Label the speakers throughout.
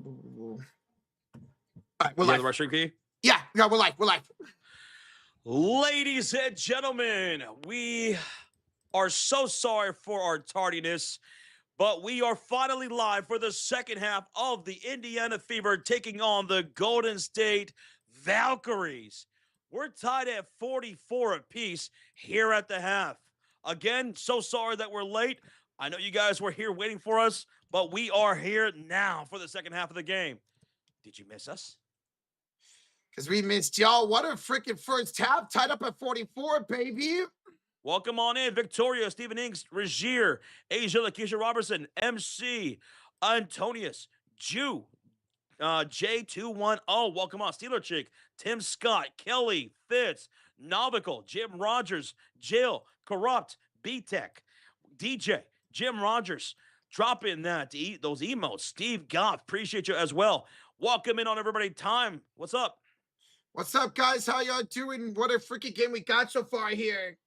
Speaker 1: right, we're
Speaker 2: You have
Speaker 1: live.
Speaker 2: the right stream key?
Speaker 1: Yeah, we're live. We're live.
Speaker 2: Ladies and gentlemen, we are so sorry for our tardiness, but we are finally live for the second half of the Indiana Fever taking on the Golden State Valkyries. We're tied at 44 apiece here at the half. Again, so sorry that we're late. I know you guys were here waiting for us, but we are here now for the second half of the game. Did you miss us?
Speaker 1: Because we missed y'all. What a freaking first half. Tied up at 44, baby.
Speaker 2: Welcome on in, Victoria, Stephen Inks, Regier, Asia, Lakeisha Robertson, MC, Antonius, Jew, J210. Welcome on, Steeler Chick, Tim Scott, Kelly, Fitz, Navical, Jim Rogers, Jill, Corrupt, B-Tech, DJ, Jim Rogers. Drop in that those emotes. Steve Goff, appreciate you as well. Welcome in on everybody. Time. What's up?
Speaker 1: What's up, guys? How y'all doing? What a freaking game we got so far here.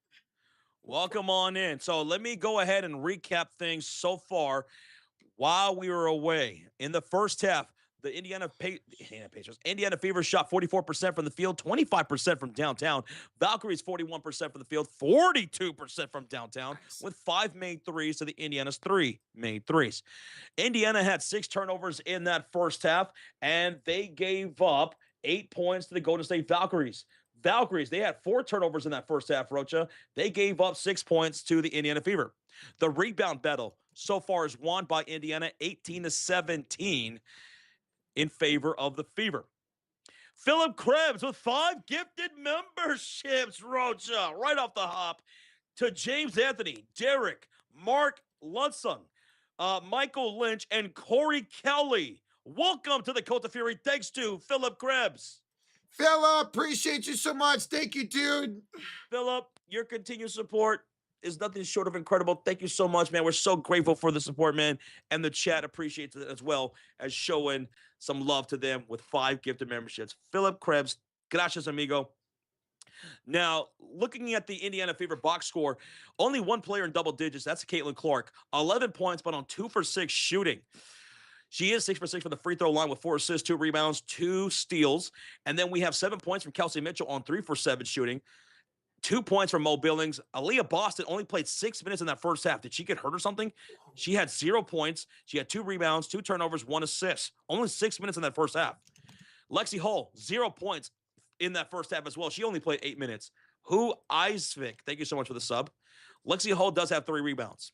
Speaker 2: Welcome on in. So let me go ahead and recap things so far while we were away. In the first half, the Indiana Fever shot 44% from the field, 25% from downtown. Valkyries 41% from the field, 42% from downtown, with 5 made threes to the Indiana's 3 made threes. Indiana had 6 turnovers in that first half, and they gave up 8 points to the Golden State Valkyries. Valkyries, they had 4 turnovers in that first half, Rocha. They gave up 6 points to the Indiana Fever. The rebound battle so far is won by Indiana 18-17 in favor of the Fever. Philip Krebs with 5 gifted memberships, Rocha, right off the hop, to James Anthony, Derek, Mark Lunsung, Michael Lynch, and Corey Kelly. Welcome to the Cult of Fury. Thanks to Philip Krebs.
Speaker 1: Philip, appreciate you so much. Thank you, dude.
Speaker 2: Philip, your continued support is nothing short of incredible. Thank you so much, man. We're so grateful for the support, man. And the chat appreciates it as well as showing some love to them with 5 gifted memberships. Philip Krebs, gracias, amigo. Now, looking at the Indiana Fever box score, only one player in double digits. That's Caitlin Clark. 11 points, but on 2 for 6 shooting. She is 6 for 6 from the free throw line with 4 assists, 2 rebounds, 2 steals. And then we have 7 points from Kelsey Mitchell on 3 for 7 shooting. 2 points from Mo Billings. Aaliyah Boston only played 6 minutes in that first half. Did she get hurt or something? She had 0 points. She had 2 rebounds, 2 turnovers, 1 assist. Only 6 minutes in that first half. Lexi Hull, 0 points in that first half as well. She only played 8 minutes. Who Isvik, thank you so much for the sub. Lexi Hull does have 3 rebounds.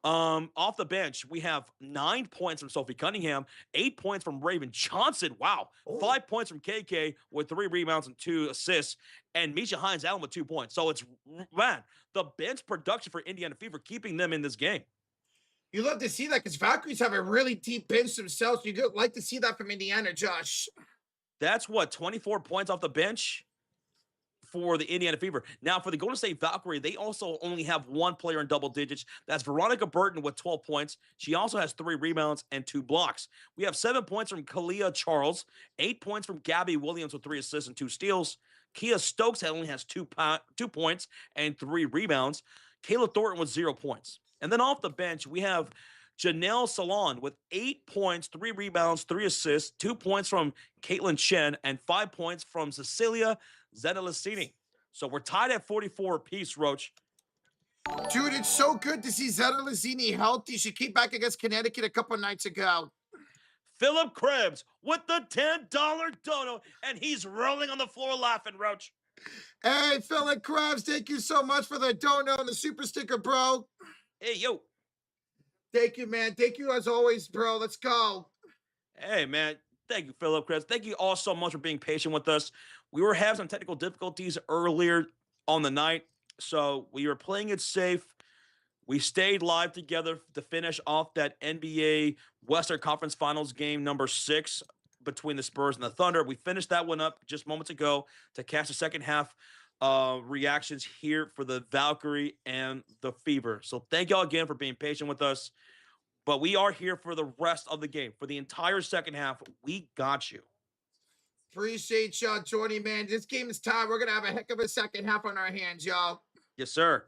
Speaker 2: Off the bench, we have 9 points from Sophie Cunningham, 8 points from Raven Johnson. Wow. 5 points from KK with 3 rebounds and 2 assists. And Misha Hines Allen with 2 points. So it's, man, the bench production for Indiana Fever keeping them in this game.
Speaker 1: You love to see that because Valkyries have a really deep bench themselves. You like to see that from Indiana, Josh.
Speaker 2: That's what, 24 points off the bench for the Indiana Fever. Now, for the Golden State Valkyrie, they also only have 1 player in double digits. That's Veronica Burton with 12 points. She also has 3 rebounds and 2 blocks. We have 7 points from Kalia Charles, 8 points from Gabby Williams with 3 assists and 2 steals. Kia Stokes only has 2 points and 3 rebounds. Kayla Thornton with 0 points. And then off the bench, we have Janelle Salon with 8 points, 3 rebounds, 3 assists, 2 points from Caitlin Chen, and 5 points from Cecilia Zendalicini. So we're tied at 44 apiece, Roach.
Speaker 1: Dude, it's so good to see Zendalicini healthy. She came back against Connecticut a couple nights ago.
Speaker 2: Philip Krebs with the $10 dono, and he's rolling on the floor laughing, Roach.
Speaker 1: Hey, Philip Krebs, thank you so much for the dono and the super sticker, bro.
Speaker 2: Hey, yo.
Speaker 1: Thank you, man. Thank you as always, bro. Let's go.
Speaker 2: Hey, man. Thank you, Philip Krebs. Thank you all so much for being patient with us. We were having some technical difficulties earlier on the night, so we were playing it safe. We stayed live together to finish off that NBA Western Conference Finals game number 6 between the Spurs and the Thunder. We finished that one up just moments ago to catch the second half reactions here for the Valkyrie and the Fever. So thank y'all again for being patient with us. But we are here for the rest of the game. For the entire second half, we got you.
Speaker 1: Appreciate y'all joining, man. This game is tied. We're going to have a heck of a second half on our hands, y'all.
Speaker 2: Yes, sir.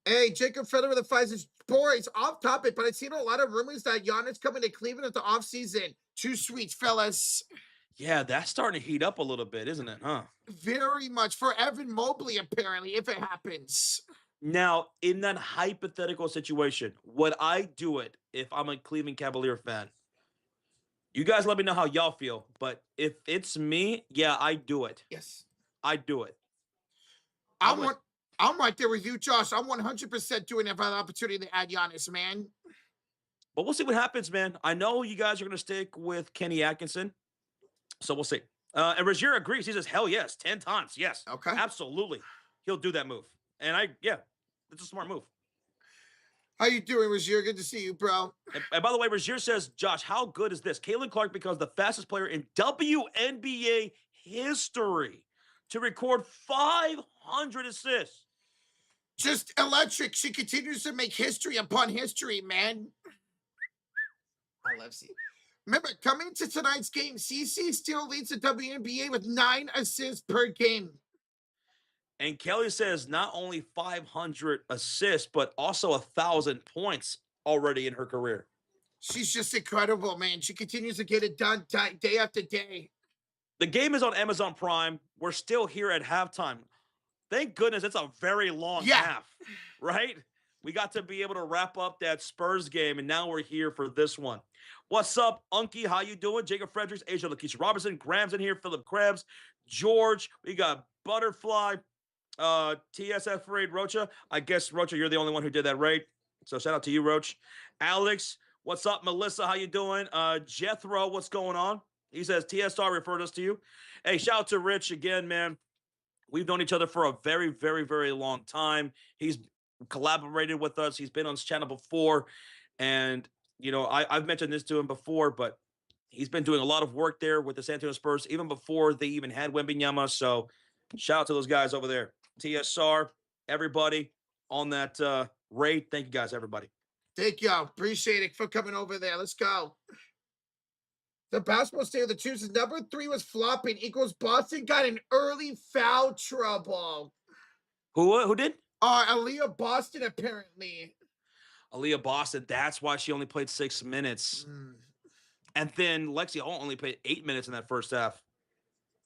Speaker 1: Hey, Jacob Federer, the Pfizer's boys, off topic, but I've seen a lot of rumors that Giannis coming to Cleveland at the offseason. Too sweet, fellas.
Speaker 2: Yeah, that's starting to heat up a little bit, isn't it? Huh?
Speaker 1: Very much for Evan Mobley, apparently, if it happens.
Speaker 2: Now, in that hypothetical situation, would I do it if I'm a Cleveland Cavalier fan? You guys let me know how y'all feel, but if it's me, yeah, I do it.
Speaker 1: Yes.
Speaker 2: I do it. I'm
Speaker 1: I'm
Speaker 2: like,
Speaker 1: one, I'm right there with you, Josh. I'm 100% doing it if I have the opportunity to add Giannis, man.
Speaker 2: but we'll see what happens, man. I know you guys are going to stick with Kenny Atkinson, so we'll see. And Rozier agrees. He says, "Hell yes, 10 times, yes,
Speaker 1: Okay.
Speaker 2: absolutely, he'll do that move." And yeah, it's a smart move.
Speaker 1: How you doing, Rozier? Good to see you, bro.
Speaker 2: And by the way, Rozier says, "Josh, how good is this? Caitlin Clark becomes the fastest player in WNBA history to record 500 assists."
Speaker 1: Just electric. She continues to make history upon history, man. I love C. Remember, coming to tonight's game, CC still leads the WNBA with 9 assists per game.
Speaker 2: And Kelly says not only 500 assists, but also 1,000 points already in her career.
Speaker 1: She's just incredible, man. She continues to get it done day after day.
Speaker 2: The game is on Amazon Prime. We're still here at halftime. Thank goodness it's a very long half, right? We got to be able to wrap up that Spurs game, and now we're here for this one. What's up, Unky? How you doing? Jacob Fredericks, Asia Lakeisha Robinson, Graham's in here, Philip Krebs, George. We got Butterfly, TSF Raid, Rocha. I guess, Rocha, you're the only one who did that raid. So shout out to you, Roach. Alex, what's up? Melissa, how you doing? Jethro, what's going on? He says TSR referred us to you. Hey, shout out to Rich again, man. We've known each other for a very, very, very long time. He's collaborated with us. He's been on this channel before. And, I've mentioned this to him before, but he's been doing a lot of work there with the San Antonio Spurs, even before they even had Wembanyama. So shout out to those guys over there. TSR, everybody on that raid. Thank you guys, everybody.
Speaker 1: Thank you. Appreciate it for coming over there. Let's go. The basketball state of the Tuesdays. Number 3 was flopping. Equals Boston got in early foul trouble.
Speaker 2: Who did?
Speaker 1: Aaliyah Boston, apparently.
Speaker 2: Aaliyah Boston. That's why she only played 6 minutes. And then Lexi Hall only played 8 minutes in that first half.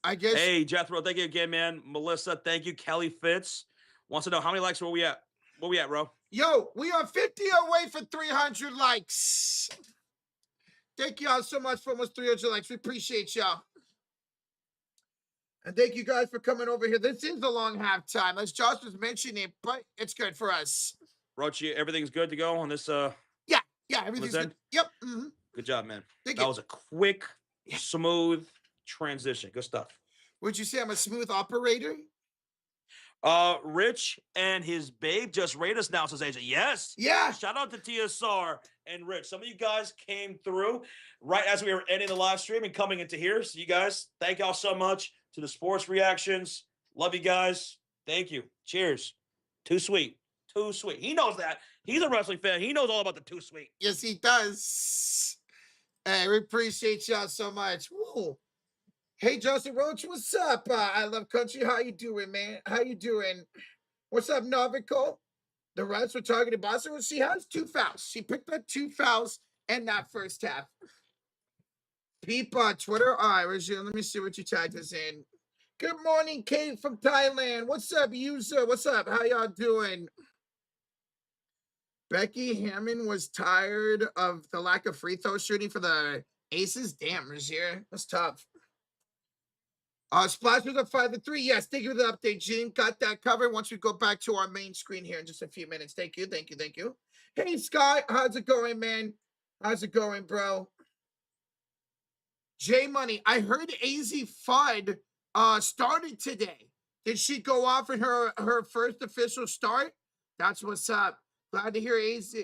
Speaker 1: I guess.
Speaker 2: Hey, Jethro, thank you again, man. Melissa, thank you. Kelly Fitz wants to know how many likes were we at? Where we at, bro?
Speaker 1: Yo, we are 50 away for 300 likes. Thank y'all so much for almost 300 likes. We appreciate y'all. And thank you guys for coming over here. This is a long halftime, as Josh was mentioning, but it's good for us.
Speaker 2: Rochi, everything's good to go on this?
Speaker 1: Yeah, everything's good. Yep.
Speaker 2: Good job, man.
Speaker 1: Thank
Speaker 2: that
Speaker 1: you.
Speaker 2: was a quick, smooth transition. Good stuff.
Speaker 1: Would you say I'm a smooth operator?
Speaker 2: Rich and his babe just rated us now, says Asia. Yes.
Speaker 1: Yeah.
Speaker 2: Shout out to TSR and Rich. Some of you guys came through right as we were ending the live stream and coming into here. So you guys, thank y'all so much to the sports reactions. Love you guys. Thank you. Cheers. Too sweet. Too sweet. He knows that. He's a wrestling fan. He knows all about the too sweet.
Speaker 1: Yes, he does. Hey, we appreciate y'all so much. Whoa. Hey, Justin Roach, what's up? I love country. How you doing, man? How you doing? What's up, Novico? The Reds were targeting Boston. Well, she has 2 fouls. She picked up 2 fouls in that first half. Peep on Twitter. All right, Regina, let me see what you tagged us in. Good morning, Kate from Thailand. What's up, user? What's up? How y'all doing? Becky Hammond was tired of the lack of free throw shooting for the Aces. Damn, Rozier. That's tough. Splash was up 5-3. Yes, thank you for the update, Gene. Got that covered once we go back to our main screen here in just a few minutes. Thank you. Hey, Scott, how's it going, man? How's it going, bro? J Money, I heard AZ Fudd started today. Did she go off in her first official start? That's what's up. Glad to hear AZ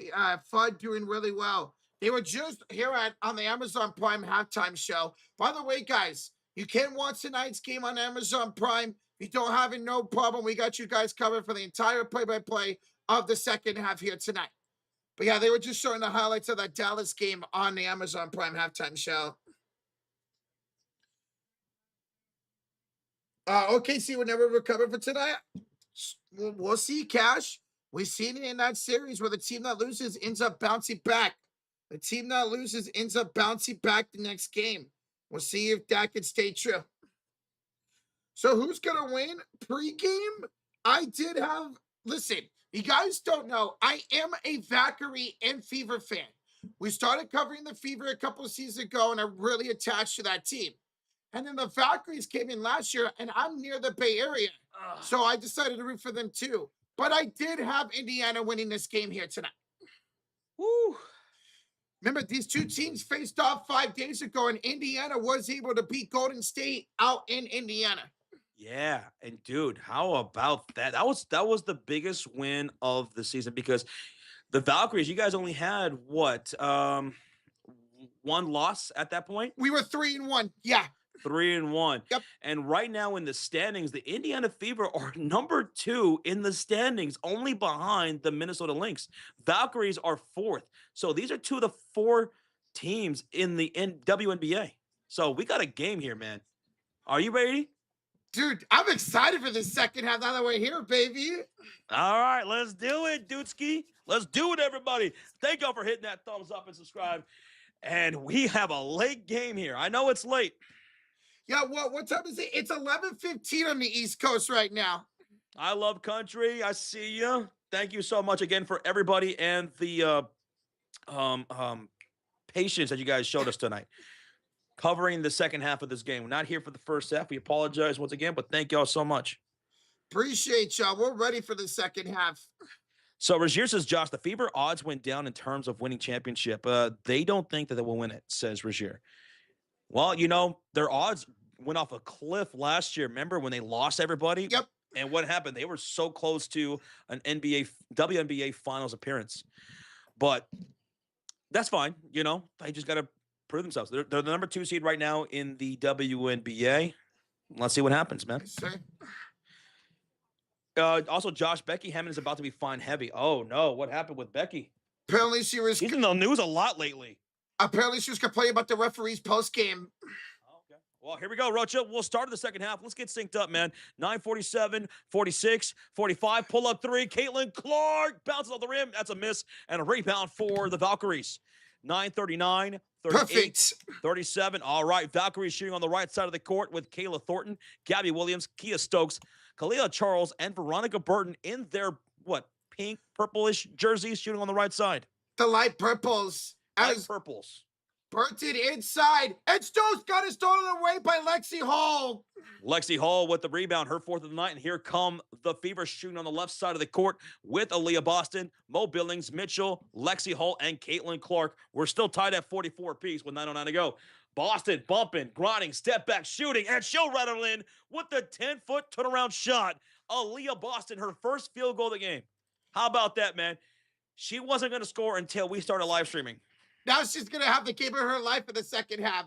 Speaker 1: Fudd doing really well. They were just here on the Amazon Prime halftime show. By the way, guys, you can watch tonight's game on Amazon Prime. If you don't have it, no problem. We got you guys covered for the entire play-by-play of the second half here tonight. But yeah, they were just showing the highlights of that Dallas game on the Amazon Prime halftime show. OKC will never recover for tonight. We'll see, Cash. We've seen it in that series where the team that loses ends up bouncing back. The team that loses ends up bouncing back the next game. We'll see if that can stay true. So who's going to win? Pre-game, I did have, listen, you guys don't know, I am a Valkyrie and Fever fan. We started covering the Fever a couple of seasons ago, and I'm really attached to that team. And then the Valkyries came in last year, and I'm near the Bay Area. So I decided to root for them too. But I did have Indiana winning this game here tonight.
Speaker 2: Woo.
Speaker 1: Remember, these two teams faced off 5 days ago, and Indiana was able to beat Golden State out in Indiana.
Speaker 2: Yeah, and dude, how about that? That was the biggest win of the season because the Valkyries, you guys only had what? One loss at that point?
Speaker 1: We were 3-1. Yeah.
Speaker 2: 3-1.
Speaker 1: Yep.
Speaker 2: And right now in the standings, the Indiana Fever are number 2 in the standings, only behind the Minnesota Lynx. Valkyries are 4th. So these are 2 of the 4 teams in the WNBA. So we got a game here, man. Are you ready?
Speaker 1: Dude, I'm excited for this second half. Now that we're here, baby.
Speaker 2: All right, let's do it, Dudeski. Let's do it, everybody. Thank y'all for hitting that thumbs up and subscribe. And we have a late game here. I know it's late.
Speaker 1: Yeah, what time is it? It's 11:15 on the East Coast right now.
Speaker 2: I love country. I see you. Thank you so much again for everybody and the patience that you guys showed us tonight. Covering the second half of this game. We're not here for the first half. We apologize once again, but thank y'all so much.
Speaker 1: Appreciate y'all. We're ready for the second half.
Speaker 2: So Rozier says, Josh, the Fever odds went down in terms of winning championship. They don't think that they will win it, says Rozier. Well, you know, their odds went off a cliff last year. Remember when they lost everybody?
Speaker 1: Yep.
Speaker 2: And what happened? They were so close to an WNBA finals appearance. But that's fine. You know, they just got to prove themselves. They're the number 2 seed right now in the WNBA. Let's see what happens, man.
Speaker 1: Sure.
Speaker 2: Also, Josh, Becky Hammond is about to be fined heavy. Oh, no. What happened with Becky?
Speaker 1: Apparently she was...
Speaker 2: She's in the news a lot lately.
Speaker 1: Apparently she was complaining about the referees post-game.
Speaker 2: Okay. Well, here we go, Rocha. We'll start the second half. Let's get synced up, man. 9:47, 46, 45. Pull up 3. Caitlin Clark bounces off the rim. That's a miss. And a rebound for the Valkyries. 9:39, 38,
Speaker 1: Perfect.
Speaker 2: 37. All right. Valkyries shooting on the right side of the court with Kayla Thornton, Gabby Williams, Kia Stokes, Kalia Charles, and Veronica Burton in their, pink, purplish jerseys shooting on the right side.
Speaker 1: The light purples.
Speaker 2: Light purples.
Speaker 1: Burton inside. And Stokes got it stolen away by Lexi Hall.
Speaker 2: Lexi Hall with the rebound, her 4th of the night. And here come the Fever shooting on the left side of the court with Aaliyah Boston, Mo Billings, Mitchell, Lexi Hall, and Caitlin Clark. We're still tied at 44 apiece with 9:09 to go. Boston bumping, grinding, step back, shooting, and she'll rattle in with the 10-foot turnaround shot. Aaliyah Boston, her first field goal of the game. How about that, man? She wasn't going to score until we started live streaming.
Speaker 1: Now she's going to have the game of her life in the second half.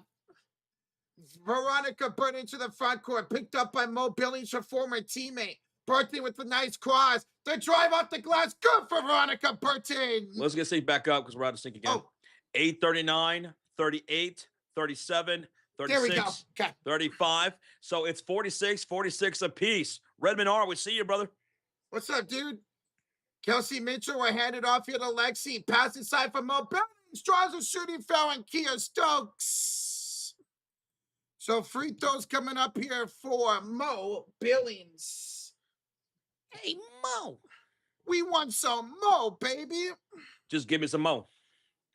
Speaker 1: Veronica Burton into the front court, picked up by Mo Billings, her former teammate. Burton with the nice cross. The drive off the glass. Good for Veronica Burton.
Speaker 2: Let's get sync back up because we're out of sync again.
Speaker 1: Oh.
Speaker 2: 8:39, 38, 37, 36,
Speaker 1: there we go. Okay.
Speaker 2: 35. So it's 46 apiece. Redmond R, we see you, brother.
Speaker 1: What's up, dude? Kelsey Mitchell will hand it off here to Lexi. Pass inside for Mo Billings. Draws a shooting foul on Kia Stokes. So free throws coming up here for Mo Billings.
Speaker 2: Hey, Mo.
Speaker 1: We want some Mo, baby.
Speaker 2: Just give me some Mo.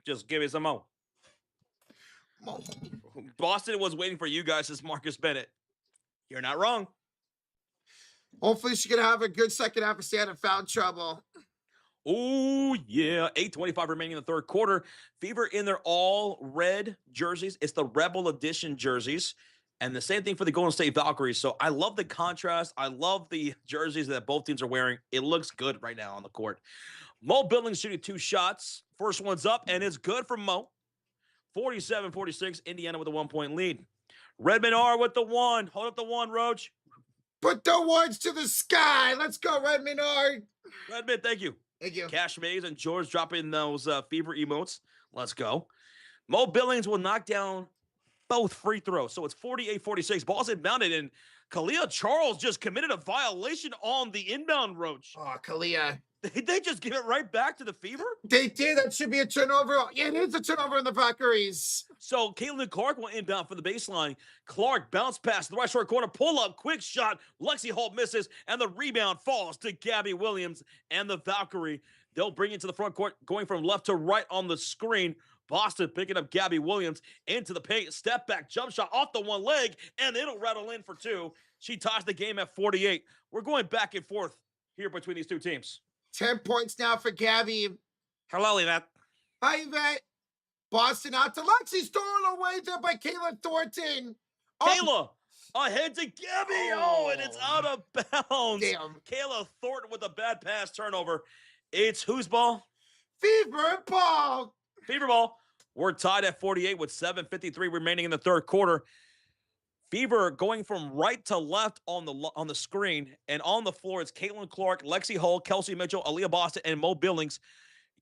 Speaker 2: Just give me some Mo.
Speaker 1: Mo.
Speaker 2: Boston was waiting for you guys, says Marcus Bennett. You're not wrong.
Speaker 1: Hopefully she can have a good second half of staying in foul trouble.
Speaker 2: Oh, yeah. 8:25 remaining in the third quarter. Fever in their all red jerseys. It's the Rebel Edition jerseys. And the same thing for the Golden State Valkyries. So I love the contrast. I love the jerseys that both teams are wearing. It looks good right now on the court. Mo Billings shooting 2 shots. First one's up, and it's good for Mo. 47-46, Indiana with a 1-point lead. Redmond R with the 1. Hold up the 1, Roach.
Speaker 1: Put the ones to the sky. Let's go, Redmond R.
Speaker 2: Redmond, thank you.
Speaker 1: Thank you.
Speaker 2: Cash Mays and George dropping those Fever emotes. Let's go. Mo Billings will knock down both free throws. So it's 48-46. Ball's inbounded, and Kalia Charles just committed a violation on the inbound, Roach.
Speaker 1: Oh, Kalia.
Speaker 2: Did they just give it right back to the Fever?
Speaker 1: They did. That should be a turnover. Yeah, it is a turnover in the Valkyries.
Speaker 2: So Caitlin Clark will inbound for the baseline. Clark bounce pass the right short corner, pull up, quick shot. Lexi Holt misses, and the rebound falls to Gabby Williams and the Valkyrie. They'll bring it to the front court, going from left to right on the screen. Boston picking up Gabby Williams into the paint. Step back, jump shot off the one leg, and it'll rattle in for two. She ties the game at 48. We're going back and forth here between these two teams.
Speaker 1: 10 points now for Gabby.
Speaker 2: Hello, Yvette.
Speaker 1: Hi, Yvette. Boston out to Lexi, stolen away there by Kayla Thornton.
Speaker 2: Kayla ahead to Gabby. Oh, and it's out of bounds.
Speaker 1: Damn.
Speaker 2: Kayla Thornton with a bad pass turnover. It's whose ball?
Speaker 1: Fever ball.
Speaker 2: Fever ball. We're tied at 48 with 7:53 remaining in the third quarter. Fever going from right to left on the screen, and on the floor it's Caitlin Clark, Lexi Hull, Kelsey Mitchell, Aaliyah Boston, and Mo Billings.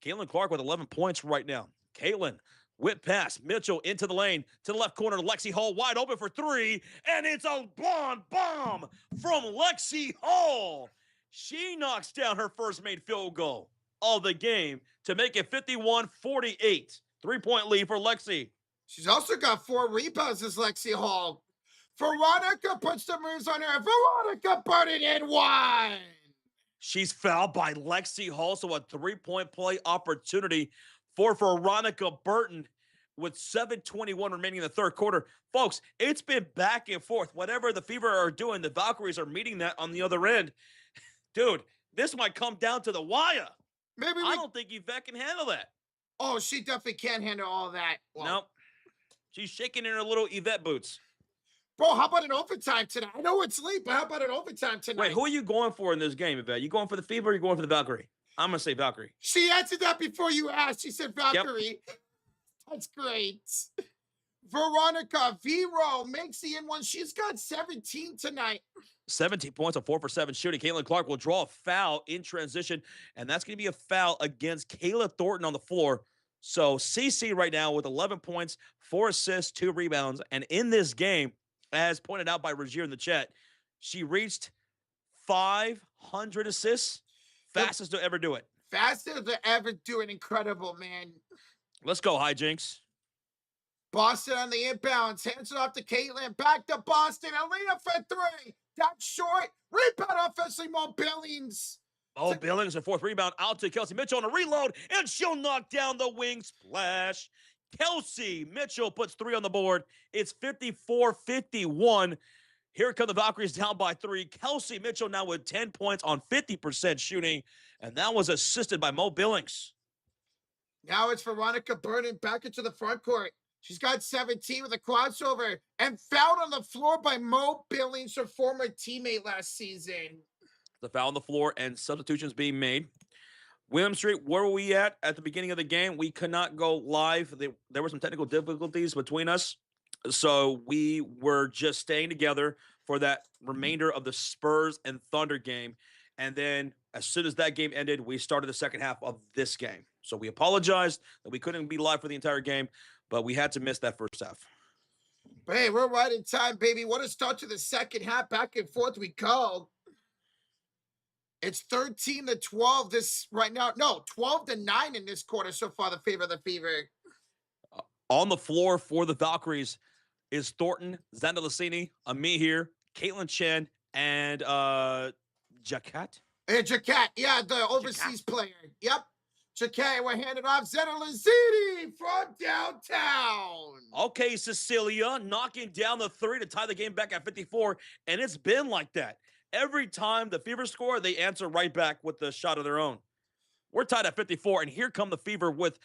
Speaker 2: Caitlin Clark with 11 points right now. Caitlin, whip pass, Mitchell into the lane, to the left corner, Lexi Hull wide open for three, and it's a blonde bomb from Lexi Hull. She knocks down her first made field goal of the game to make it 51-48. 3-point lead for Lexi.
Speaker 1: She's also got 4 rebounds as Lexi Hall. Veronica puts the moves on her. Veronica put it in one.
Speaker 2: She's fouled by Lexi Hall, so a 3-point play opportunity for Veronica Burton with 7:21 remaining in the third quarter. Folks, it's been back and forth. Whatever the Fever are doing, the Valkyries are meeting that on the other end. Dude, this might come down to the wire. I don't think Yvette can handle that.
Speaker 1: Oh, she definitely can't handle all that.
Speaker 2: Well, nope. She's shaking in her little Yvette boots.
Speaker 1: Bro, how about an overtime tonight? I know it's late, but how about an overtime tonight?
Speaker 2: Wait, who are you going for in this game, Yvette? You going for the Fever or you going for the Valkyrie? I'm going to say Valkyrie.
Speaker 1: She answered that before you asked. She said Valkyrie. Yep. That's great. Veronica Vero makes the in-one. She's got 17 tonight.
Speaker 2: 17 points on 4 for 7 shooting. Caitlin Clark will draw a foul in transition, and that's going to be a foul against Kayla Thornton on the floor. So CC right now with 11 points, 4 assists, 2 rebounds. And in this game, as pointed out by Regier in the chat, she reached 500 assists. Fastest to ever do it.
Speaker 1: Fastest to ever do it. Incredible, man.
Speaker 2: Let's go, Hijinks.
Speaker 1: Boston on the inbounds. Hands it off to Caitlin. Back to Boston. Alina for 3. That's short. Rebound offensively, Mo Billings.
Speaker 2: Oh, Billings, a 4th rebound out to Kelsey Mitchell on a reload, and she'll knock down the wing splash. Kelsey Mitchell puts 3 on the board. It's 54-51. Here come the Valkyries down by 3. Kelsey Mitchell now with 10 points on 50% shooting, and that was assisted by Mo Billings.
Speaker 1: Now it's Veronica Burton back into the front court. She's got 17 with a crossover and fouled on the floor by Mo Billings, her former teammate last season.
Speaker 2: The foul on the floor and substitutions being made. William Street, where were we at the beginning of the game? We could not go live. There were some technical difficulties between us. So we were just staying together for that remainder of the Spurs and Thunder game. And then as soon as that game ended, we started the second half of this game. So we apologized that we couldn't be live for the entire game, but we had to miss that first half.
Speaker 1: But hey, we're right in time, baby. What a start to the second half. Back and forth we go. It's 13-12 this right now. No, 12-9 in this quarter so far, the favor of the Fever.
Speaker 2: On the floor for the Valkyries is Thornton, Zandalasini, Amihir, Caitlin Chen, and Jacat.
Speaker 1: Hey, Jacat, yeah, the overseas player. Yep. Jacat, we're handing off Zandalasini from downtown.
Speaker 2: Okay, Cecilia knocking down the 3 to tie the game back at 54, and it's been like that. Every time the Fever score, they answer right back with the shot of their own. We're tied at 54, and here come the Fever with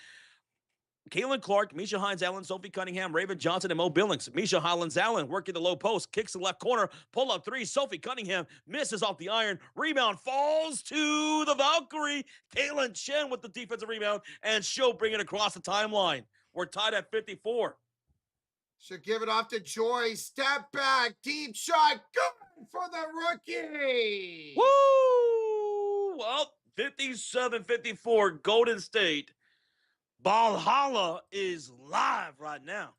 Speaker 2: Caitlin Clark, Misha Hines-Allen, Sophie Cunningham, Raven Johnson, and Mo Billings. Misha Hines-Allen working the low post, kicks the left corner, pull up 3. Sophie Cunningham misses off the iron. Rebound falls to the Valkyrie. Caitlin Chen with the defensive rebound, and she'll bring it across the timeline. We're tied at 54.
Speaker 1: She'll give it off to Joy. Step back, deep shot, good for the rookie.
Speaker 2: Woo! Well, 57-54, Golden State. Valhalla is live right now.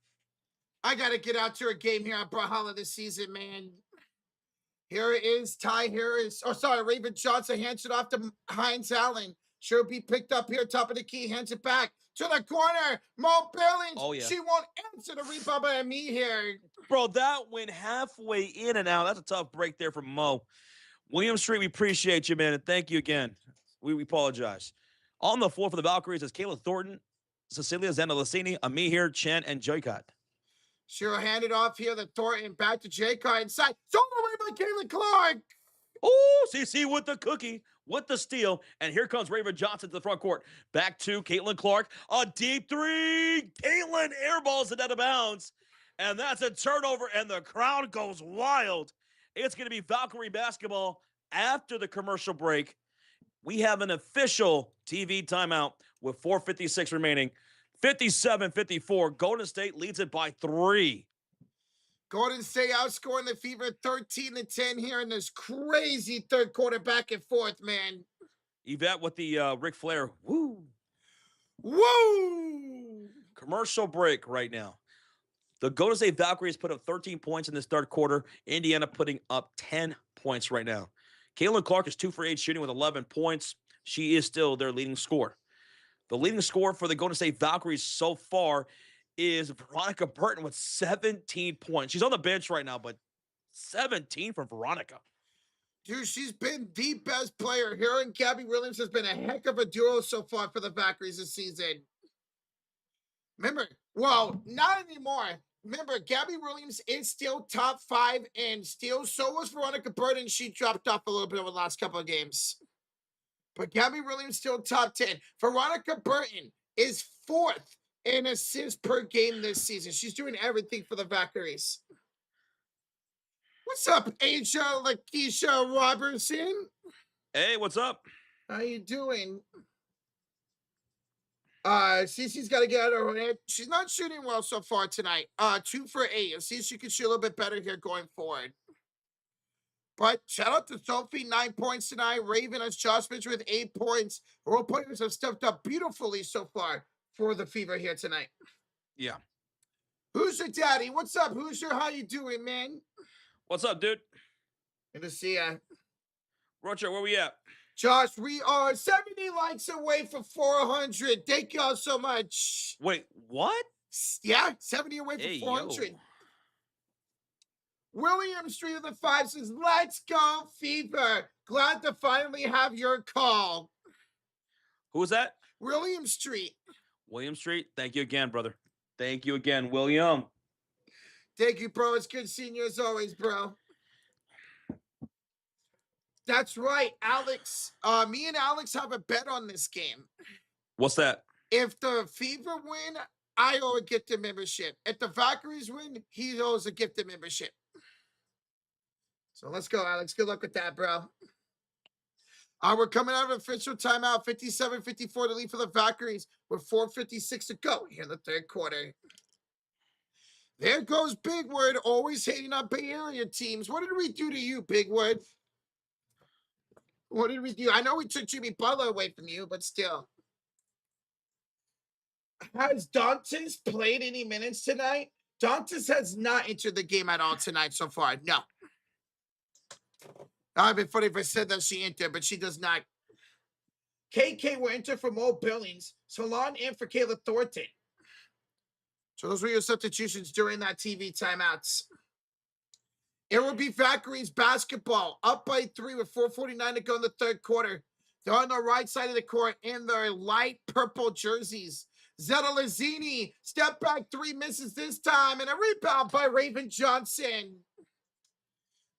Speaker 1: I got to get out to a game here on Valhalla this season, man. Here is Ty Harris. Oh, sorry, Raven Johnson hands it off to Hines Allen. She'll be picked up here, top of the key, hands it back to the corner. Mo Billings.
Speaker 2: Oh, yeah.
Speaker 1: She won't answer the rebound by me here.
Speaker 2: Bro, that went halfway in and out. That's a tough break there from Mo. William Street, we appreciate you, man, and thank you again. We apologize. On the floor for the Valkyries is Kayla Thornton, Cecilia Zandalasini, Amihir, Chen, and Joycott.
Speaker 1: She'll hand it off here to Thornton, back to Jacob inside. Thrown away by Caitlin Clark.
Speaker 2: Oh, CC with the cookie, with the steal, and here comes Raven Johnson to the front court. Back to Caitlin Clark, a deep three. Caitlin airballs it out of bounds, and that's a turnover, and the crowd goes wild. It's going to be Valkyrie basketball after the commercial break. We have an official TV timeout with 4:56 remaining. 57-54. Golden State leads it by 3.
Speaker 1: Golden State outscoring the Fever 13-10 here in this crazy third quarter back and forth, man.
Speaker 2: Yvette with the Ric Flair. Woo.
Speaker 1: Woo!
Speaker 2: Commercial break right now. The Golden State Valkyries put up 13 points in this third quarter. Indiana putting up 10 points right now. Caitlin Clark is 2 for 8 shooting with 11 points. She is still their leading scorer. The leading scorer for the Golden State Valkyries so far is Veronica Burton with 17 points. She's on the bench right now, but 17 from Veronica.
Speaker 1: Dude, she's been the best player. Her and Gabby Williams has been a heck of a duo so far for the Valkyries this season. Remember, well, not anymore. Remember, Gabby Williams is still top 5 and still. So was Veronica Burton. She dropped off a little bit over the last couple of games. But Gabby Williams still top 10. Veronica Burton is 4th in assists per game this season. She's doing everything for the Valkyries. What's up, Asia Lakeisha Robertson?
Speaker 2: Hey, what's up?
Speaker 1: How you doing? Cece's got to get out of her head. She's not shooting well so far tonight. 2 for 8. See if she can shoot a little bit better here going forward. But shout out to Sophie, 9 points tonight. Raven as Josh Mitchell with 8 points. Role players have stepped up beautifully so far for the Fever here tonight.
Speaker 2: Yeah.
Speaker 1: Who's your daddy? What's up, Hoosier? How you doing, man?
Speaker 2: What's up, dude?
Speaker 1: Good to see ya.
Speaker 2: Roger, where we at?
Speaker 1: Josh, we are 70 likes away from 400. Thank y'all so much.
Speaker 2: Wait, what?
Speaker 1: Yeah, 70 away from 400.
Speaker 2: Yo.
Speaker 1: William Street of the 5 says, let's go, Fever. Glad to finally have your call.
Speaker 2: Who was that?
Speaker 1: William Street.
Speaker 2: William Street. Thank you again, brother. Thank you again, William.
Speaker 1: Thank you, bro. It's good seeing you as always, bro. That's right, Alex. Me and Alex have a bet on this game.
Speaker 2: What's that?
Speaker 1: If the Fever win, I owe a gifted membership. If the Valkyries win, he owes a gifted membership. So let's go, Alex. Good luck with that, bro. We're coming out of official timeout. 57-54 to lead for the Valkyries with 4:56 to go here in the third quarter. There goes Bigwood, always hating on Bay Area teams. What did we do to you, Bigwood? What did we do? I know we took Jimmy Butler away from you, but still. Has Dantes played any minutes tonight? Dantes has not entered the game at all tonight so far. No. That would be funny if I said that she entered, but she does not. KK will enter for Mo Billings. Salon in for Kayla Thornton. So those were your substitutions during that TV timeouts. It will be Valkyries basketball, up by 3 with 4:49 to go in the third quarter. They're on the right side of the court in their light purple jerseys. Zeta Lazzini, step back 3, misses this time, and a rebound by Raven Johnson.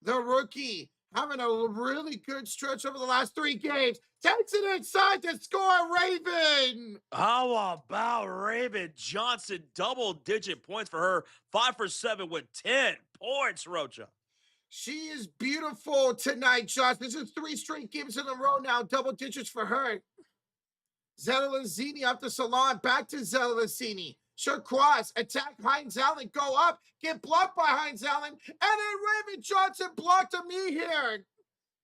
Speaker 1: The rookie having a really good stretch over the last 3 games. Takes it inside to score, Raven.
Speaker 2: How about Raven Johnson? Double-digit points for her. 5 for 7 with 10 points, Rocha.
Speaker 1: She is beautiful tonight, Josh. This is 3 straight games in a row now. Double digits for her. Zeta Lazzini off the salon. Back to Zeta Lazzini. Short cross. Attack Hines Allen. Go up. Get blocked by Hines Allen. And then Raven Johnson blocked to me here.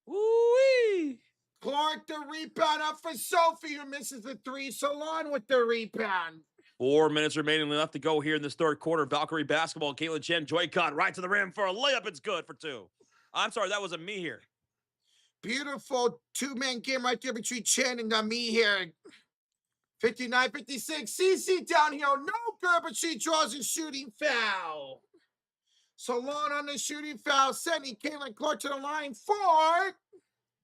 Speaker 2: Woo-wee.
Speaker 1: Clark the rebound up for Sophie, who misses the 3. Salon with the rebound.
Speaker 2: 4 minutes remaining left to go here in this third quarter. Valkyrie basketball. Caitlin Chen, Joy-Con right to the rim for a layup. It's good for 2. I'm sorry, that was a me here.
Speaker 1: Beautiful two-man game right there between Chen and me here. 59-56. CC downhill. No good, but she draws a shooting foul. Salon on the shooting foul, sending Caitlin Clark to the line for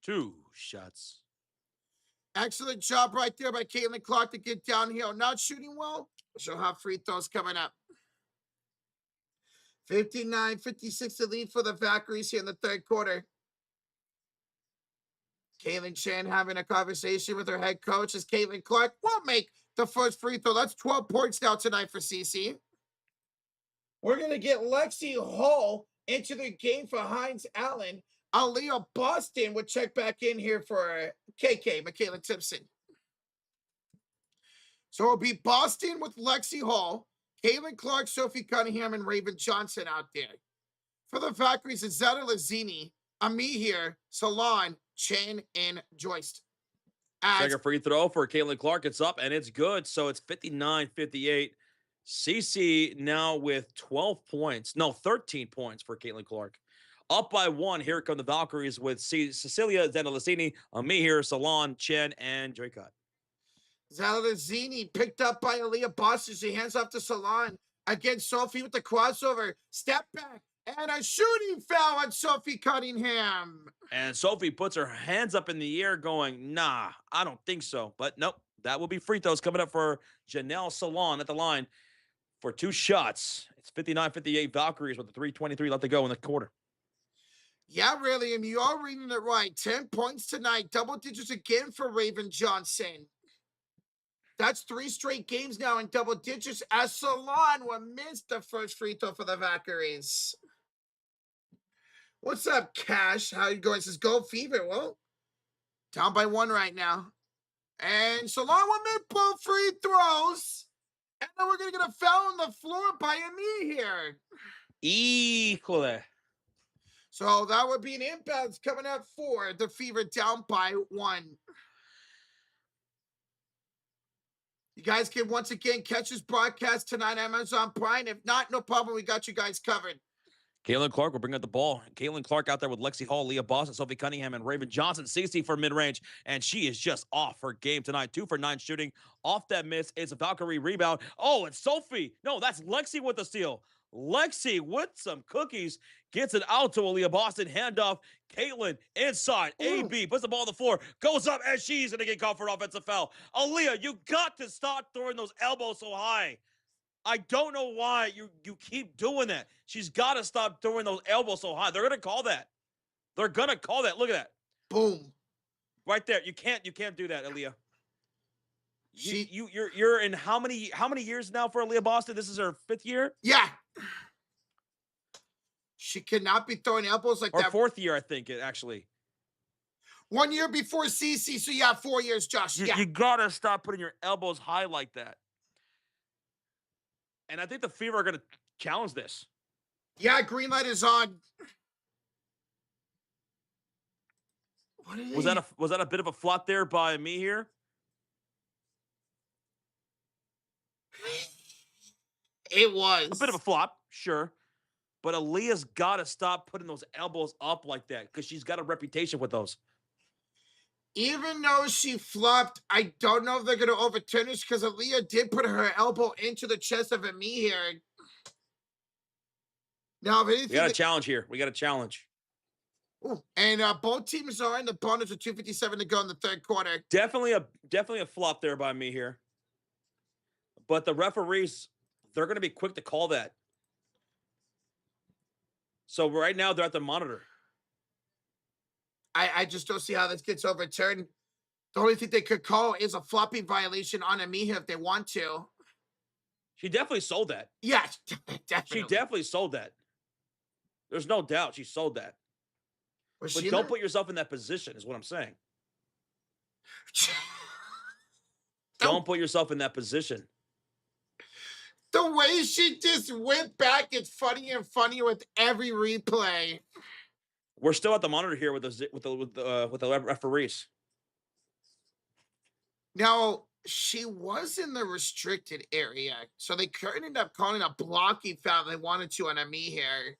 Speaker 2: 2 shots.
Speaker 1: Excellent job right there by Caitlin Clark to get downhill. Not shooting well. She'll have free throws coming up. 59-56 the lead for the Valkyries here in the third quarter. Caitlin Chan having a conversation with her head coach as Caitlin Clark will make the first free throw. That's 12 points now tonight for CC. We're going to get Lexi Hall into the game for Hines Allen. Aaliyah Boston would check back in here for KK, Michaela Timpson. So it'll be Boston with Lexi Hall, Caitlin Clark, Sophie Cunningham, and Raven Johnson out there. For the Valkyries, it's Zeta Lazzini, Ami here, Salon, Chen, and Joyce.
Speaker 2: Second free throw for Caitlin Clark. It's up, and it's good. So it's 59-58. CC now with 12 points. No, 13 points for Caitlin Clark. Up by 1. Here come the Valkyries with Cecilia Zenalassini, Ami here, Salon, Chen, and Joycott.
Speaker 1: Zalazzini picked up by Aaliyah Boston. She hands off to Salon. Again, Sophie with the crossover. Step back. And a shooting foul on Sophie Cunningham.
Speaker 2: And Sophie puts her hands up in the air going, nah, I don't think so. But nope, that will be free throws coming up for Janelle Salon at the line for 2 shots. It's 59-58 Valkyries with the 3:23 left to go in the quarter.
Speaker 1: Yeah, really, and you are reading it right. 10 points tonight. Double digits again for Raven Johnson. That's 3 straight games now in double digits as Salon will miss the first free throw for the Valkyries. What's up, Cash? How you going? Says Go Fever. Well, down by 1 right now. And Salon will make both free throws. And then we're going to get a foul on the floor by Ami here.
Speaker 2: Equally.
Speaker 1: So that would be an inbounds coming up for the Fever down by 1. You guys can once again catch this broadcast tonight on Amazon Prime. If not, no problem. We got you guys covered.
Speaker 2: Caitlin Clark will bring up the ball. Caitlin Clark out there with Lexi Hall, Leah Boston, Sophie Cunningham, and Raven Johnson. CC for mid-range, and she is just off her game tonight. 2 for 9 shooting. Off that miss, it's a Valkyrie rebound. Oh, it's Sophie. No, that's Lexi with the steal. Lexi with some cookies. Gets it out to Aaliyah Boston. Handoff. Caitlin inside. AB puts the ball on the floor. Goes up, and she's going to get called for an offensive foul. Aaliyah, you got to stop throwing those elbows so high. I don't know why you keep doing that. She's got to stop throwing those elbows so high. They're going to call that. They're going to call that. Look at that.
Speaker 1: Boom.
Speaker 2: Right there. You can't do that, Aaliyah. You're in how many years now for Aaliyah Boston? This is her 5th year?
Speaker 1: Yeah. She cannot be throwing elbows like that.
Speaker 2: Or 4th year, I think, actually.
Speaker 1: 1 year before CC, so you have 4 years, Josh.
Speaker 2: You got to stop putting your elbows high like that. And I think the Fever are going to challenge this.
Speaker 1: Yeah, green light is on.
Speaker 2: Was that a bit of a flop there by me here?
Speaker 1: It was.
Speaker 2: A bit of a flop, sure. But Aaliyah's got to stop putting those elbows up like that because she's got a reputation with those.
Speaker 1: Even though she flopped, I don't know if they're going to overturn this because Aaliyah did put her elbow into the chest of Ami here. Now, if anything,
Speaker 2: we got a challenge here. We got a challenge.
Speaker 1: Ooh, and both teams are in the bonus with 2:57 to go in the third quarter.
Speaker 2: Definitely a flop there by me here. But the referees, they're going to be quick to call that. So right now they're at the monitor.
Speaker 1: I just don't see how this gets overturned. The only thing they could call is a flopping violation on Amiha if they want to.
Speaker 2: She definitely sold that.
Speaker 1: Yeah, definitely.
Speaker 2: She definitely sold that. There's no doubt she sold that. But don't put yourself in that position is what I'm saying. Don't put yourself in that position.
Speaker 1: The way she just went back, it's funnier and funnier with every replay.
Speaker 2: We're still at the monitor here with the referees.
Speaker 1: Now, she was in the restricted area, so they could end up calling a blocking foul they wanted to on Ami here.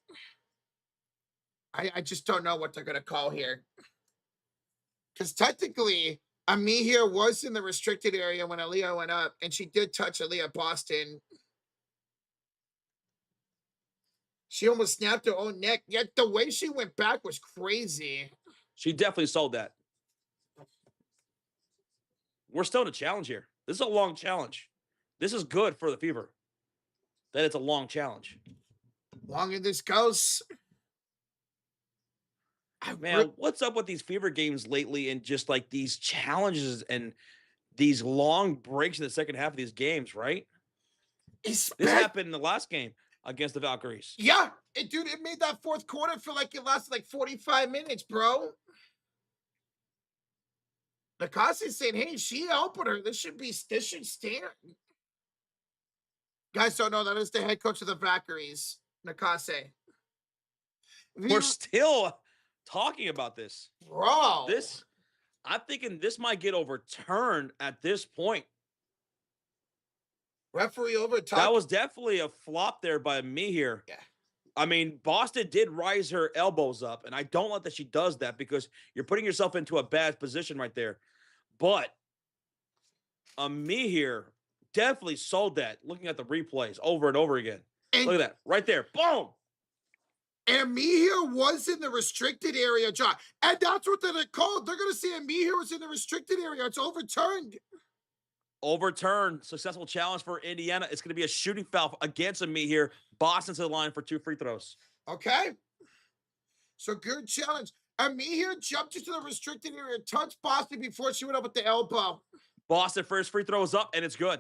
Speaker 1: I just don't know what they're gonna call here. Because technically, Ami here was in the restricted area when Aaliyah went up, and she did touch Aaliyah Boston. She almost snapped her own neck, yet the way she went back was crazy.
Speaker 2: She definitely sold that. We're still in a challenge here. This is a long challenge. This is good for the Fever. That it's a long challenge.
Speaker 1: Longer this goes.
Speaker 2: Man, what's up with these Fever games lately and just like these challenges and these long breaks in the second half of these games, right? This happened in the last game against the Valkyries.
Speaker 1: Yeah, dude, it made that fourth quarter feel like it lasted like 45 minutes, bro. Nakase's saying, hey, she opened her. This should stand. Guys don't know that is the head coach of the Valkyries, Nakase.
Speaker 2: We're still talking about this.
Speaker 1: Bro.
Speaker 2: I'm thinking this might get overturned at this point.
Speaker 1: Referee overturned.
Speaker 2: That was definitely a flop there by me here.
Speaker 1: Yeah.
Speaker 2: I mean, Boston did rise her elbows up, and I don't like that she does that because you're putting yourself into a bad position right there. But me here definitely sold that looking at the replays over and over again. And look at that right there. Boom.
Speaker 1: And me here was in the restricted area, John. And that's what they're called. They're going to say me here was in the restricted area. It's overturned.
Speaker 2: Overturned. Successful challenge for Indiana. It's going to be a shooting foul against me here. Boston to the line for 2 free throws.
Speaker 1: Okay. So good challenge. And me here jumped into the restricted area, touched Boston before she went up with the elbow.
Speaker 2: Boston first free throw is up, and it's good.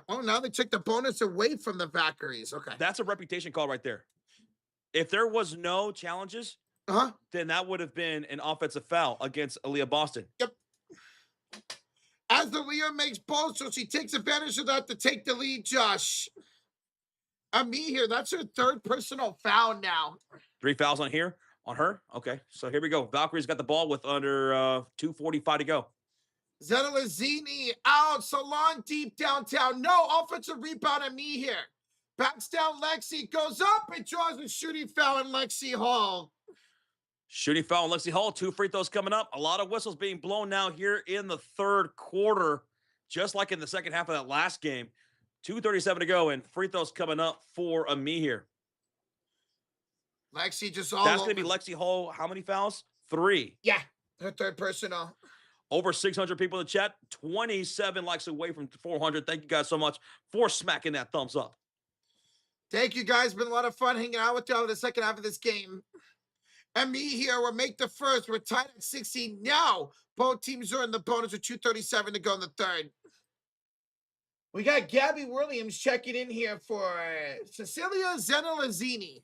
Speaker 1: Oh, now they took the bonus away from the Valkyries. Okay.
Speaker 2: That's a reputation call right there. If there was no challenges, then that would have been an offensive foul against Aaliyah Boston.
Speaker 1: Yep. As Aaliyah makes both, so she takes advantage of that to take the lead, Josh. Me here, that's her third personal foul now.
Speaker 2: 3 fouls on her. Okay, so here we go. Valkyries got the ball with under 2:45 to go.
Speaker 1: Zena Lazzini out. Salon deep downtown. No offensive rebound on me here. Backs down Lexi. Goes up and draws a shooting foul in Lexi Hall.
Speaker 2: Shooting foul in Lexi Hall. 2 free throws coming up. A lot of whistles being blown now here in the third quarter. Just like in the second half of that last game. 2:37 to go and free throws coming up for me here.
Speaker 1: Lexi just all
Speaker 2: That's going to be Lexi Hall. How many fouls? 3.
Speaker 1: Yeah, her third personal.
Speaker 2: Over 600 people in the chat. 27 likes away from 400. Thank you guys so much for smacking that thumbs up.
Speaker 1: Thank you guys. Been a lot of fun hanging out with y'all in the second half of this game. And me here will make the first. We're tied at 60 now. Both teams are in the bonus with 2:37 to go in the third. We got Gabby Williams checking in here for Cecilia Zenalazzini.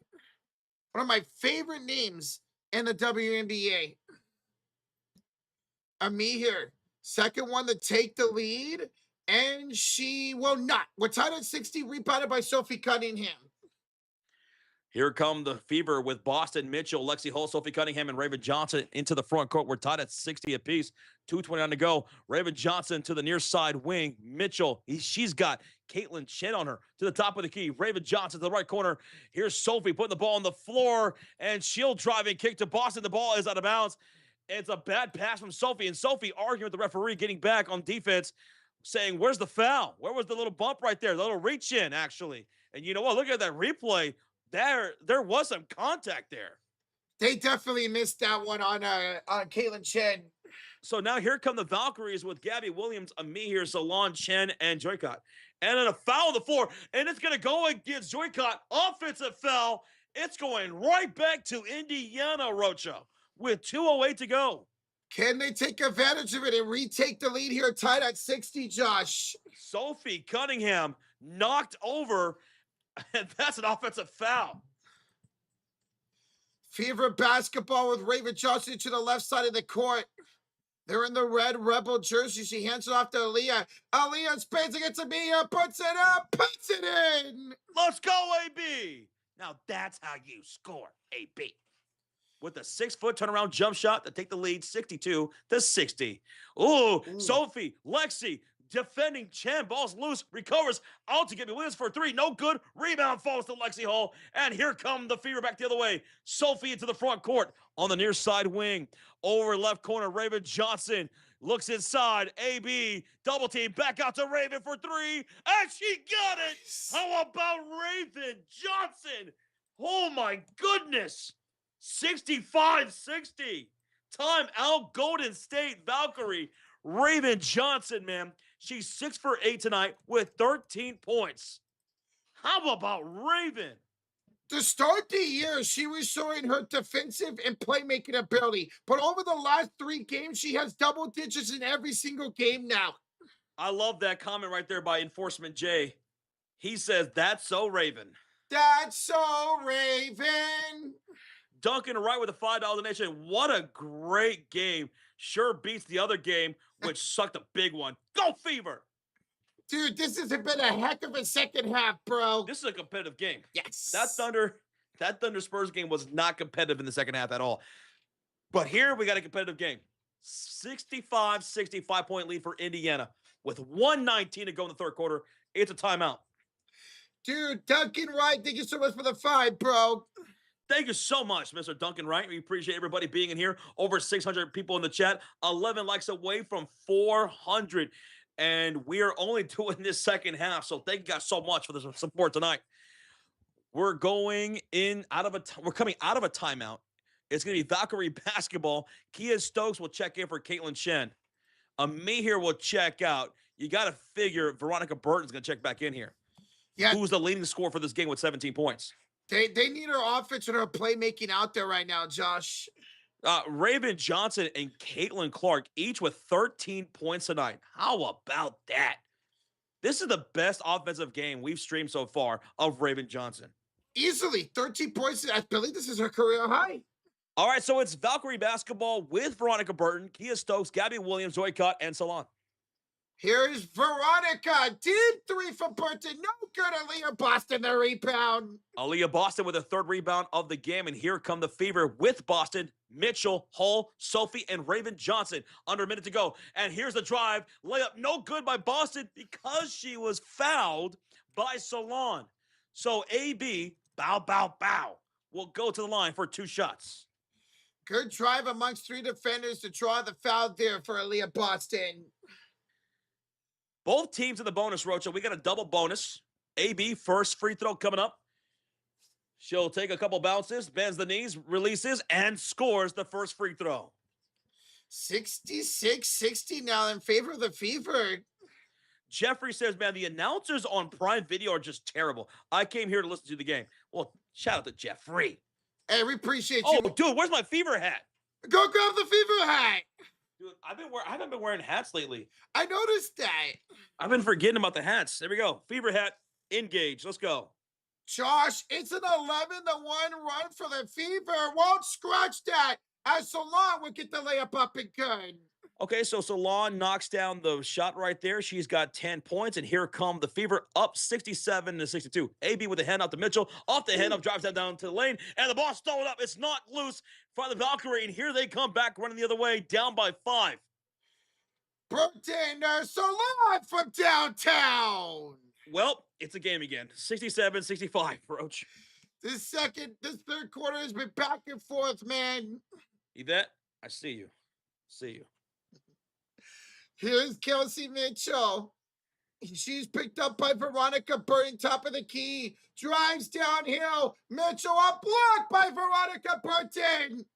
Speaker 1: One of my favorite names in the WNBA. Me here. Second one to take the lead. And she will not. We're tied at 60, rebounded by Sophie Cunningham.
Speaker 2: Here come the Fever with Boston Mitchell, Lexi Hall, Sophie Cunningham, and Raven Johnson into the front court. We're tied at 60 apiece. 2:29 to go. Raven Johnson to the near side wing. Mitchell, she's got Caitlin Chen on her to the top of the key. Raven Johnson to the right corner. Here's Sophie putting the ball on the floor, and she'll drive and kick to Boston. The ball is out of bounds. It's a bad pass from Sophie, and Sophie arguing with the referee, getting back on defense, saying, where's the foul? Where was the little bump right there? The little reach in, actually. And you know what? Look at that replay. There was some contact there.
Speaker 1: They definitely missed that one on Caitlin Chen.
Speaker 2: So now here come the Valkyries with Gabby Williams, Amir, Salon Chen, and Joycott. And then a foul on the floor, and it's going to go against Joycott. Offensive foul. It's going right back to Indiana, Rocha, with 2:08 to go.
Speaker 1: Can they take advantage of it and retake the lead here, tied at 60, Josh?
Speaker 2: Sophie Cunningham knocked over, and that's an offensive foul.
Speaker 1: Fever basketball with Raven Johnson to the left side of the court. They're in the red Rebel jersey. She hands it off to Aaliyah. Aaliyah spins against Amia, puts it up, puts it in.
Speaker 2: Let's go, AB. Now that's how you score, AB. With a 6-foot turnaround jump shot to take the lead, 62 to 60. Ooh, Sophie, Lexi, defending champ. Ball's loose, recovers out to Gabby Williams for three. No good. Rebound falls to Lexi Hall. And here come the Fever back the other way. Sophie into the front court on the near side wing. Over left corner, Raven Johnson looks inside. AB double team back out to Raven for three. And she got it. How about Raven Johnson? Oh my goodness. 65-60. Timeout Golden State Valkyrie. Raven Johnson, man. She's 6 for 8 tonight with 13 points. How about Raven?
Speaker 1: To start the year, she was showing her defensive and playmaking ability. But over the last 3 games, she has double digits in every single game now.
Speaker 2: I love that comment right there by Enforcement J. He says, that's so Raven.
Speaker 1: That's so Raven.
Speaker 2: Duncan right with a $5 donation. What a great game. Sure beats the other game, which sucked a big one. Go Fever!
Speaker 1: Dude, this has been a heck of a second half, bro.
Speaker 2: This is a competitive game.
Speaker 1: Yes.
Speaker 2: That Thunder Spurs game was not competitive in the second half at all. But here we got a competitive game. 65-65 point lead for Indiana with 1:19 to go in the third quarter. It's a timeout.
Speaker 1: Dude, Duncan Wright, thank you so much for the 5, bro.
Speaker 2: Thank you so much, Mr. Duncan Wright. We appreciate everybody being in here. Over 600 people in the chat. 11 likes away from 400. And we are only doing this second half. So thank you guys so much for the support tonight. We're going in we're coming out of a timeout. It's going to be Valkyrie basketball. Kia Stokes will check in for Caitlin Shen. Amir will check out. You got to figure Veronica Burton's going to check back in here.
Speaker 1: Yeah.
Speaker 2: Who's the leading scorer for this game with 17 points?
Speaker 1: They need her offense and her playmaking out there right now, Josh.
Speaker 2: Raven Johnson and Caitlin Clark, each with 13 points tonight. How about that? This is the best offensive game we've streamed so far of Raven Johnson.
Speaker 1: Easily 13 points. I believe this is her career high.
Speaker 2: All right, so it's Valkyrie basketball with Veronica Burton, Kia Stokes, Gabby Williams, Zoycott, and Salon.
Speaker 1: Here's Veronica. Did 3 for Burton. No good. Aaliyah Boston, the rebound.
Speaker 2: Aaliyah Boston with a third rebound of the game. And here come the Fever with Boston, Mitchell, Hull, Sophie, and Raven Johnson. Under a minute to go. And here's the drive. Layup no good by Boston because she was fouled by Salon. So AB, bow, will go to the line for 2 shots.
Speaker 1: Good drive amongst 3 defenders to draw the foul there for Aaliyah Boston.
Speaker 2: Both teams in the bonus, Rocha. We got a double bonus. AB, first free throw coming up. She'll take a couple bounces, bends the knees, releases, and scores the first free throw.
Speaker 1: 66-60 now in favor of the Fever.
Speaker 2: Jeffrey says, man, the announcers on Prime Video are just terrible. I came here to listen to the game. Well, shout out to Jeffrey.
Speaker 1: Hey, we appreciate you.
Speaker 2: Oh, dude, where's my Fever hat?
Speaker 1: Go grab the Fever hat.
Speaker 2: Dude, I haven't been wearing hats lately.
Speaker 1: I noticed that.
Speaker 2: I've been forgetting about the hats. There we go. Fever hat, engage. Let's go.
Speaker 1: Josh, it's an 11-1 run for the Fever. Won't scratch that as Salon will get the layup up and good.
Speaker 2: Okay, so Salon knocks down the shot right there. She's got 10 points, and here come the Fever up 67-62. AB with the hand out to Mitchell. Off the hand up, drives that down to the lane, and the ball stolen up. It's not loose for the Valkyrie, and here they come back running the other way, down by 5.
Speaker 1: Burton, Salon from downtown.
Speaker 2: Well, it's a game again. 67-65, Roach.
Speaker 1: This third quarter has been back and forth, man.
Speaker 2: Yvette, I see you. See you.
Speaker 1: Here's Kelsey Mitchell. She's picked up by Veronica Burton, top of the key. Drives downhill. Mitchell up blocked by Veronica Burton.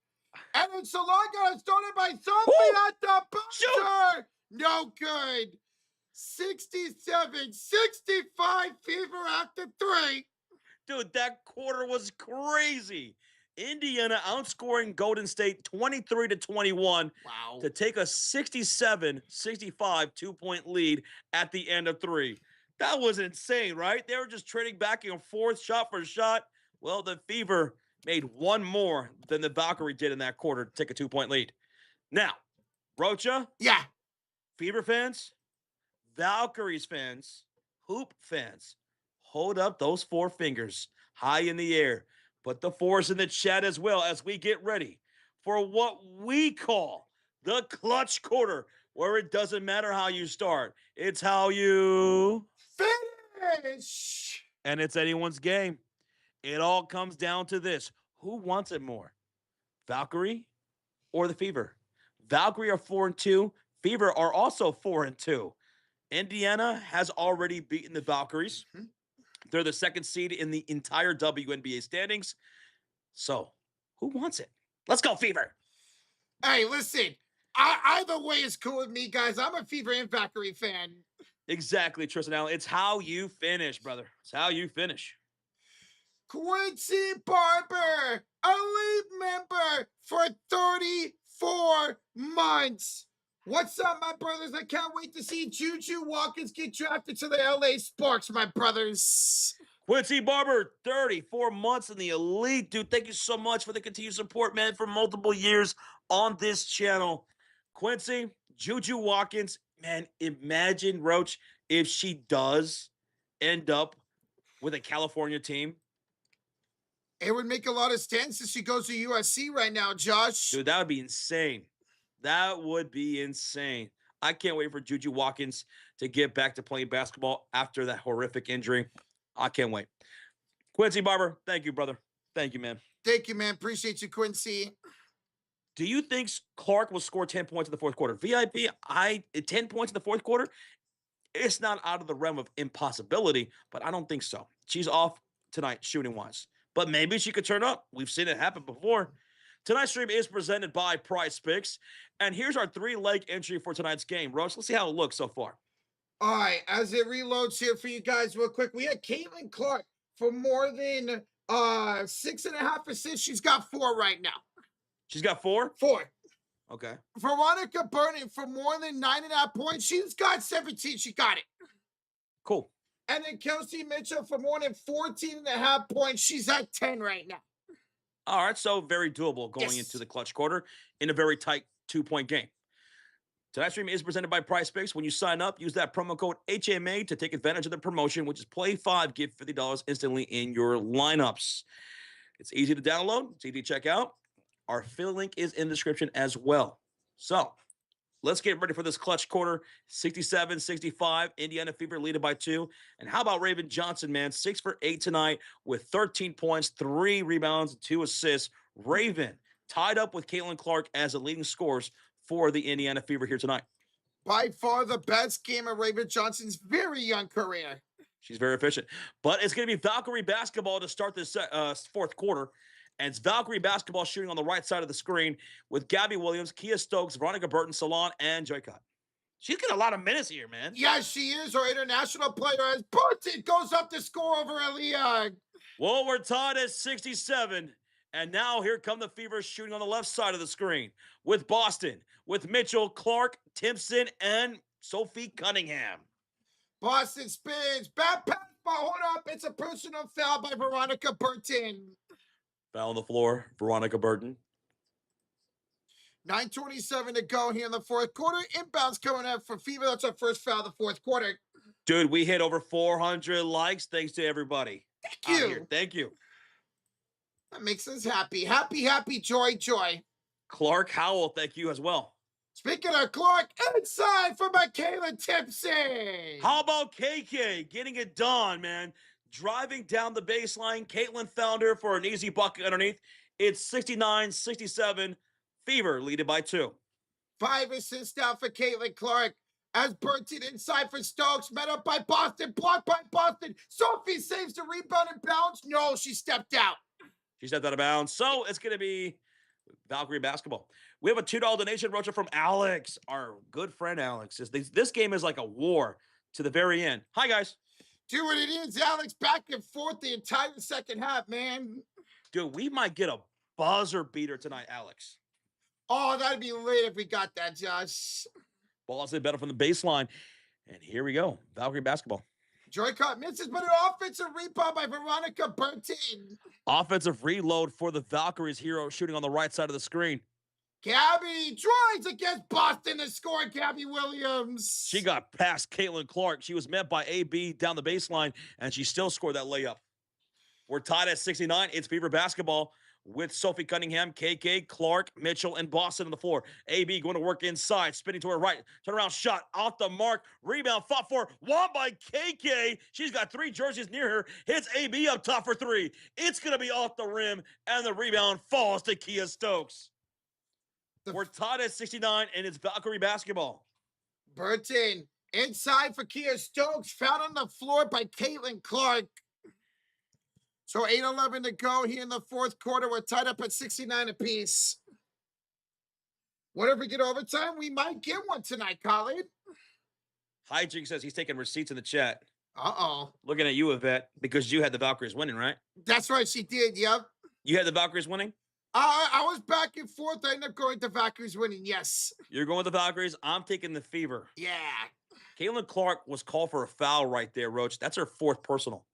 Speaker 1: And then Salon got started by Sophie at the buzzer. No good. 67-65 Fever after 3.
Speaker 2: Dude, that quarter was crazy. Indiana outscoring Golden State 23-21
Speaker 1: Wow.
Speaker 2: to take a 67-65 2-point lead at the end of 3. That was insane, right? They were just trading back and forth, shot for shot. Well, the Fever made one more than the Valkyrie did in that quarter to take a 2-point lead. Now, Rocha?
Speaker 1: Yeah.
Speaker 2: Fever fans, Valkyries fans, Hoop fans, hold up those 4 fingers high in the air. Put the 4s in the chat as well as we get ready for what we call the clutch quarter where it doesn't matter how you start, it's how you
Speaker 1: Finish.
Speaker 2: and it's anyone's game. It all comes down to this. Who wants it more? Valkyrie or the Fever? Valkyrie are 4-2. Fever are also 4-2. Indiana has already beaten the Valkyries.
Speaker 1: Mhm.
Speaker 2: They're the second seed in the entire WNBA standings. So, who wants it? Let's go, Fever.
Speaker 1: Hey, listen. Either way is cool with me, guys. I'm a Fever and Valkyrie fan.
Speaker 2: Exactly, Tristan Allen. It's how you finish, brother. It's how you finish.
Speaker 1: Quincy Barber, a lead member for 34 months. What's up, my brothers? I can't wait to see Juju Watkins get drafted to the LA Sparks, my brothers.
Speaker 2: Quincy Barber, 34 months in the elite. Dude, thank you so much for the continued support, man, for multiple years on this channel. Quincy, Juju Watkins, man, imagine, Roach, if she does end up with a California team.
Speaker 1: It would make a lot of sense if she goes to USC right now, Josh.
Speaker 2: Dude, that would be insane. That would be insane. I can't wait for Juju Watkins to get back to playing basketball after that horrific injury. I can't wait. Quincy Barber, thank you, brother. Thank you, man.
Speaker 1: Thank you, man. Appreciate you, Quincy.
Speaker 2: Do you think Clark will score 10 points in the fourth quarter? VIP, 10 points in the fourth quarter? It's not out of the realm of impossibility, but I don't think so. She's off tonight shooting-wise. But maybe she could turn up. We've seen it happen before. Tonight's stream is presented by PrizePicks. And here's our 3-leg entry for tonight's game. Roach, let's see how it looks so far.
Speaker 1: All right, as it reloads here for you guys real quick, we had Caitlin Clark for more than 6.5 assists. She's got 4 right now.
Speaker 2: She's got 4?
Speaker 1: 4.
Speaker 2: Okay.
Speaker 1: Veronica Burton for more than 9.5 points. She's got 17. She got it.
Speaker 2: Cool.
Speaker 1: And then Kelsey Mitchell for more than 14.5 points. She's at 10 right now.
Speaker 2: All right, so very doable going into the clutch quarter in a very tight 2-point game. Tonight's stream is presented by PrizePicks. When you sign up, use that promo code HMA to take advantage of the promotion, which is Play 5, get $50 instantly in your lineups. It's easy to download. It's easy to check out. Our affiliate link is in the description as well. So let's get ready for this clutch quarter. 67-65. Indiana Fever leading by 2. And how about Raven Johnson, man? 6 for 8 tonight with 13 points, 3 rebounds, and 2 assists. Raven tied up with Caitlin Clark as the leading scorers for the Indiana Fever here tonight.
Speaker 1: By far the best game of Raven Johnson's very young career.
Speaker 2: She's very efficient. But it's going to be Valkyrie basketball to start this fourth quarter. And it's Valkyrie basketball shooting on the right side of the screen with Gabby Williams, Kia Stokes, Veronica Burton, Salon, and Joy Cott. She's getting a lot of minutes here, man.
Speaker 1: Yes, she is our international player as Burton goes up to score over Aaliyah.
Speaker 2: Well, we're tied at 67. And now here come the Fever shooting on the left side of the screen with Boston, with Mitchell, Clark, Timpson, and Sophie Cunningham.
Speaker 1: Boston spins. Bad pass, but hold up. It's a personal foul by Veronica Burton.
Speaker 2: Foul on the floor, Veronica Burton.
Speaker 1: 9:27 to go here in the fourth quarter. Inbounds coming up for Fever. That's our first foul of the fourth quarter.
Speaker 2: Dude, we hit over 400 likes. Thanks to everybody.
Speaker 1: Thank you.
Speaker 2: Thank you.
Speaker 1: That makes us happy. Happy, joy.
Speaker 2: Clark Howell, thank you as well.
Speaker 1: Speaking of Clark, inside for Michaela Timpson.
Speaker 2: How about KK getting it done, man? Driving down the baseline. Caitlin found her for an easy bucket underneath. It's 69-67. Fever leading by 2.
Speaker 1: 5 assists down for Caitlin Clark. As Burton inside for Stokes, met up by Boston, blocked by Boston. Sophie saves the rebound and bounce. No, she stepped out.
Speaker 2: She stepped out of bounds. So it's going to be Valkyrie basketball. We have a $2 donation, Rocha, from Alex, our good friend Alex. This game is like a war to the very end. Hi, guys.
Speaker 1: Do what it is, Alex. Back and forth the entire second half, man.
Speaker 2: Dude, we might get a buzzer beater tonight, Alex.
Speaker 1: Oh, that'd be lit if we got that, Josh.
Speaker 2: Ball's in better from the baseline. And here we go. Valkyrie basketball.
Speaker 1: Joy Cott misses, but an offensive rebound by Veronica Burton.
Speaker 2: Offensive reload for the Valkyries hero shooting on the right side of the screen.
Speaker 1: Gabby drives against Boston to score. Gabby Williams.
Speaker 2: She got past Caitlin Clark. She was met by AB down the baseline, and she still scored that layup. We're tied at 69. It's Fever basketball with Sophie Cunningham, KK, Clark, Mitchell, and Boston on the floor. AB going to work inside, spinning to her right. Turnaround shot off the mark. Rebound fought for. Won by KK. She's got 3 jerseys near her. Hits AB up top for 3. It's going to be off the rim, and the rebound falls to Kia Stokes. We're tied at 69, and it's Valkyrie basketball.
Speaker 1: Burton inside for Kia Stokes, found on the floor by Caitlin Clark. So 8:11 to go here in the fourth quarter. We're tied up at 69 apiece. What if we get overtime? We might get one tonight, Colin.
Speaker 2: Hijink says he's taking receipts in the chat.
Speaker 1: Uh-oh.
Speaker 2: Looking at you, Yvette, because you had the Valkyries winning, right?
Speaker 1: That's right, she did, yep.
Speaker 2: You had the Valkyries winning?
Speaker 1: I was back and forth. I ended up going to Valkyries winning, yes.
Speaker 2: You're going with the Valkyries. I'm taking the Fever.
Speaker 1: Yeah.
Speaker 2: Caitlin Clark was called for a foul right there, Roach. That's her 4th personal.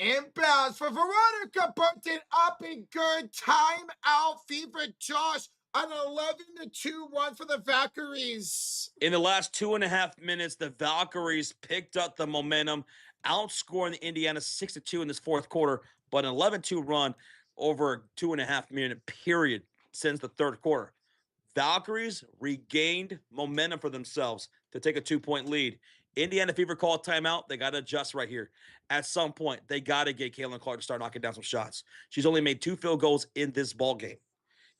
Speaker 1: Inbounds for Veronica Burton, up and good. Timeout, Fever Josh, an 11-2 run for the Valkyries.
Speaker 2: In the last 2.5 minutes, the Valkyries picked up the momentum, outscoring the Indiana 6-2 in this fourth quarter, but an 11-2 run over a 2.5-minute period since the third quarter. Valkyries regained momentum for themselves to take a 2-point lead. Indiana Fever called timeout. They got to adjust right here. At some point, they got to get Caitlin Clark to start knocking down some shots. She's only made 2 field goals in this ball game.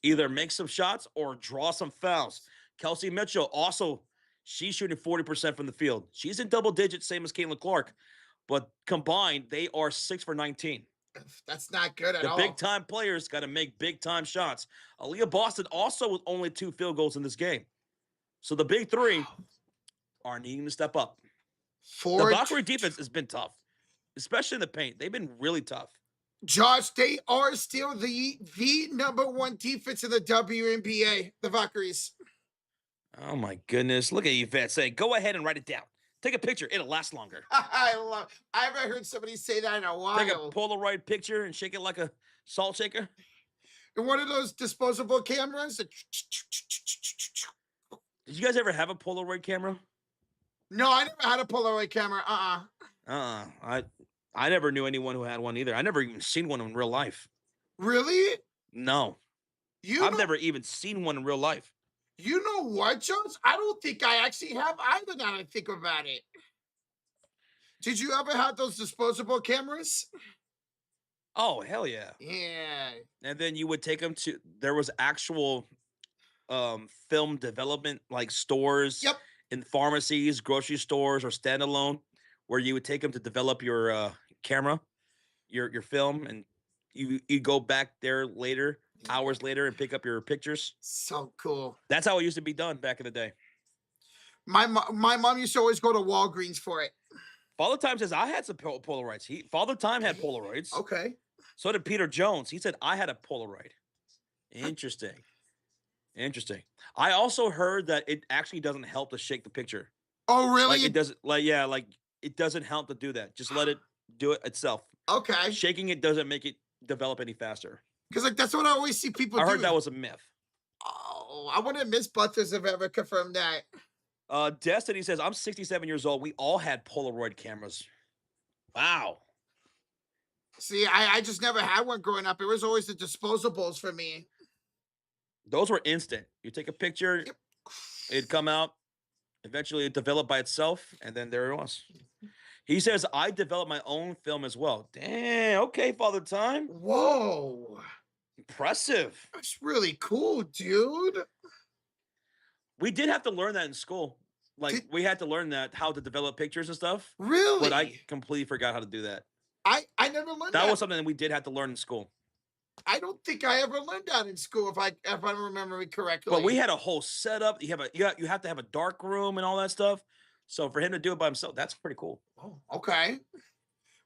Speaker 2: Either make some shots or draw some fouls. Kelsey Mitchell also, she's shooting 40% from the field. She's in double digits, same as Caitlin Clark. But combined, they are 6 for 19.
Speaker 1: That's not good at all.
Speaker 2: The big-time players got to make big-time shots. Aaliyah Boston also with only 2 field goals in this game. So the big 3 are needing to step up. The Valkyrie defense has been tough, especially in the paint. They've been really tough.
Speaker 1: Josh, they are still the number 1 defense in the WNBA, the Valkyries.
Speaker 2: Oh, my goodness. Look at Yvette saying, go ahead and write it down. Take a picture. It'll last longer.
Speaker 1: I haven't heard somebody say that in a while.
Speaker 2: Take a Polaroid picture and shake it like a salt shaker.
Speaker 1: And one of those disposable cameras.
Speaker 2: Did you guys ever have a Polaroid camera?
Speaker 1: No, I never had a Polaroid camera.
Speaker 2: I never knew anyone who had one either. I never even seen one in real life.
Speaker 1: Really?
Speaker 2: No. I've never even seen one in real life.
Speaker 1: You know what, Jones? I don't think I actually have either now that I think about it. Did you ever have those disposable cameras?
Speaker 2: Oh, hell yeah.
Speaker 1: Yeah.
Speaker 2: And then you would take them to, there was actual film development like stores.
Speaker 1: Yep.
Speaker 2: In pharmacies, grocery stores, or standalone, where you would take them to develop your camera, your film, and you go back there later, hours later, and pick up your pictures.
Speaker 1: So cool.
Speaker 2: That's how it used to be done back in the day.
Speaker 1: My mom used to always go to Walgreens for it.
Speaker 2: Father Time says, I had some Polaroids. Father Time had Polaroids.
Speaker 1: Okay.
Speaker 2: So did Peter Jones. He said, I had a Polaroid. Interesting. Interesting. I also heard that it actually doesn't help to shake the picture.
Speaker 1: Oh, really?
Speaker 2: Like it doesn't, it doesn't help to do that. Just let it do it itself.
Speaker 1: Okay.
Speaker 2: Shaking it doesn't make it develop any faster.
Speaker 1: Because that's what I always see people do.
Speaker 2: I heard that was a myth.
Speaker 1: Oh, I wonder if Miss Butters have ever confirmed that.
Speaker 2: Destiny says, I'm 67 years old. We all had Polaroid cameras. Wow.
Speaker 1: See, I just never had one growing up. It was always the disposables for me.
Speaker 2: Those were instant. You take a picture,
Speaker 1: Yep.
Speaker 2: It'd come out, eventually it developed by itself, and then there it was. He says, I developed my own film as well. Damn, okay, Father Time.
Speaker 1: Whoa.
Speaker 2: Impressive.
Speaker 1: That's really cool, dude.
Speaker 2: We did have to learn that in school. Like, we had to learn that, how to develop pictures and stuff.
Speaker 1: Really?
Speaker 2: But I completely forgot how to do that.
Speaker 1: I never learned that.
Speaker 2: That was something that we did have to learn in school.
Speaker 1: I don't think I ever learned that in school, if I remember it correctly.
Speaker 2: But we had a whole setup. You have to have a dark room and all that stuff. So for him to do it by himself, that's pretty cool.
Speaker 1: Oh, okay.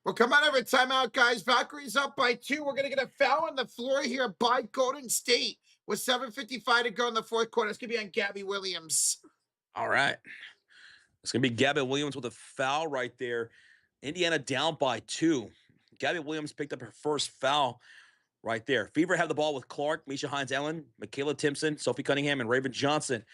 Speaker 1: Well, come on over timeout, guys. Valkyries up by 2. We're gonna get a foul on the floor here by Golden State with 7:55 to go in the fourth quarter. It's gonna be on Gabby Williams.
Speaker 2: All right. It's gonna be Gabby Williams with a foul right there. Indiana down by 2. Gabby Williams picked up her first foul right there. Fever have the ball with Clark, Misha Hines-Allen, Michaela Timpson, Sophie Cunningham, and Raven Johnson.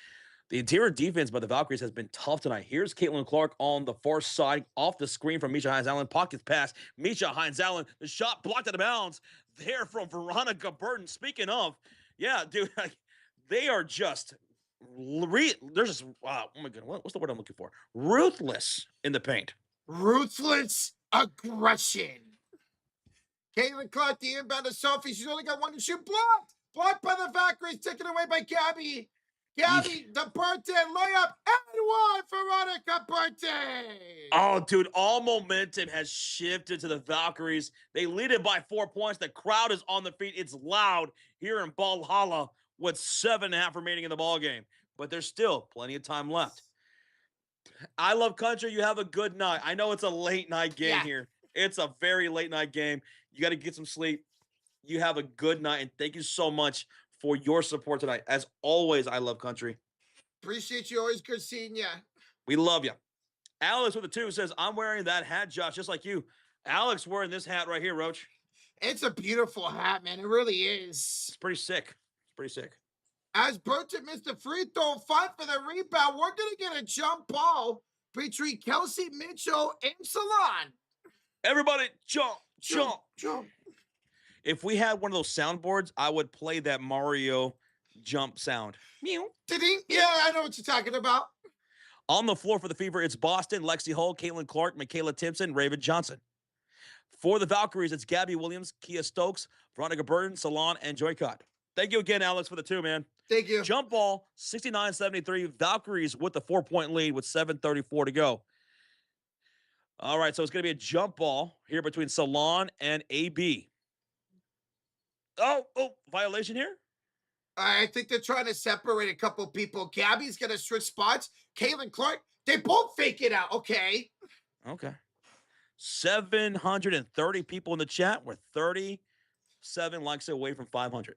Speaker 2: The interior defense by the Valkyries has been tough tonight. Here's Caitlin Clark on the far side, off the screen from Misha Hines-Allen. Pockets pass. Misha Hines-Allen. The shot blocked out of bounds there from Veronica Burton. Speaking of, yeah, dude, they are just, they're just, wow, oh my God, what's the word I'm looking for? Ruthless in the paint.
Speaker 1: Ruthless aggression. Caitlin Clark, the inbound to Sophie. She's only got one to shoot. Blocked! Blocked by the Valkyries. Taken away by Gabby. Gabby, the Burton layup. And one, Veronica Burton.
Speaker 2: Oh, dude, all momentum has shifted to the Valkyries. They lead it by 4 points. The crowd is on the feet. It's loud here in Valhalla with 7.5 remaining in the ball game. But there's still plenty of time left. I love country. You have a good night. I know it's a late night game here. It's a very late night game. You got to get some sleep. You have a good night. And thank you so much for your support tonight. As always, I love country.
Speaker 1: Appreciate you. Always good seeing you.
Speaker 2: We love you. Alex with a 2 says, I'm wearing that hat, Josh, just like you. Alex wearing this hat right here, Roach.
Speaker 1: It's a beautiful hat, man. It really is.
Speaker 2: It's pretty sick. It's pretty sick.
Speaker 1: As Burton missed the free throw, fight for the rebound. We're going to get a jump ball between Kelsey Mitchell and Salon.
Speaker 2: Everybody jump, jump,
Speaker 1: jump.
Speaker 2: If we had one of those soundboards, I would play that Mario jump sound. Meow.
Speaker 1: Yeah, I know what you're talking about.
Speaker 2: On the floor for the Fever, it's Boston, Lexi Hull, Caitlin Clark, Michaela Timpson, Raven Johnson. For the Valkyries, it's Gabby Williams, Kia Stokes, Veronica Burton, Salon, and Joycott. Thank you again, Alex, for the 2, man.
Speaker 1: Thank you.
Speaker 2: Jump ball, 69-73. Valkyries with the 4-point lead with 7:34 to go. All right, so it's going to be a jump ball here between Salon and AB. Oh, violation here?
Speaker 1: I think they're trying to separate a couple people. Gabby's going to switch spots. Caitlin Clark, they both fake it out. Okay.
Speaker 2: 730 people in the chat. We're 37 likes away from 500.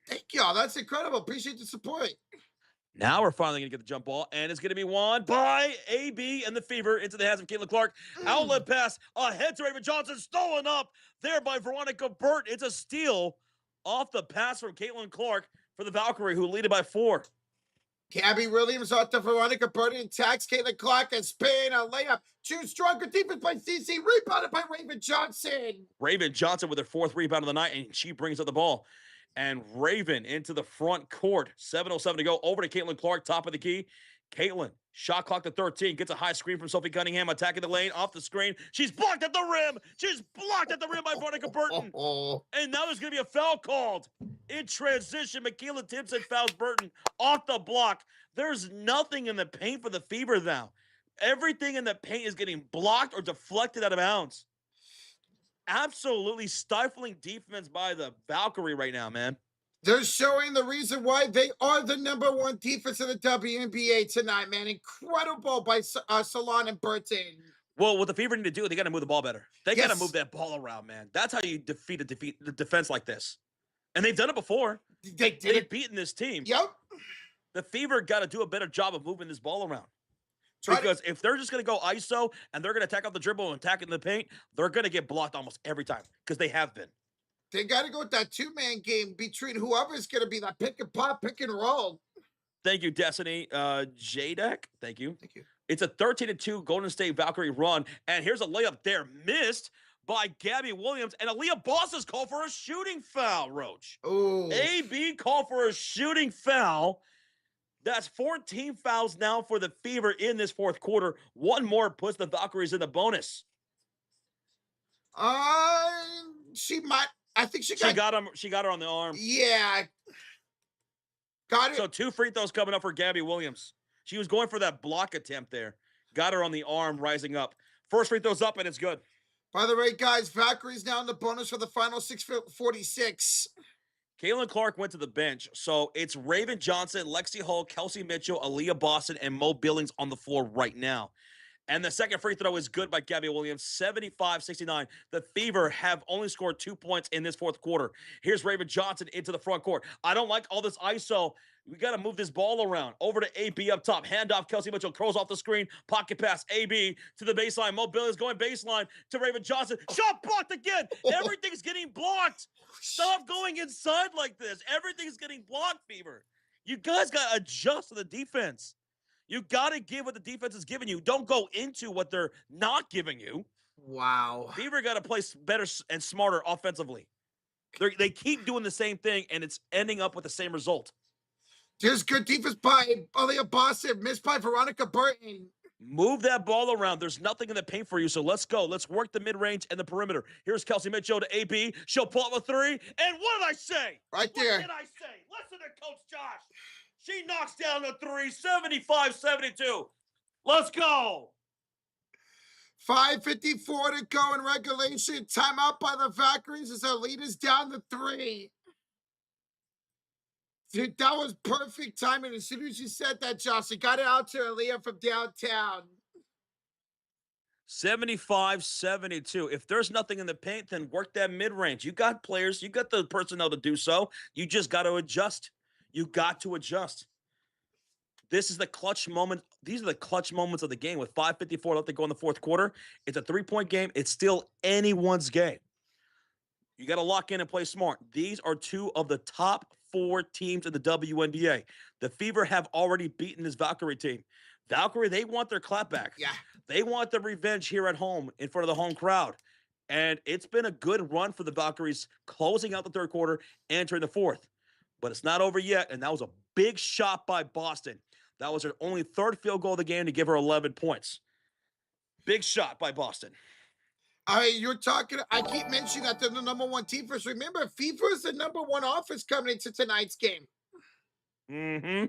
Speaker 1: Thank y'all. That's incredible. Appreciate the support.
Speaker 2: Now we're finally going to get the jump ball, and it's going to be won by AB and the Fever into the hands of Caitlin Clark. Outlet pass ahead to Raven Johnson, stolen up there by Veronica Burt. It's a steal off the pass from Caitlin Clark for the Valkyrie, who lead it by 4.
Speaker 1: Gabby Williams off to Veronica Burton, attacks Caitlin Clark and spin a layup. Two stronger defense by CC, rebounded by Raven Johnson.
Speaker 2: Raven Johnson with her 4th rebound of the night, and she brings up the ball. And Raven into the front court. 7:07 to go. Over to Caitlin Clark, top of the key. Caitlin, shot clock to 13. Gets a high screen from Sophie Cunningham, attacking the lane, off the screen. She's blocked at the rim. She's blocked at the rim by Veronica Burton. And now there's going to be a foul called. In transition, Michaela Timpson fouls Burton off the block. There's nothing in the paint for the Fever now. Everything in the paint is getting blocked or deflected out of bounds. Absolutely stifling defense by the Valkyrie right now, man.
Speaker 1: They're showing the reason why they are the #1 defense in the WNBA tonight, man. Incredible by Salon and Burton.
Speaker 2: Well, what the Fever need to do, they got to move the ball better. They got to move that ball around, man. That's how you defeat the defense like this. And they've done it before. They've beaten this team.
Speaker 1: Yep.
Speaker 2: The Fever got to do a better job of moving this ball around. Because if they're just going to go ISO and they're going to attack off the dribble and attack in the paint, they're going to get blocked almost every time because they have been.
Speaker 1: They got to go with that 2-man game between whoever's going to be that pick and pop, pick and roll.
Speaker 2: Thank you, Destiny. J-Deck, thank you.
Speaker 1: Thank you.
Speaker 2: It's a 13-2 Golden State Valkyrie run, and here's a layup there missed by Gabby Williams, and Aaliyah Boss is called for a shooting foul, Roach.
Speaker 1: Oh.
Speaker 2: AB called for a shooting foul. That's 14 fouls now for the Fever in this 4th quarter. One more puts the Valkyries in the bonus.
Speaker 1: She might. I think she
Speaker 2: got him. She got her on the arm.
Speaker 1: Yeah. Got it.
Speaker 2: So 2 free throws coming up for Gabby Williams. She was going for that block attempt there. Got her on the arm, rising up. First free throws up, and it's good.
Speaker 1: By the way, guys, Valkyries now in the bonus for the final 6:46.
Speaker 2: Caitlin Clark went to the bench, so it's Raven Johnson, Lexi Hull, Kelsey Mitchell, Aaliyah Boston, and Mo Billings on the floor right now. And the second free throw is good by Gabby Williams, 75-69. The Fever have only scored 2 points in this 4th quarter. Here's Raven Johnson into the front court. I don't like all this ISO. We got to move this ball around. Over to AB up top. Handoff, Kelsey Mitchell curls off the screen. Pocket pass, AB to the baseline. Mo Billings going baseline to Raven Johnson. Shot blocked again. Everything's getting blocked. Stop going inside like this. Everything's getting blocked, Fever. You guys got to adjust to the defense. You got to give what the defense is giving you. Don't go into what they're not giving you.
Speaker 1: Wow.
Speaker 2: Fever got to play better and smarter offensively. They keep doing the same thing, and it's ending up with the same result.
Speaker 1: There's good defense by Aaliyah Boston, missed by Veronica Burton.
Speaker 2: Move that ball around. There's nothing in the paint for you, so let's go. Let's work the mid-range and the perimeter. Here's Kelsey Mitchell to AB. She'll pull up a three, and what did I say?
Speaker 1: Right there.
Speaker 2: What did I say? Listen to Coach Josh. She knocks down the three, 75-72. Let's go.
Speaker 1: 5:54 to go in regulation. Timeout by the Valkyries as their lead is down to 3. Dude, that was perfect timing. As soon as you said that, Josh, you got it out to Aaliyah from downtown.
Speaker 2: 75-72. If there's nothing in the paint, then work that mid-range. You got players. You got the personnel to do so. You just got to adjust. You got to adjust. This is the clutch moment. These are the clutch moments of the game with 5:54 left to go in the fourth quarter. It's a 3-point game. It's still anyone's game. You got to lock in and play smart. These are 2 of the top 4 teams in the WNBA. The Fever have already beaten this Valkyrie team. Valkyrie, they want their clapback.
Speaker 1: Yeah.
Speaker 2: They want the revenge here at home in front of the home crowd. And it's been a good run for the Valkyries closing out the third quarter, entering the fourth. But it's not over yet, and that was a big shot by Boston. That was her only 3rd field goal of the game to give her 11 points. Big shot by Boston.
Speaker 1: You're talking. I keep mentioning that they're the number 1 team first. Remember, FIFA is the number 1 offense coming into tonight's game.
Speaker 2: Mm-hmm.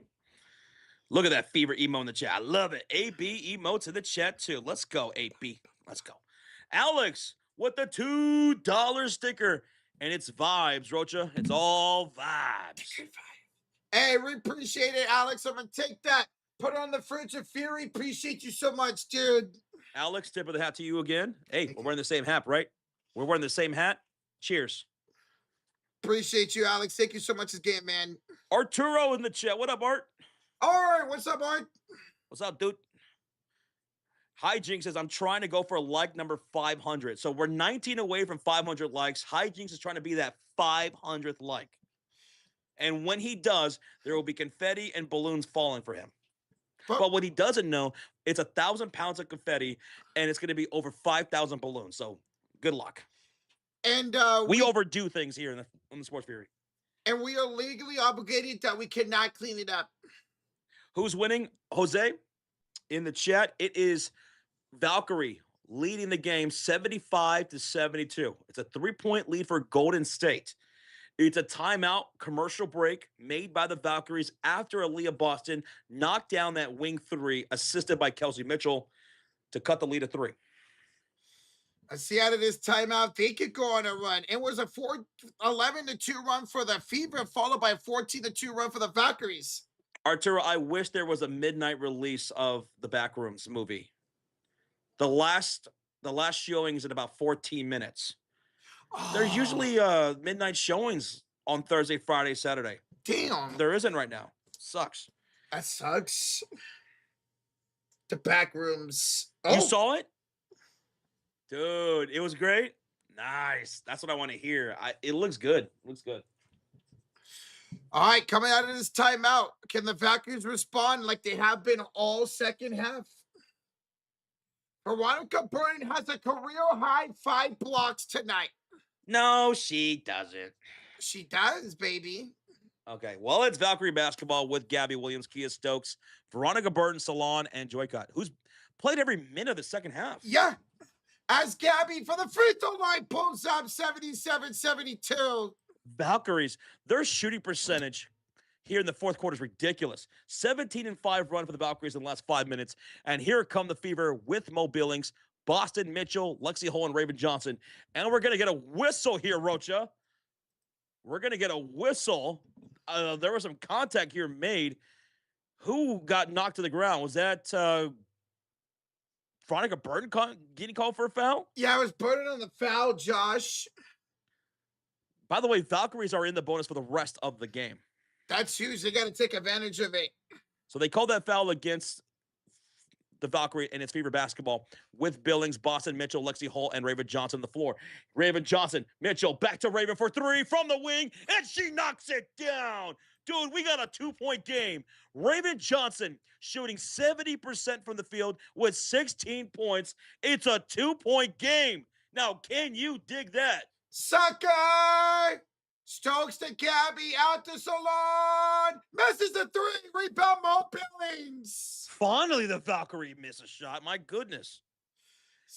Speaker 2: Look at that Fever emo in the chat. I love it. AB emotes in the chat too. Let's go, AB. Let's go. Alex with the $2 sticker. And it's vibes, Rocha. It's all vibes.
Speaker 1: Hey, we appreciate it, Alex. I'm going to take that. Put it on the fridge of Fury. Appreciate you so much, dude.
Speaker 2: Alex, tip of the hat to you again. Hey, we're wearing the same hat, right? We're wearing the same hat. Cheers.
Speaker 1: Appreciate you, Alex. Thank you so much again, man.
Speaker 2: Arturo in the chat. What up, Art?
Speaker 1: All right. What's up, Art?
Speaker 2: What's up, dude? Hijinks says, I'm trying to go for like number 500. So we're 19 away from 500 likes. Hijinks is trying to be that 500th like. And when he does, there will be confetti and balloons falling for him. But what he doesn't know, it's 1,000 pounds of confetti, and it's going to be over 5,000 balloons. So good luck.
Speaker 1: And
Speaker 2: we overdo things here in the Sports Fury.
Speaker 1: And we are legally obligated that we cannot clean it up.
Speaker 2: Who's winning? Jose in the chat. It is Valkyrie leading the game 75-72. It's a 3-point lead for Golden State. It's a timeout commercial break made by the Valkyries after Aaliyah Boston knocked down that wing 3, assisted by Kelsey Mitchell, to cut the lead to 3.
Speaker 1: I see out of this timeout, they could go on a run. It was a 11-2 run for the Fever, followed by a 14-2 run for the Valkyries.
Speaker 2: Arturo, I wish there was a midnight release of the Backrooms movie. The last showing is in about 14 minutes.
Speaker 1: Oh,
Speaker 2: There's usually midnight showings on Thursday, Friday, Saturday.
Speaker 1: Damn.
Speaker 2: There isn't right now. Sucks.
Speaker 1: That sucks. The Backrooms. Oh.
Speaker 2: You saw it? Dude, it was great. Nice. That's what I want to hear. It looks good. Looks good.
Speaker 1: All right, coming out of this timeout, can the Valkyries respond like they have been all second half? Veronica Burton has a career-high 5 blocks tonight.
Speaker 2: No, she doesn't.
Speaker 1: She does, baby.
Speaker 2: Okay, well, it's Valkyrie basketball with Gabby Williams, Kia Stokes, Veronica Burton, Salon, and Joycott, who's played every minute of the second half.
Speaker 1: Yeah. As Gabby for the free throw line pulls up 77-72.
Speaker 2: Valkyries, their shooting percentage here in the fourth quarter is ridiculous. 17-5 run for the Valkyries in the last 5 minutes. And here come the Fever with Mo Billings, Boston Mitchell, Lexi Hull, and Raven Johnson. And we're going to get a whistle here, Rocha. We're going to get a whistle. There was some contact here made. Who got knocked to the ground? Was that Veronica Burton getting called for a foul?
Speaker 1: Yeah, I was Burton on the foul, Josh.
Speaker 2: By the way, Valkyries are in the bonus for the rest of the game.
Speaker 1: That's huge. They got to take advantage of it.
Speaker 2: So they called that foul against the Valkyrie and its Fever basketball with Billings, Boston Mitchell, Lexi Hull, and Raven Johnson on the floor. Raven Johnson, Mitchell, back to Raven for 3 from the wing, and she knocks it down. Dude, we got a 2-point game. Raven Johnson shooting 70% from the field with 16 points. It's a 2-point game. Now, can you dig that?
Speaker 1: Sucker! Stokes to Gabby, out to Salon. Misses the three. Rebound, Mo Billings.
Speaker 2: Finally, the Valkyrie misses a shot. My goodness.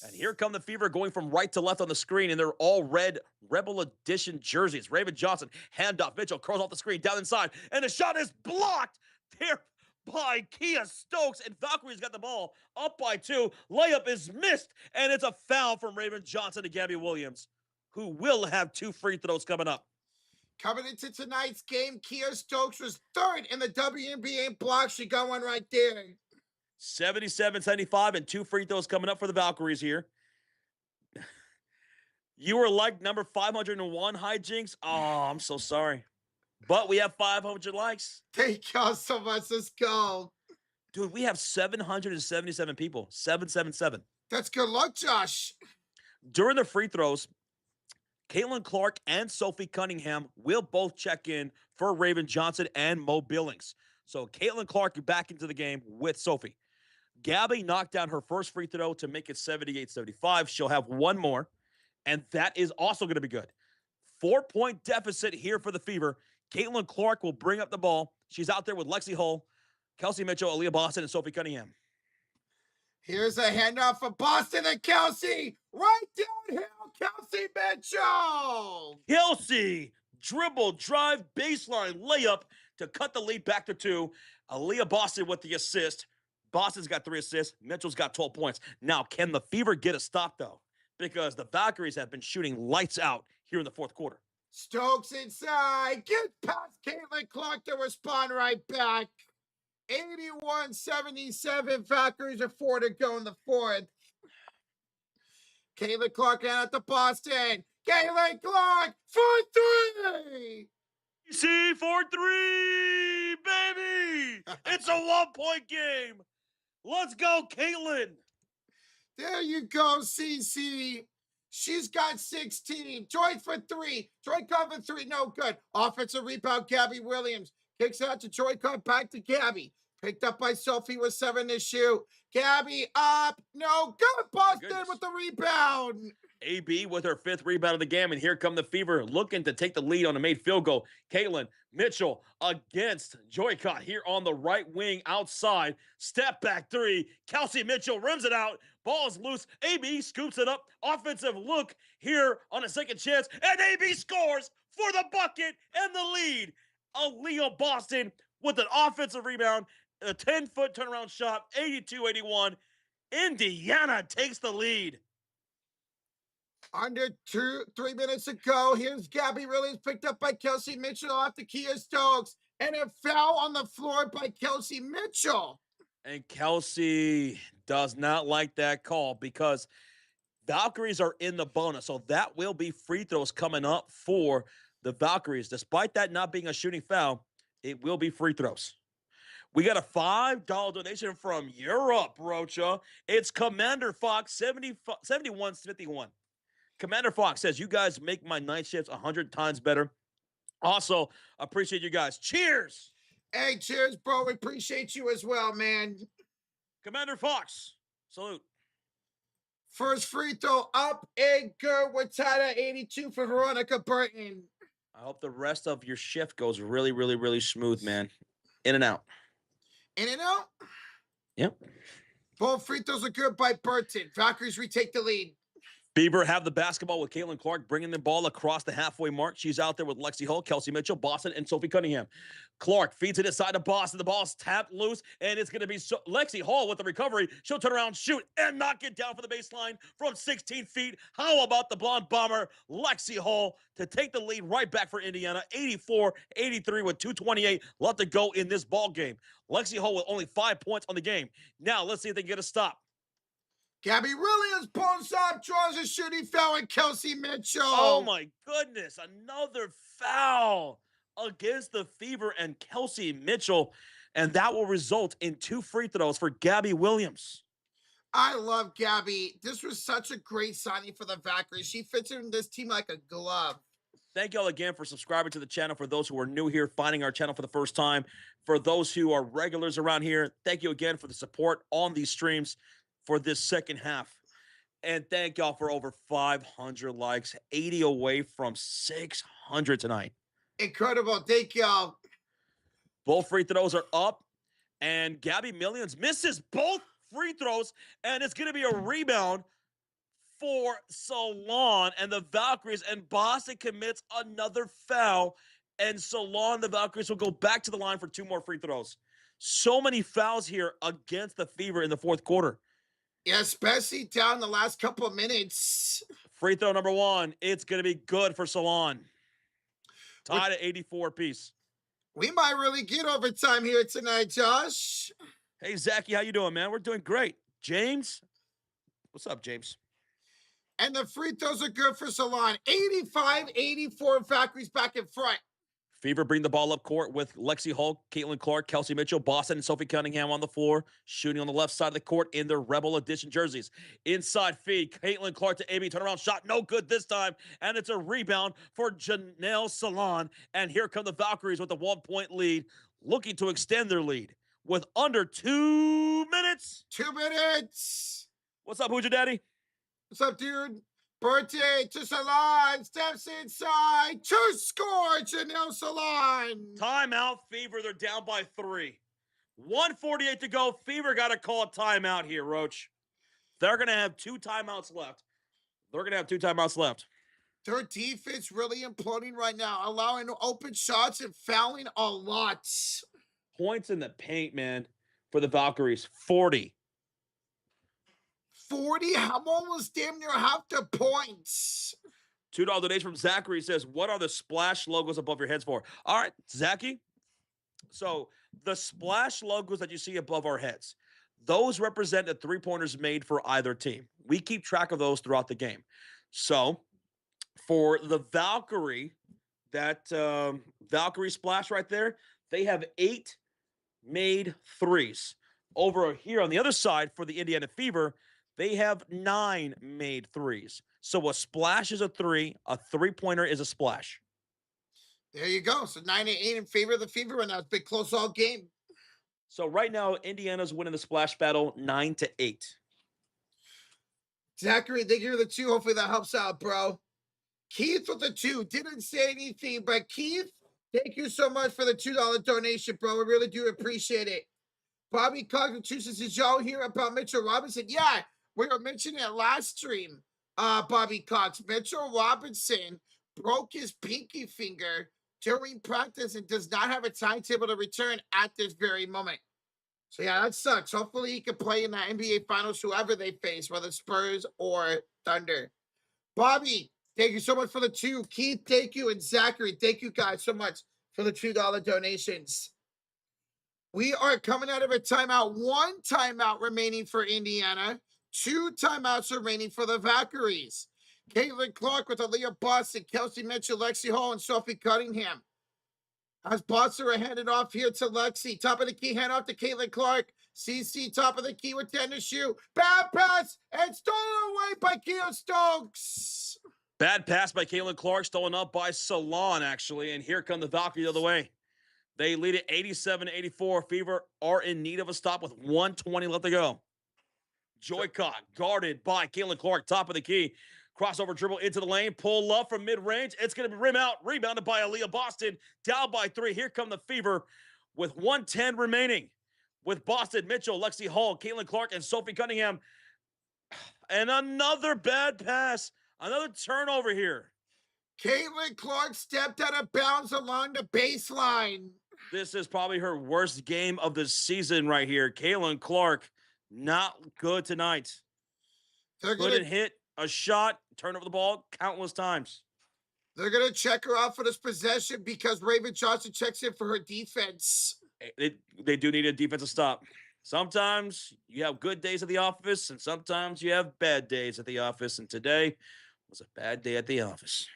Speaker 2: And here come the Fever going from right to left on the screen, and they're all red Rebel Edition jerseys. Raven Johnson, handoff. Mitchell curls off the screen, down inside, and the shot is blocked there by Kia Stokes, and Valkyries got the ball up by 2. Layup is missed, and it's a foul from Raven Johnson to Gabby Williams, who will have 2 free throws coming up.
Speaker 1: Coming into tonight's game, Kia Stokes was 3rd in the WNBA in blocks. She got one right there.
Speaker 2: 77-75 and 2 free throws coming up for the Valkyries here. You were like number 501, Hijinks. Oh, I'm so sorry. But we have 500 likes.
Speaker 1: Thank y'all so much. Let's go.
Speaker 2: Dude, we have 777 people. 777.
Speaker 1: That's good luck, Josh.
Speaker 2: During the free throws, Caitlin Clark and Sophie Cunningham will both check in for Raven Johnson and Mo Billings. So Caitlin Clark back into the game with Sophie. Gabby knocked down her first free throw to make it 78-75. She'll have one more, and that is also going to be good. 4-point deficit here for the Fever. Caitlin Clark will bring up the ball. She's out there with Lexi Hull, Kelsey Mitchell, Aaliyah Boston, and Sophie Cunningham.
Speaker 1: Here's a handoff for Boston and Kelsey. Right downhill, Kelsey Mitchell.
Speaker 2: Kelsey, dribble, drive, baseline, layup to cut the lead back to 2. Aaliyah Boston with the assist. Boston's got 3 assists. Mitchell's got 12 points. Now, can the Fever get a stop, though? Because the Valkyries have been shooting lights out here in the 4th quarter.
Speaker 1: Stokes inside. Get past Caitlin Clark to respond right back. 81-77. Valkyries are 4 to go in the 4th. Caitlin Clark out to Boston. Caitlin Clark for 3.
Speaker 2: C for 3, baby! It's a 1-point game. Let's go, Caitlin.
Speaker 1: There you go, CC. She's got 16. Joy for 3. Joy Cobb for 3. No good. Offensive rebound, Gabby Williams. Kicks out to Joy Cobb, back to Gabby. Picked up by Sophie with 7 to shoot. Gabby up. No good. Boston with the rebound.
Speaker 2: AB with her 5th rebound of the game, and here come the Fever looking to take the lead on a made field goal. Caitlin Mitchell against Joycott here on the right wing outside. Step back 3. Kelsey Mitchell rims it out. Ball is loose. AB scoops it up. Offensive look here on a second chance, and AB scores for the bucket and the lead. Aaliyah Boston with an offensive rebound, a 10-foot turnaround shot, 82-81. Indiana takes the lead.
Speaker 1: Under 3 minutes to go. Here's Gabby Williams picked up by Kelsey Mitchell off the Kia Stokes. And a foul on the floor by Kelsey Mitchell.
Speaker 2: And Kelsey does not like that call because Valkyries are in the bonus. So that will be free throws coming up for the Valkyries. Despite that not being a shooting foul, it will be free throws. We got a $5 donation from Europe, Rocha. It's Commander Fox, 7151. Commander Fox says, you guys make my night shifts 100 times better. Also, appreciate you guys. Cheers!
Speaker 1: Hey, cheers, bro. We appreciate you as well, man.
Speaker 2: Commander Fox, salute.
Speaker 1: First free throw up and good. We're tied at 82 for Veronica Burton.
Speaker 2: I hope the rest of your shift goes really, really, really smooth, man. In and out.
Speaker 1: In and out?
Speaker 2: Yep.
Speaker 1: Both free throws are good by Burton. Valkyries retake the lead.
Speaker 2: Beaver have the basketball with Caitlin Clark bringing the ball across the halfway mark. She's out there with Lexi Hull, Kelsey Mitchell, Boston, and Sophie Cunningham. Clark feeds it inside to Boston. The ball's tapped loose, and it's going to be Lexi Hull with the recovery. She'll turn around, shoot, and knock it down for the baseline from 16 feet. How about the blonde bomber, Lexi Hull, to take the lead right back for Indiana, 84-83 with 2:28 left to go in this ball game. Lexi Hull with only 5 points on the game. Now, let's see if they can get a stop.
Speaker 1: Gabby Williams pulls up, draws a shooting foul, and Kelsey Mitchell.
Speaker 2: Oh, my goodness. Another foul against the Fever and Kelsey Mitchell, and that will result in 2 free throws for Gabby Williams.
Speaker 1: I love Gabby. This was such a great signing for the Valkyries. She fits in this team like a glove.
Speaker 2: Thank y'all again for subscribing to the channel. For those who are new here, finding our channel for the first time. For those who are regulars around here, thank you again for the support on these streams for this second half. And thank y'all for over 500 likes, 80 away from 600 tonight.
Speaker 1: Incredible. Thank y'all.
Speaker 2: Both free throws are up, and Gabby Millions misses both free throws, and it's going to be a rebound for Salon and the Valkyries, and Boston commits another foul, and Salon, the Valkyries, will go back to the line for 2 more free throws. So many fouls here against the Fever in the fourth quarter.
Speaker 1: Yeah, especially down the last couple of minutes.
Speaker 2: Free throw number 1, it's going to be good for Salon. Tied at 84 apiece.
Speaker 1: We might really get overtime here tonight, Josh.
Speaker 2: Hey, Zachy, how you doing, man? We're doing great. James? What's up, James?
Speaker 1: And the free throws are good for Salon. 85-84, Valkyries back in front.
Speaker 2: Fever bring the ball up court with Lexi Hull, Caitlin Clark, Kelsey Mitchell, Boston, and Sophie Cunningham on the floor, shooting on the left side of the court in their Rebel Edition jerseys. Inside feed, Caitlin Clark to AB, turnaround shot, no good this time, and it's a rebound for Janelle Salon. And here come the Valkyries with a 1-point lead, looking to extend their lead with under 2 minutes.
Speaker 1: 2 minutes.
Speaker 2: What's up, Hooja Daddy?
Speaker 1: What's up, dude? Birthday to Salon, steps inside to score, Janelle Salon.
Speaker 2: Timeout, Fever, they're down by 3. 1:48 to go. Fever got to call a timeout here, Roach. They're going to have 2 timeouts left.
Speaker 1: Their defense really imploding right now, allowing open shots and fouling a lot.
Speaker 2: Points in the paint, man, for the Valkyries, 40.
Speaker 1: 40? I'm almost damn near half the points.
Speaker 2: $2 donation from Zachary says, what are the splash logos above your heads for? All right, Zachy. So the splash logos that you see above our heads, those represent the 3-pointers made for either team. We keep track of those throughout the game. So for the Valkyrie, that Valkyrie splash right there, they have 8 made threes. Over here on the other side for the Indiana Fever, they have 9 made threes. So a splash is a 3, a 3-pointer is a splash.
Speaker 1: There you go. So 9-8 in favor of the Fever right now. It's been close all game.
Speaker 2: So right now, Indiana's winning the splash battle 9-8.
Speaker 1: Zachary, thank you for the 2. Hopefully that helps out, bro. Keith with the 2. Didn't say anything, but Keith, thank you so much for the $2 donation, bro. We really do appreciate it. Bobby Cox with 2 says, did y'all hear about Mitchell Robinson? Yeah, we were mentioning it last stream, Bobby Cox. Mitchell Robinson broke his pinky finger during practice and does not have a timetable to return at this very moment. So, yeah, that sucks. Hopefully he can play in the NBA Finals, whoever they face, whether Spurs or Thunder. Bobby, thank you so much for the 2. Keith, thank you. And Zachary, thank you guys so much for the $2 donations. We are coming out of a timeout. 1 timeout remaining for Indiana. 2 timeouts remaining for the Valkyries. Caitlin Clark with Aaliyah Boston, Kelsey Mitchell, Lexi Hall, and Sophie Cunningham. As Boston are handed off here to Lexi. Top of the key, hand off to Caitlin Clark. CC, top of the key with 10 to shoot. Bad pass, and stolen away by Keon Stokes.
Speaker 2: Bad pass by Caitlin Clark, stolen up by Salon, actually. And here come the Valkyries the other way. They lead it 87-84. Fever are in need of a stop with 1:20 left to go. Joycott guarded by Caitlin Clark, top of the key. Crossover dribble into the lane, pull up from mid-range. It's going to be rim out, rebounded by Aaliyah Boston, down by 3. Here come the Fever with 1:10 remaining. With Boston, Mitchell, Lexi Hall, Caitlin Clark, and Sophie Cunningham. And another bad pass, another turnover here.
Speaker 1: Caitlin Clark stepped out of bounds along the baseline.
Speaker 2: This is probably her worst game of the season right here. Caitlin Clark, not good tonight. Couldn't hit a shot, turn over the ball countless times.
Speaker 1: They're going to check her off for this possession because Raven Johnson checks in for her defense.
Speaker 2: They do need a defensive stop. Sometimes you have good days at the office, and sometimes you have bad days at the office. And today was a bad day at the office.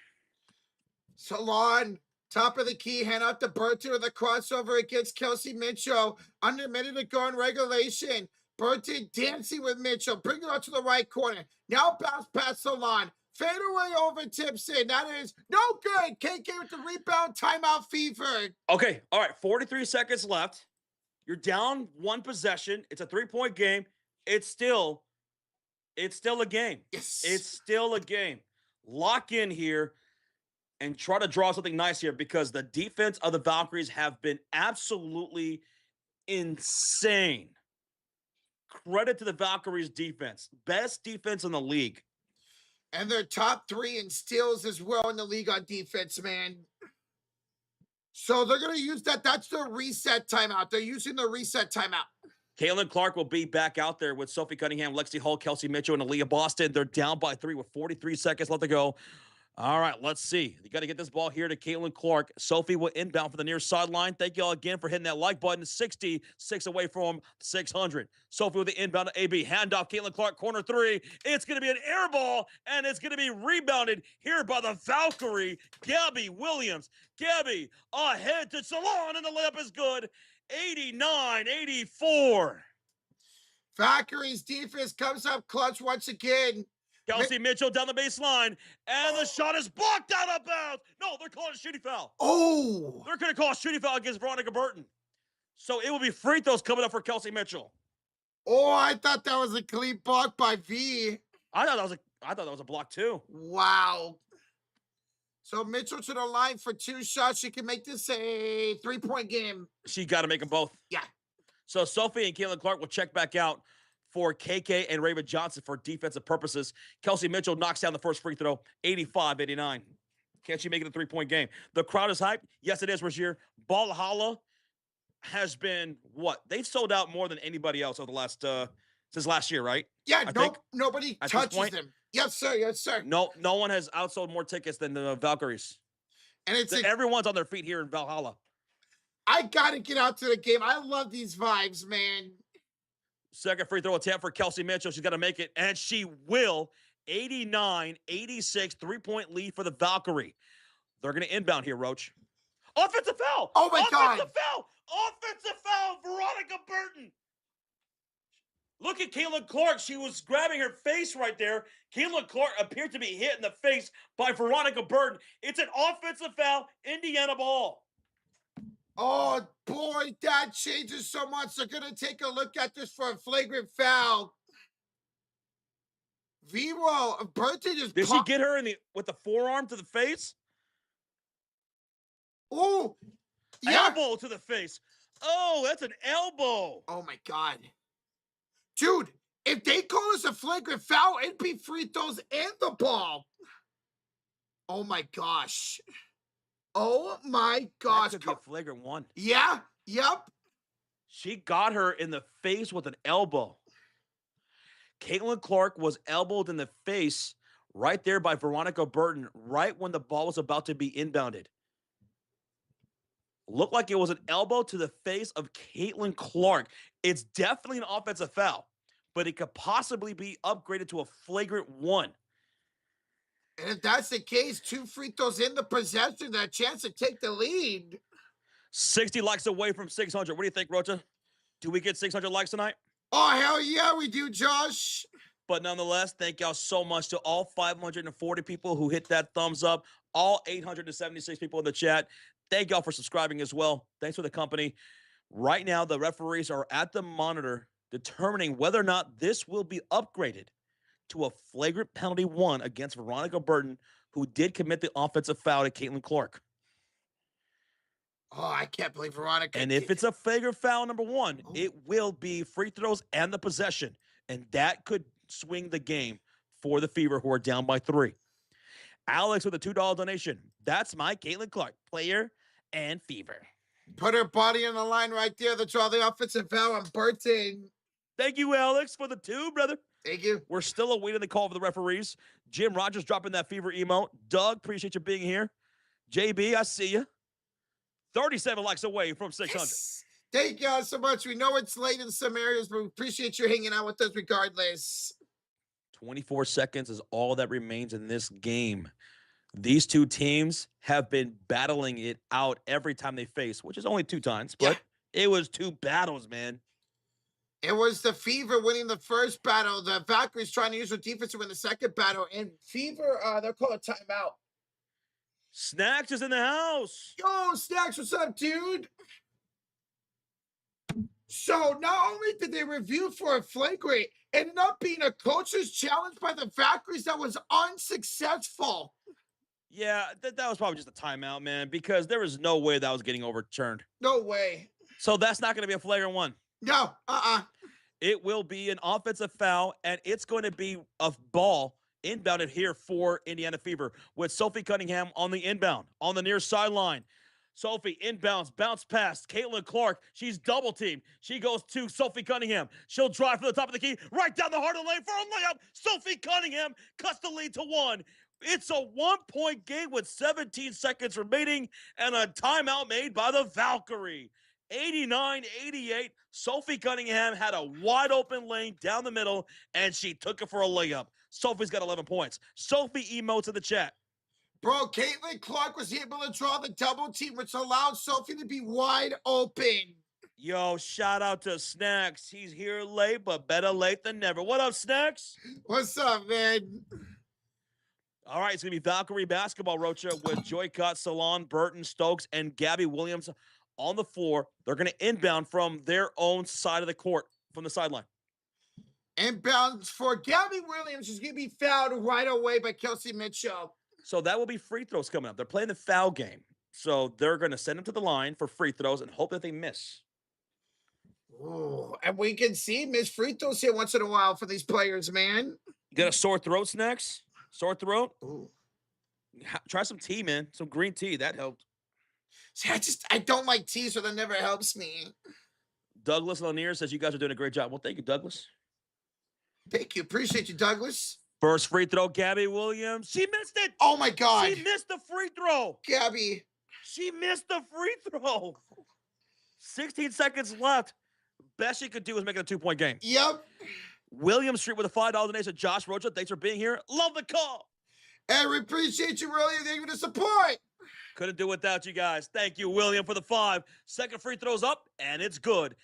Speaker 1: Salon, top of the key, hand out to Bertie with a crossover against Kelsey Mitchell. Under a minute to go in regulation. Bertie dancing with Mitchell. Bring it out to the right corner. Now bounce past Salon. Fadeaway over Tipson. That is no good. KK with the rebound. Timeout fever.
Speaker 2: Okay, all right, 43 seconds left. You're down one possession. It's a 3-point game. It's still a game.
Speaker 1: Yes.
Speaker 2: It's still a game. Lock in here and try to draw something nice here because the defense of the Valkyries have been absolutely insane. Credit to the Valkyries defense. Best defense in the league.
Speaker 1: And they're top 3 in steals as well in the league on defense, man. So they're going to use that. That's the reset timeout. They're using the reset timeout.
Speaker 2: Caitlin Clark will be back out there with Sophie Cunningham, Lexi Hull, Kelsey Mitchell, and Aaliyah Boston. They're down by 3 with 43 seconds left to go. All right, let's see. You got to get this ball here to Caitlin Clark. Sophie will inbound for the near sideline. Thank you all again for hitting that like button. 66 away from 600. Sophie with the inbound to AB. Handoff, Caitlin Clark, corner 3. It's going to be an air ball, and it's going to be rebounded here by the Valkyrie, Gabby Williams. Gabby ahead to Salon, and the layup is good. 89-84.
Speaker 1: Valkyries defense comes up clutch once again.
Speaker 2: Kelsey Mitchell down the baseline, and the shot is blocked out of bounds. No, they're calling a shooting foul.
Speaker 1: Oh!
Speaker 2: They're going to call a shooting foul against Veronica Burton. So it will be free throws coming up for Kelsey Mitchell.
Speaker 1: Oh, I thought that was a clean block by V.
Speaker 2: I thought that was a block too.
Speaker 1: Wow. So Mitchell to the line for 2 shots. She can make this a 3-point game.
Speaker 2: She got to make them both.
Speaker 1: Yeah.
Speaker 2: So Sophie and Caitlin Clark will check back out for KK and Raven Johnson for defensive purposes. Kelsey Mitchell knocks down the first free throw, 85-89. Can she make it a 3-point game? The crowd is hyped. Yes, it is, Rozier. Valhalla has been what? They've sold out more than anybody else over the last since last year, right?
Speaker 1: Yeah, nobody touches them. Yes, sir. Yes, sir.
Speaker 2: No one has outsold more tickets than the Valkyries.
Speaker 1: And it's
Speaker 2: everyone's on their feet here in Valhalla.
Speaker 1: I gotta get out to the game. I love these vibes, man.
Speaker 2: Second free throw attempt for Kelsey Mitchell. She's got to make it, and she will. 89-86, 3-point lead for the Valkyrie. They're going to inbound here, Roach. Offensive foul!
Speaker 1: Oh, my God.
Speaker 2: Offensive foul! Offensive foul, Veronica Burton. Look at Caitlin Clark. She was grabbing her face right there. Caitlin Clark appeared to be hit in the face by Veronica Burton. It's an offensive foul, Indiana ball.
Speaker 1: Oh, boy, that changes so much. They're going to take a look at this for a flagrant foul. Vero, Burton just...
Speaker 2: Did she get her with the forearm to the face?
Speaker 1: Oh, yeah.
Speaker 2: Elbow to the face. Oh, that's an elbow.
Speaker 1: Oh, my God. Dude, if they call this a flagrant foul, it'd be free throws and the ball. Oh, my gosh. Oh, my gosh.
Speaker 2: That could be a flagrant one.
Speaker 1: Yeah, yep.
Speaker 2: She got her in the face with an elbow. Caitlin Clark was elbowed in the face right there by Veronica Burton right when the ball was about to be inbounded. Looked like it was an elbow to the face of Caitlin Clark. It's definitely an offensive foul, but it could possibly be upgraded to a flagrant one.
Speaker 1: And if that's the case, 2 free throws in the possession, that chance to take the lead.
Speaker 2: 60 likes away from 600. What do you think, Rocha? Do we get 600 likes tonight?
Speaker 1: Oh, hell yeah, we do, Josh.
Speaker 2: But nonetheless, thank y'all so much to all 540 people who hit that thumbs up, all 876 people in the chat. Thank y'all for subscribing as well. Thanks for the company. Right now, the referees are at the monitor determining whether or not this will be upgraded to a flagrant penalty 1 against Veronica Burton, who did commit the offensive foul to Caitlin Clark.
Speaker 1: Oh, I can't believe Veronica.
Speaker 2: And if it's a flagrant foul number 1, it will be free throws and the possession. And that could swing the game for the Fever, who are down by 3. Alex with a $2 donation. That's my Caitlin Clark, player and Fever.
Speaker 1: Put her body on the line right there to draw the offensive foul on Burton.
Speaker 2: Thank you, Alex, for the 2, brother.
Speaker 1: Thank you.
Speaker 2: We're still awaiting the call for the referees. Jim Rogers dropping that Fever emote. Doug, appreciate you being here. JB, I see you. 37 likes away from 600.
Speaker 1: Yes. Thank y'all so much. We know it's late in some areas, but we appreciate you hanging out with us regardless.
Speaker 2: 24 seconds is all that remains in this game. These two teams have been battling it out every time they face, which is only 2 times, but it was 2 battles, man.
Speaker 1: It was the Fever winning the first battle. The Valkyries trying to use their defense to win the second battle. And Fever, they're calling a timeout.
Speaker 2: Snacks is in the house.
Speaker 1: Yo, Snacks, what's up, dude? So not only did they review for a flagrant, it ended up being a coach's challenge by the Valkyries that was unsuccessful.
Speaker 2: Yeah, that was probably just a timeout, man, because there was no way that was getting overturned.
Speaker 1: No way.
Speaker 2: So that's not going to be a flagrant one.
Speaker 1: No,
Speaker 2: It will be an offensive foul, and it's going to be a ball inbounded here for Indiana Fever with Sophie Cunningham on the inbound, on the near sideline. Sophie inbounds, bounce past Caitlin Clark. She's double teamed. She goes to Sophie Cunningham. She'll drive from the top of the key, right down the heart of the lane for a layup. Sophie Cunningham cuts the lead to 1. It's a 1-point game with 17 seconds remaining and a timeout made by the Valkyrie. 89-88. Sophie Cunningham had a wide open lane down the middle, and she took it for a layup. Sophie's got 11 points. Sophie emotes in the chat.
Speaker 1: bro, Caitlin Clark was able to draw the double team, which allowed Sophie to be wide open.
Speaker 2: Yo, shout out to Snacks. He's here late, but better late than never. What up, Snacks?
Speaker 1: What's up, man?
Speaker 2: All right, it's going to be Valkyrie basketball, Rocha, with Joycott, Salon, Burton, Stokes, and Gabby Williams on the floor. They're going to inbound from their own side of the court, from the sideline.
Speaker 1: Inbounds for Gabby Williams is going to be fouled right away by Kelsey Mitchell.
Speaker 2: So that will be free throws coming up. They're playing the foul game. So they're going to send them to the line for free throws and hope that they miss.
Speaker 1: Ooh, and we can see Miss Free Throws here once in a while for these players, man.
Speaker 2: You got a sore throat, Snacks? Sore throat?
Speaker 1: Ooh.
Speaker 2: Try some tea, man. Some green tea. That helped.
Speaker 1: See, I don't like tea, so that never helps me.
Speaker 2: Douglas Lanier says you guys are doing a great job. Well, thank you, Douglas.
Speaker 1: Thank you. Appreciate you, Douglas.
Speaker 2: First free throw, Gabby Williams. She missed it.
Speaker 1: Oh, my God.
Speaker 2: She missed the free throw.
Speaker 1: Gabby.
Speaker 2: She missed the free throw. 16 seconds left. Best she could do was make it a 2-point game.
Speaker 1: Yep.
Speaker 2: William Street with a $5 donation. Josh Rocha, thanks for being here. Love the call.
Speaker 1: And we appreciate you, William. Thank you for the support.
Speaker 2: Couldn't do without you guys. Thank you, William, for the 5. Second free throw's up, and it's good.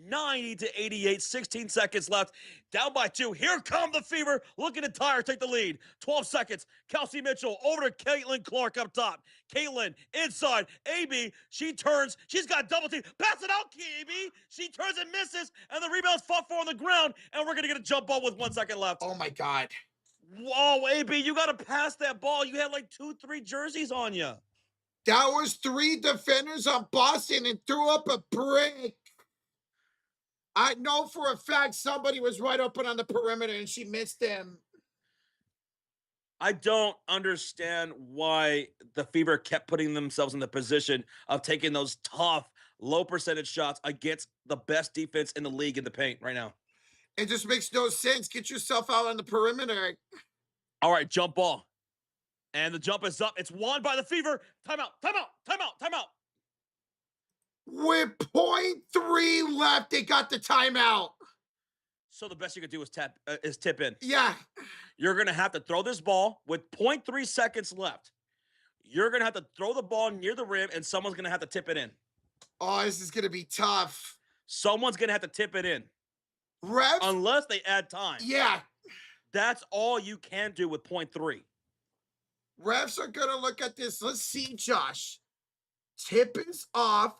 Speaker 2: 90-88, 16 seconds left. Down by 2. Here come the Fever. Looking to tire, take the lead. 12 seconds. Kelsey Mitchell over to Caitlin Clark up top. Caitlin inside. AB, she turns. She's got double team. Pass it out, AB. She turns and misses, and the rebound's fought for on the ground, and we're going to get a jump ball with 1 second left.
Speaker 1: Oh, my God.
Speaker 2: Whoa, AB, you got to pass that ball. You had like 2-3 jerseys on you.
Speaker 1: That was 3 defenders on Boston and threw up a brick. I know for a fact somebody was right open on the perimeter and she missed them.
Speaker 2: I don't understand why the Fever kept putting themselves in the position of taking those tough, low percentage shots against the best defense in the league in the paint right now.
Speaker 1: It just makes no sense. Get yourself out on the perimeter.
Speaker 2: All right, jump ball. And the jump is up. It's won by the Fever. Timeout, timeout, timeout, timeout.
Speaker 1: With 0.3 left, they got the timeout.
Speaker 2: So the best you could do is tip in.
Speaker 1: Yeah.
Speaker 2: You're going to have to throw this ball with 0.3 seconds left. You're going to have to throw the ball near the rim, and someone's going to have to tip it in.
Speaker 1: Oh, this is going to be tough.
Speaker 2: Someone's going to have to tip it in.
Speaker 1: Refs?
Speaker 2: Unless they add time.
Speaker 1: Yeah.
Speaker 2: That's all you can do with 0.3.
Speaker 1: Refs are going to look at this. Let's see, Josh. Tip is off.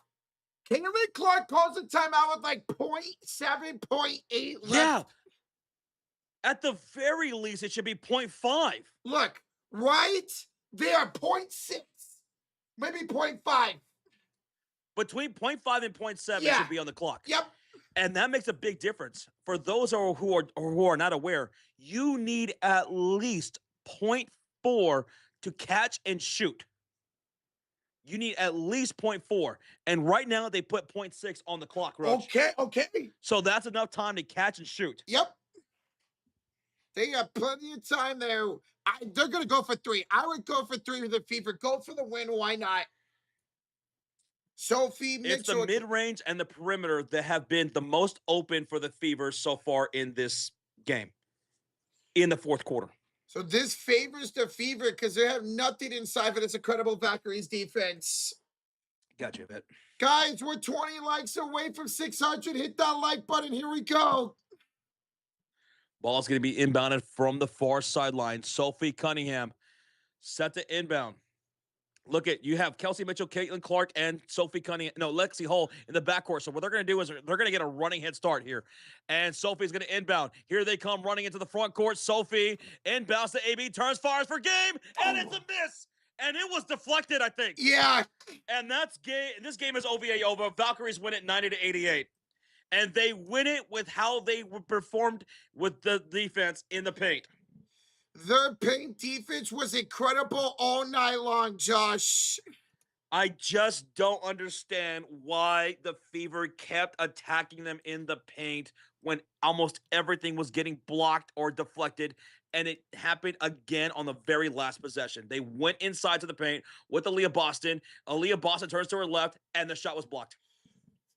Speaker 1: Caitlin Clark calls a timeout with like 0.7, 0.8 left.
Speaker 2: Yeah. At the very least, it should be 0.5.
Speaker 1: Look, right there, 0.6, maybe 0.5.
Speaker 2: Between 0.5 and 0.7
Speaker 1: Yeah.
Speaker 2: should be on the clock.
Speaker 1: Yep.
Speaker 2: And that makes a big difference. For those who are not aware, you need at least 0.4 to catch and shoot. You need at least 0.4. And right now, they put 0.6 on the clock, Roach.
Speaker 1: Okay.
Speaker 2: So that's enough time to catch and shoot.
Speaker 1: Yep. They got plenty of time there. They're going to go for 3. I would go for 3 with the Fever. Go for the win. Why not? Sophie Mitchell.
Speaker 2: It's the mid-range and the perimeter that have been the most open for the Fever so far in this game, in the fourth quarter.
Speaker 1: So this favors the Fever because they have nothing inside for this incredible Valkyries defense.
Speaker 2: Got you a bit.
Speaker 1: Guys, we're 20 likes away from 600. Hit that like button. Here we go.
Speaker 2: Ball's going to be inbounded from the far sideline. Sophie Cunningham set to inbound. Look at, you have Kelsey Mitchell, Caitlin Clark, and Sophie Cunningham. No, Lexi Hull in the backcourt. So what they're going to do is they're going to get a running head start here. And Sophie's going to inbound. Here they come running into the front court. Sophie inbounds to AB, turns, fires for game, and it's a miss. And it was deflected, I think.
Speaker 1: Yeah.
Speaker 2: And that's game. This game is OVA over. Valkyries win it 90-88. And they win it with how they performed with the defense in the paint.
Speaker 1: Their paint defense was incredible all night long, Josh.
Speaker 2: I just don't understand why the Fever kept attacking them in the paint when almost everything was getting blocked or deflected. And it happened again on the very last possession. They went inside to the paint with Aaliyah Boston. Aaliyah Boston turns to her left, and the shot was blocked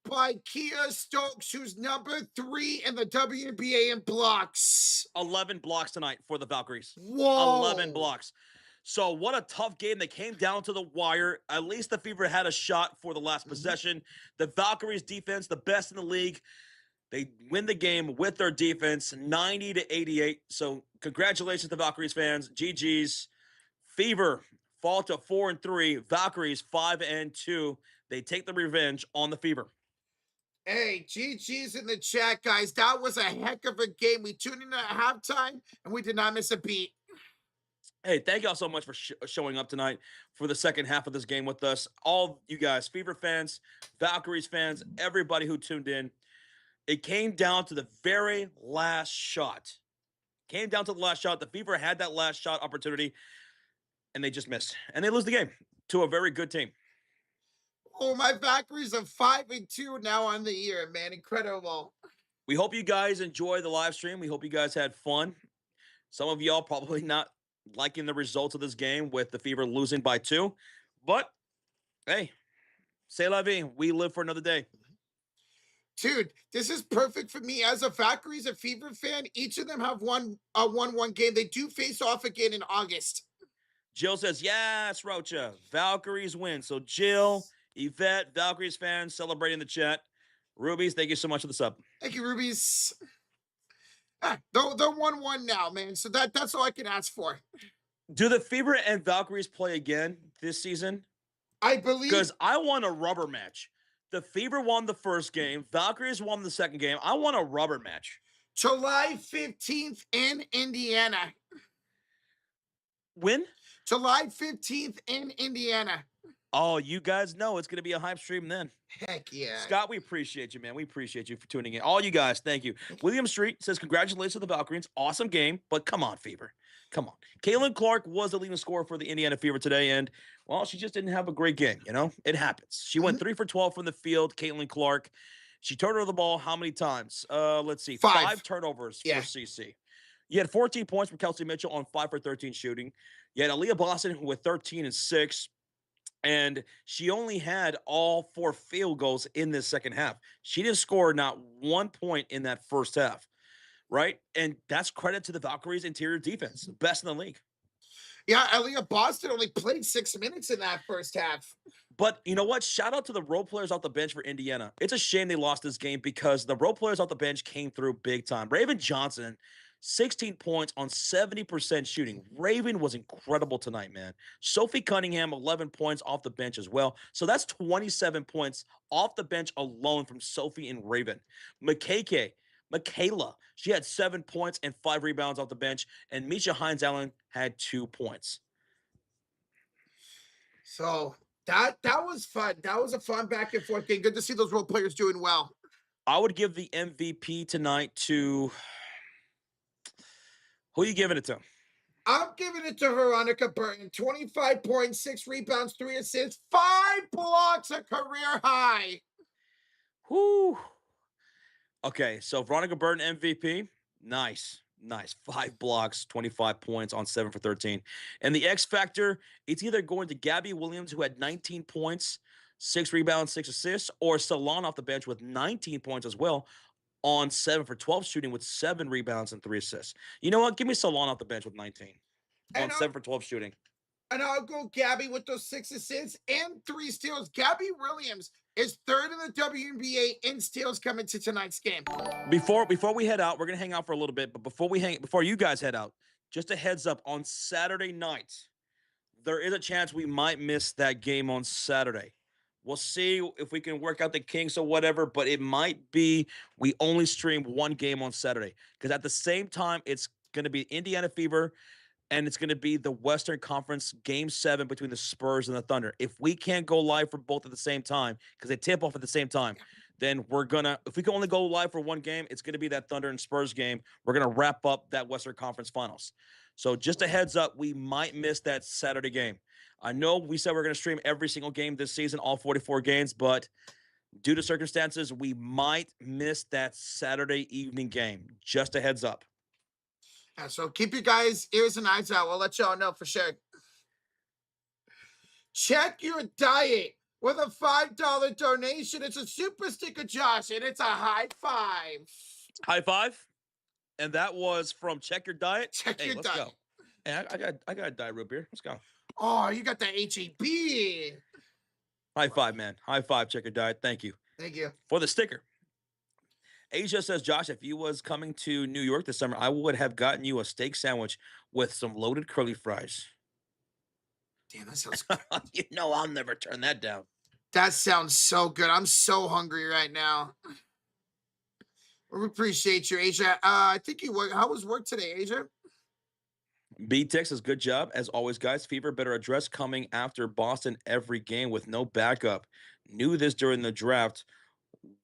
Speaker 1: By Kia Stokes, who's number 3 in the WNBA in blocks.
Speaker 2: 11 blocks tonight for the Valkyries.
Speaker 1: Whoa.
Speaker 2: 11 blocks. So what a tough game. They came down to the wire. At least the Fever had a shot for the last possession. The Valkyries defense, the best in the league. They win the game with their defense, 90-88. So congratulations to Valkyries fans. GG's. Fever fall to 4-3. Valkyries 5-2. They take the revenge on the Fever.
Speaker 1: Hey, GG's in the chat, guys. That was a heck of a game. We tuned in at halftime, and we did not miss a beat.
Speaker 2: Hey, thank y'all so much for showing up tonight for the second half of this game with us. All you guys, Fever fans, Valkyries fans, everybody who tuned in. It came down to the very last shot. Came down to the last shot. The Fever had that last shot opportunity, and they just missed. And they lose the game to a very good team.
Speaker 1: Oh, my Valkyries are 5-2 now on the year, man. Incredible.
Speaker 2: We hope you guys enjoy the live stream. We hope you guys had fun. Some of y'all probably not liking the results of this game with the Fever losing by 2. But, hey, c'est la vie. We live for another day.
Speaker 1: Dude, this is perfect for me as a Valkyries and Fever fan. Each of them have won one game. They do face off again in August.
Speaker 2: Jill says, yes, Rocha. Valkyries win. So, Jill, Yvette, Valkyries fans celebrating the chat. Rubies, thank you so much for the sub.
Speaker 1: Thank you, Rubies. They're 1-1 now, man. So that's all I can ask for.
Speaker 2: Do the Fever and Valkyries play again this season?
Speaker 1: I believe.
Speaker 2: Because I want a rubber match. The Fever won the first game. Valkyries won the second game. I want a rubber match.
Speaker 1: July 15th in Indiana.
Speaker 2: When?
Speaker 1: July 15th in Indiana.
Speaker 2: Oh, you guys know it's going to be a hype stream then.
Speaker 1: Heck yeah.
Speaker 2: Scott, we appreciate you, man. We appreciate you for tuning in. All you guys, thank you. William Street says, congratulations to the Valkyries. Awesome game, but come on, Fever. Come on. Caitlin Clark was the leading scorer for the Indiana Fever today, and, well, she just didn't have a great game, you know? It happens. She went 3 for 12 from the field, Caitlin Clark. She turned over the ball how many times? Let's see. 5 turnovers for CC. You had 14 points from Kelsey Mitchell on 5 for 13 shooting. You had Aaliyah Boston with 13 and 6. And she only had all 4 field goals in this second half. She didn't score not 1 point in that first half, right? And that's credit to the Valkyries' interior defense, best in the league.
Speaker 1: Yeah, Aaliyah Boston only played 6 minutes in that first half.
Speaker 2: But you know what? Shout out to the role players off the bench for Indiana. It's a shame they lost this game because the role players off the bench came through big time. Raven Johnson, 16 points on 70% shooting. Raven was incredible tonight, man. Sophie Cunningham, 11 points off the bench as well. So that's 27 points off the bench alone from Sophie and Raven. Michaela, she had 7 points and 5 rebounds off the bench. And Misha Hines-Allen had 2 points.
Speaker 1: So that was fun. That was a fun back and forth game. Good to see those role players doing well.
Speaker 2: I would give the MVP tonight to... Who are you giving it to?
Speaker 1: I'm giving it to Veronica Burton. 25 points, 6 rebounds, 3 assists, 5 blocks, a career high.
Speaker 2: Whoo. Okay, so Veronica Burton MVP. Nice. 5 blocks, 25 points on 7 for 13. And the X Factor, it's either going to Gabby Williams, who had 19 points, 6 rebounds, 6 assists, or Salon off the bench with 19 points as well, on 7 for 12 shooting with 7 rebounds and 3 assists. You know what? Give me Salon off the bench with 19 on 7 for 12 shooting.
Speaker 1: And I'll go Gabby with those 6 assists and 3 steals. Gabby Williams is third in the WNBA in steals coming to tonight's game.
Speaker 2: Before we head out, we're gonna hang out for a little bit, but before you guys head out, just a heads up on Saturday night, there is a chance we might miss that game on Saturday. We'll see if we can work out the kinks or whatever, but it might be we only stream one game on Saturday because at the same time it's going to be Indiana Fever and it's going to be the Western Conference Game 7 between the Spurs and the Thunder. If we can't go live for both at the same time because they tip off at the same time, then we're gonna if we can only go live for one game, it's gonna be that Thunder and Spurs game. We're gonna wrap up that Western Conference Finals. So just a heads up, we might miss that Saturday game. I know we said we're gonna stream every single game this season, all 44 games, but due to circumstances, we might miss that Saturday evening game. Just a heads up.
Speaker 1: Yeah, so keep your guys' ears and eyes out. We'll let y'all know for sure. Check your diet with a $5 donation. It's a super sticker, Josh, and it's a high five.
Speaker 2: High five. And that was from Check Your Diet.
Speaker 1: Check your
Speaker 2: let's
Speaker 1: diet.
Speaker 2: go. Hey, I got a diet root beer. Let's go.
Speaker 1: Oh, you got the HEB.
Speaker 2: High five, man. High five, Check Your Diet. Thank you.
Speaker 1: Thank you.
Speaker 2: For the sticker. Asia says, Josh, if you was coming to New York this summer, I would have gotten you a steak sandwich with some loaded curly fries.
Speaker 1: Damn, that sounds good.
Speaker 2: You know I'll never turn that down.
Speaker 1: That sounds so good. I'm so hungry right now. We appreciate you, Asia. I think you work. How was work today, Asia?
Speaker 2: B-Tech says, good job. As always, guys, Fever better address coming after Boston every game with no backup. Knew this during the draft.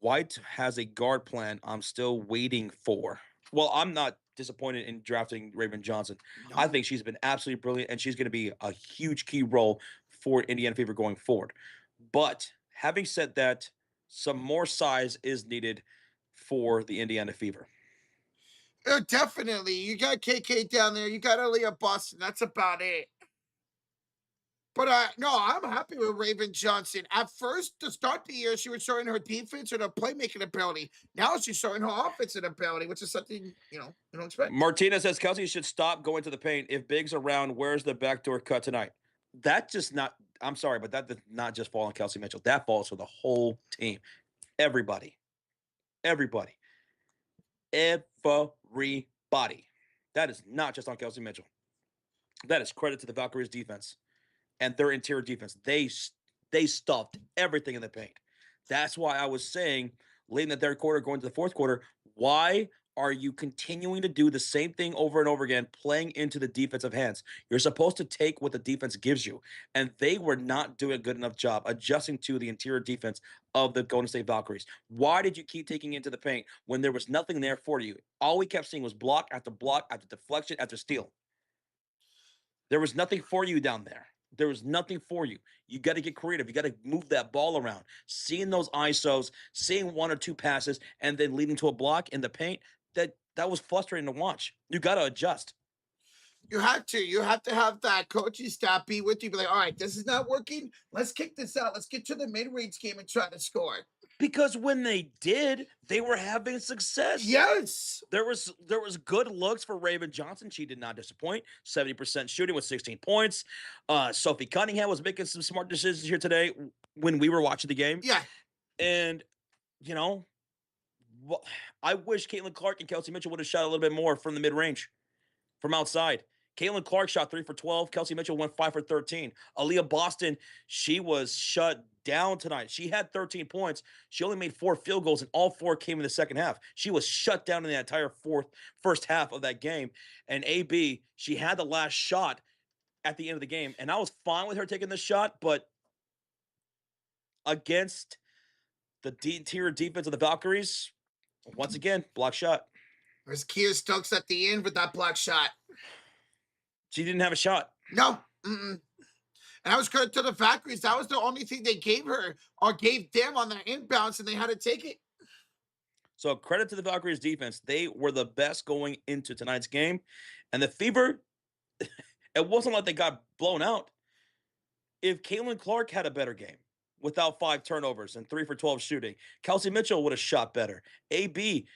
Speaker 2: White has a guard plan I'm still waiting for. Well, I'm not disappointed in drafting Raven Johnson.
Speaker 1: No.
Speaker 2: I think she's been absolutely brilliant, and she's going to be a huge key role for Indiana Fever going forward. But having said that, some more size is needed for the Indiana Fever.
Speaker 1: Definitely. You got KK down there. You got Aaliyah Boston. That's about it. But no, I'm happy with Raven Johnson. At first, to start the year, she was showing her defense and her playmaking ability. Now she's showing her offensive ability, which is something, you don't expect.
Speaker 2: Martina says Kelsey should stop going to the paint. If Big's around, where's the backdoor cut tonight? That just not, I'm sorry, but that did not just fall on Kelsey Mitchell. That falls for the whole team. Everybody. Everybody. Everybody. That is not just on Kelsey Mitchell. That is credit to the Valkyries defense and their interior defense. They stuffed everything in the paint. That's why I was saying late in the third quarter, going to the fourth quarter, why are you continuing to do the same thing over and over again, playing into the defensive hands? You're supposed to take what the defense gives you, and they were not doing a good enough job adjusting to the interior defense of the Golden State Valkyries. Why did you keep taking into the paint when there was nothing there for you? All we kept seeing was block after deflection after steal. There was nothing for you down there. There was nothing for you. You got to get creative. You got to move that ball around. Seeing those ISOs, seeing one or two passes, and then leading to a block in the paint, that was frustrating to watch. You got to adjust.
Speaker 1: You have to. You have to have that coaching staff be with you. Be like, all right, this is not working. Let's kick this out. Let's get to the mid-range game and try to score.
Speaker 2: Because when they did, they were having success.
Speaker 1: Yes.
Speaker 2: There was good looks for Raven Johnson. She did not disappoint. 70% shooting with 16 points. Sophie Cunningham was making some smart decisions here today when we were watching the game.
Speaker 1: Yeah.
Speaker 2: And, I wish Caitlin Clark and Kelsey Mitchell would have shot a little bit more from the mid-range, from outside. Caitlin Clark shot 3 for 12. Kelsey Mitchell went 5 for 13. Aaliyah Boston, she was shut down tonight. She had 13 points. She only made 4 field goals, and all 4 came in the second half. She was shut down in the entire first half of that game. And AB, she had the last shot at the end of the game, and I was fine with her taking the shot, but against the interior defense of the Valkyries, once again, block shot.
Speaker 1: There's Kia Stokes at the end with that block shot.
Speaker 2: She didn't have a shot.
Speaker 1: No. And I was credit to the Valkyries. That was the only thing they gave her or gave them on their inbounds, and they had to take it.
Speaker 2: So credit to the Valkyries defense. They were the best going into tonight's game. And the Fever, it wasn't like they got blown out. If Caitlin Clark had a better game without 5 turnovers and 3 for 12 shooting, Kelsey Mitchell would have shot better. AB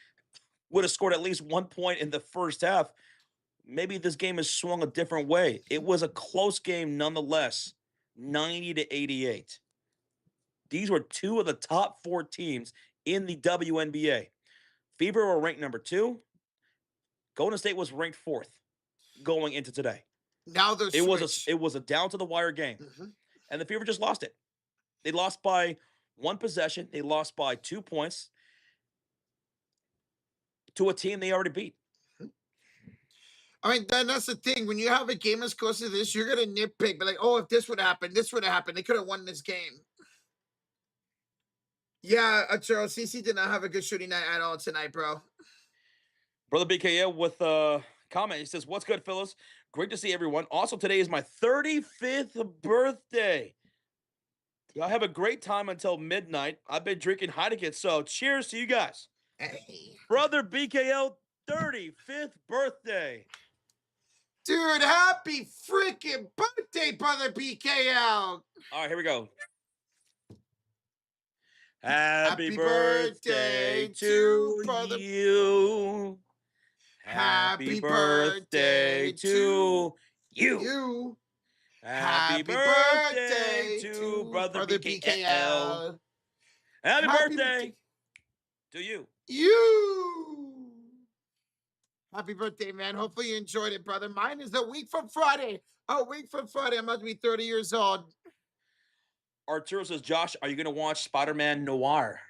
Speaker 2: would have scored at least 1 point in the first half maybe this game has swung a different way. It was a close game nonetheless, 90-88. These were two of the top 4 teams in the WNBA. Fever were ranked number 2. Golden State was ranked 4th going into today.
Speaker 1: Now they're switched.
Speaker 2: It was a down to the wire game, and the Fever just lost it. They lost by 1 possession. They lost by 2 points to a team they already beat.
Speaker 1: I mean, that's the thing. When you have a game as close to this, you're gonna nitpick, but like, oh, if this would happen, this would have happened. They could have won this game. Yeah, Charles, CC did not have a good shooting night at all tonight, bro.
Speaker 2: Brother BKL with a comment. He says, "What's good, fellas? Great to see everyone. Also, today is my 35th birthday. I have a great time until midnight. I've been drinking Heineken, so cheers to you guys."
Speaker 1: Hey.
Speaker 2: Brother BKL, 35th birthday.
Speaker 1: Dude, happy freaking birthday, brother BKL.
Speaker 2: All right, here we go. Happy
Speaker 1: Happy
Speaker 2: birthday
Speaker 1: birthday
Speaker 2: to
Speaker 1: to brother-
Speaker 2: you.
Speaker 1: Happy birthday to
Speaker 2: you.
Speaker 1: You.
Speaker 2: Happy birthday to brother BKL. Happy birthday to you.
Speaker 1: You. Happy birthday, man. Hopefully you enjoyed it, brother. Mine is a week from Friday. A week from Friday. I'm about to be 30 years old.
Speaker 2: Arturo says, "Josh, are you going to watch Spider-Man Noir?"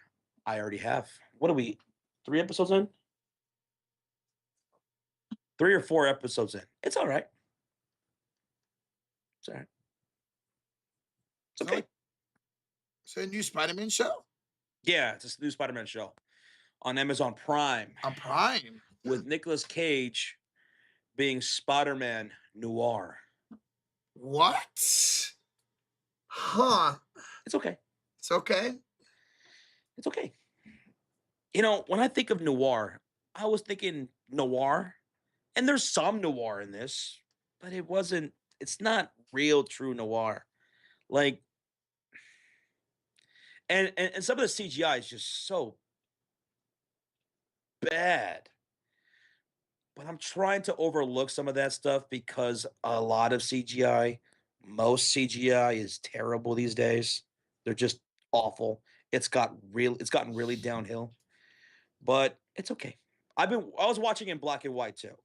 Speaker 2: I already have. What are we, 3 episodes in? 3 or 4 episodes in. It's all right. It's all right. It's okay.
Speaker 1: So a new Spider-Man show?
Speaker 2: Yeah, it's a new Spider-Man show on Amazon Prime
Speaker 1: On Prime.
Speaker 2: with Nicolas Cage being Spider-Man Noir.
Speaker 1: What? Huh.
Speaker 2: It's okay.
Speaker 1: It's okay.
Speaker 2: It's okay. You know, when I think of noir, I was thinking noir, and there's some noir in this, but it's not real true noir. Like, and some of the CGI is just so bad. But I'm trying to overlook some of that stuff because a lot of CGI, most CGI is terrible these days. They're just awful. It's gotten really downhill. But it's okay. I was watching in black and white too.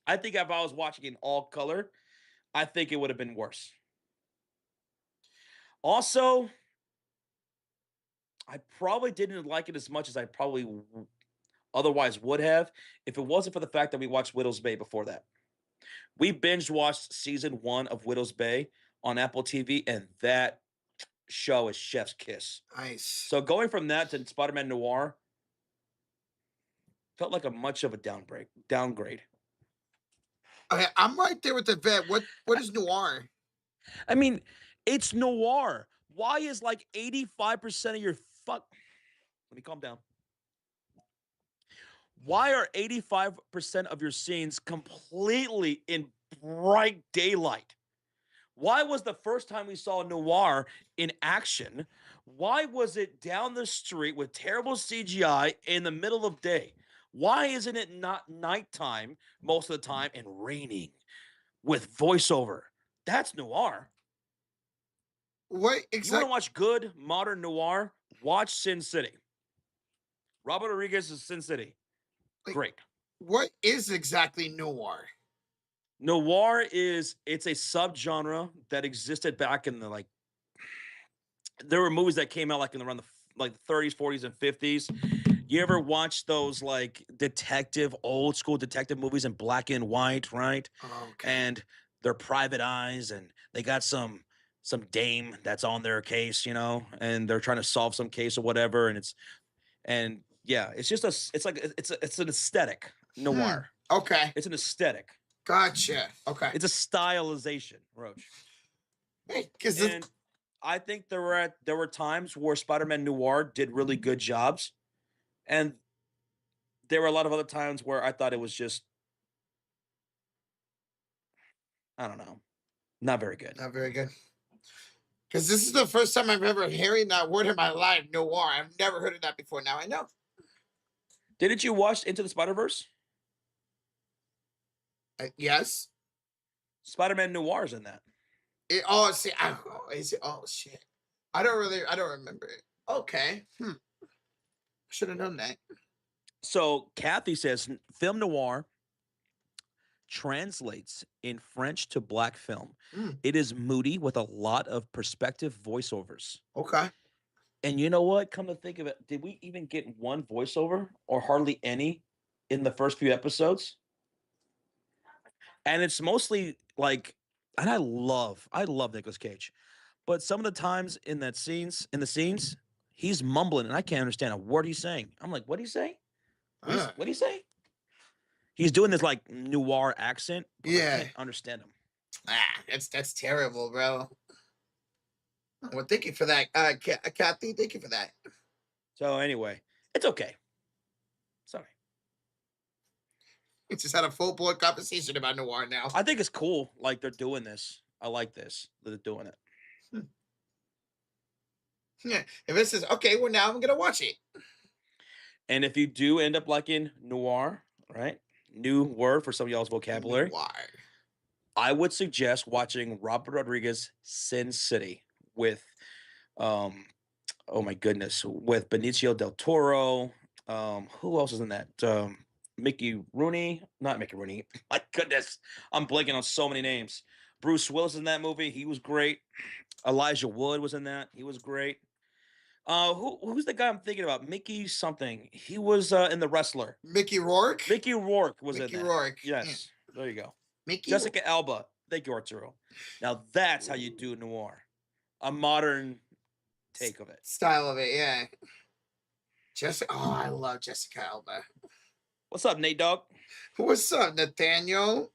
Speaker 2: I think if I was watching in all color, I think it would have been worse. Also, I probably didn't like it as much as I probably otherwise would have if it wasn't for the fact that we watched Widow's Bay before that. We binge watched season 1 of Widow's Bay on Apple TV, and that show is chef's kiss.
Speaker 1: Nice.
Speaker 2: So going from that to Spider-Man Noir felt like a much of a downgrade.
Speaker 1: Okay, I'm right there with the vet. What is noir?
Speaker 2: I mean, it's noir. Why is like 85% of your Let me calm down. Why are 85% of your scenes completely in bright daylight? Why was the first time we saw noir in action? Why was it down the street with terrible CGI in the middle of day? Why isn't it not nighttime most of the time and raining with voiceover? That's noir.
Speaker 1: What
Speaker 2: You want
Speaker 1: exactly?
Speaker 2: to watch good modern noir? Watch Sin City. Robert Rodriguez's Sin City.
Speaker 1: Like,
Speaker 2: Great.
Speaker 1: What is exactly noir?
Speaker 2: Noir it's a subgenre that existed back in the there were movies that came out like in around the 30s, 40s, and 50s. You ever watch those like old school detective movies in black and white, right?
Speaker 1: Okay.
Speaker 2: And they're private eyes, and they got some dame that's on their case, and they're trying to solve some case or whatever, it's an aesthetic noir.
Speaker 1: Okay.
Speaker 2: It's an aesthetic.
Speaker 1: Gotcha. Okay.
Speaker 2: It's a stylization, Roach.
Speaker 1: Because
Speaker 2: And I think there were times where Spider-Man Noir did really good jobs, and there were a lot of other times where I thought it was just, I don't know, not very good.
Speaker 1: not very good. Because this is the first time I've ever hearing that word in my life, noir. I've never heard of that before. Now I know.
Speaker 2: Didn't you watch Into the Spider-Verse?
Speaker 1: Yes.
Speaker 2: Spider-Man Noir is in that.
Speaker 1: Oh, see, is it? Oh shit. I don't remember it. Okay. Should have known that.
Speaker 2: So Kathy says film noir translates in French to black film.
Speaker 1: Mm,
Speaker 2: It is moody with a lot of perspective voiceovers.
Speaker 1: okay.
Speaker 2: And you know what? Come to think of it, did we even get one voiceover or hardly any in the first few episodes? And it's mostly like, and I love Nicolas Cage, but some of the times in the scenes, he's mumbling and I can't understand a word he's saying. I'm like, what do you say?
Speaker 1: Uh,
Speaker 2: What do you say? He's doing this like noir accent, but I
Speaker 1: yeah.
Speaker 2: can't understand him.
Speaker 1: That's terrible, bro. Well, thank you for that, Kathy. Thank you for that.
Speaker 2: So anyway, it's okay. Sorry.
Speaker 1: We just had a full blown conversation about noir now.
Speaker 2: I think it's cool. Like they're doing this. I like this. That they're doing it.
Speaker 1: Yeah. If this is okay, well now I'm gonna watch it.
Speaker 2: And if you do end up liking noir, right? New word for some of y'all's vocabulary.
Speaker 1: Noir.
Speaker 2: I would suggest watching Robert Rodriguez Sin City with oh my goodness, with Benicio del Toro. Who else is in that? Mickey Rooney, not Mickey Rooney. My goodness, I'm blanking on so many names. Bruce Willis in that movie. He was great. Elijah Wood was in that. He was great. Who's the guy I'm thinking about? Mickey something. He was in The Wrestler.
Speaker 1: Mickey Rourke.
Speaker 2: Mickey Rourke was
Speaker 1: Mickey
Speaker 2: in that.
Speaker 1: Rourke.
Speaker 2: Yes, there you go.
Speaker 1: Mickey.
Speaker 2: Jessica Alba. Thank you, Arturo. Now that's how you do noir. A modern take of it.
Speaker 1: Style of it, yeah. Jessica. Oh, I love Jessica Alba.
Speaker 2: What's up, Nate Dogg?
Speaker 1: What's up, Nathaniel?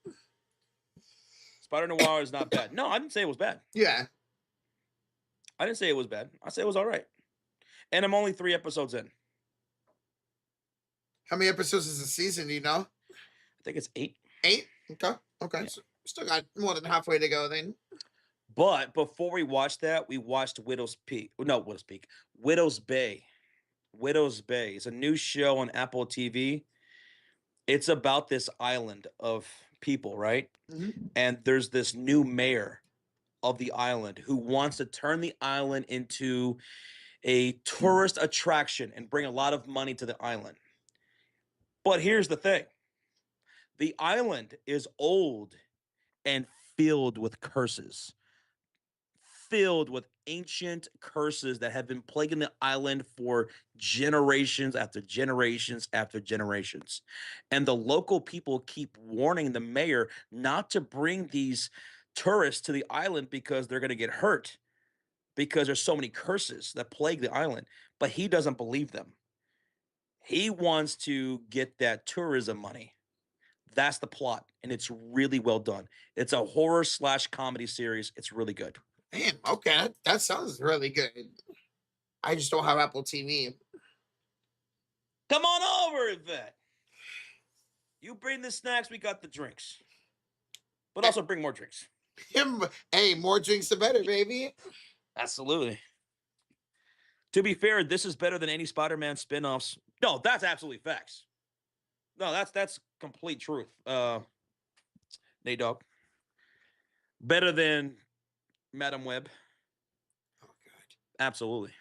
Speaker 2: Spider Noir is not bad. No, I didn't say it was bad.
Speaker 1: Yeah.
Speaker 2: I didn't say it was bad. I said it was all right. And I'm only 3 episodes in.
Speaker 1: How many episodes is the season? Do you know?
Speaker 2: I think it's 8.
Speaker 1: 8. Okay. Okay.
Speaker 2: Yeah.
Speaker 1: So still got more than halfway to go then.
Speaker 2: But before we watched that, we watched Widow's Peak. No, Widow's Peak. Widow's Bay. Widow's Bay. It's a new show on Apple TV. It's about this island of people, right?
Speaker 1: Mm-hmm.
Speaker 2: And there's this new mayor of the island who wants to turn the island into a tourist attraction and bring a lot of money to the island. But here's the thing. The island is old and filled with curses. Filled with ancient curses that have been plaguing the island for generations after generations after generations. And the local people keep warning the mayor not to bring these tourists to the island because they're going to get hurt because there's so many curses that plague the island. But he doesn't believe them. He wants to get that tourism money. That's the plot, and it's really well done. It's a horror / comedy series. It's really good.
Speaker 1: Damn. Okay. That sounds really good. I just don't have Apple TV.
Speaker 2: Come on over, Yvette. You bring the snacks, we got the drinks. But also bring more drinks.
Speaker 1: Hey, more drinks the better, baby.
Speaker 2: Absolutely. To be fair, this is better than any Spider-Man spin-offs. No, that's absolutely facts. No, that's complete truth. Nate Dogg. Better than Madam Web.
Speaker 1: Oh god.
Speaker 2: Absolutely.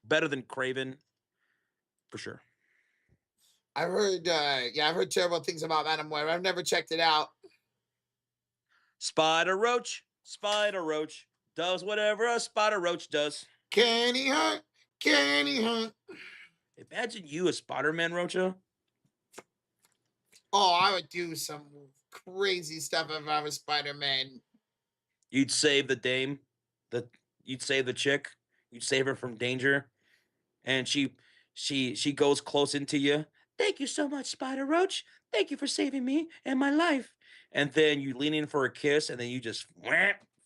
Speaker 2: Better than Craven. For sure.
Speaker 1: I've heard terrible things about Madam Web. I've never checked it out.
Speaker 2: Spider Roach does whatever a Spider Roach does.
Speaker 1: Can he hunt? Can he hunt?
Speaker 2: Imagine you as Spider-Man, Rocha.
Speaker 1: Oh, I would do some crazy stuff if I was Spider-Man.
Speaker 2: You'd save the dame. You'd save the chick. You'd save her from danger. And she goes close into you. Thank you so much, Spider Roach. Thank you for saving me and my life. And then you lean in for a kiss, and then you just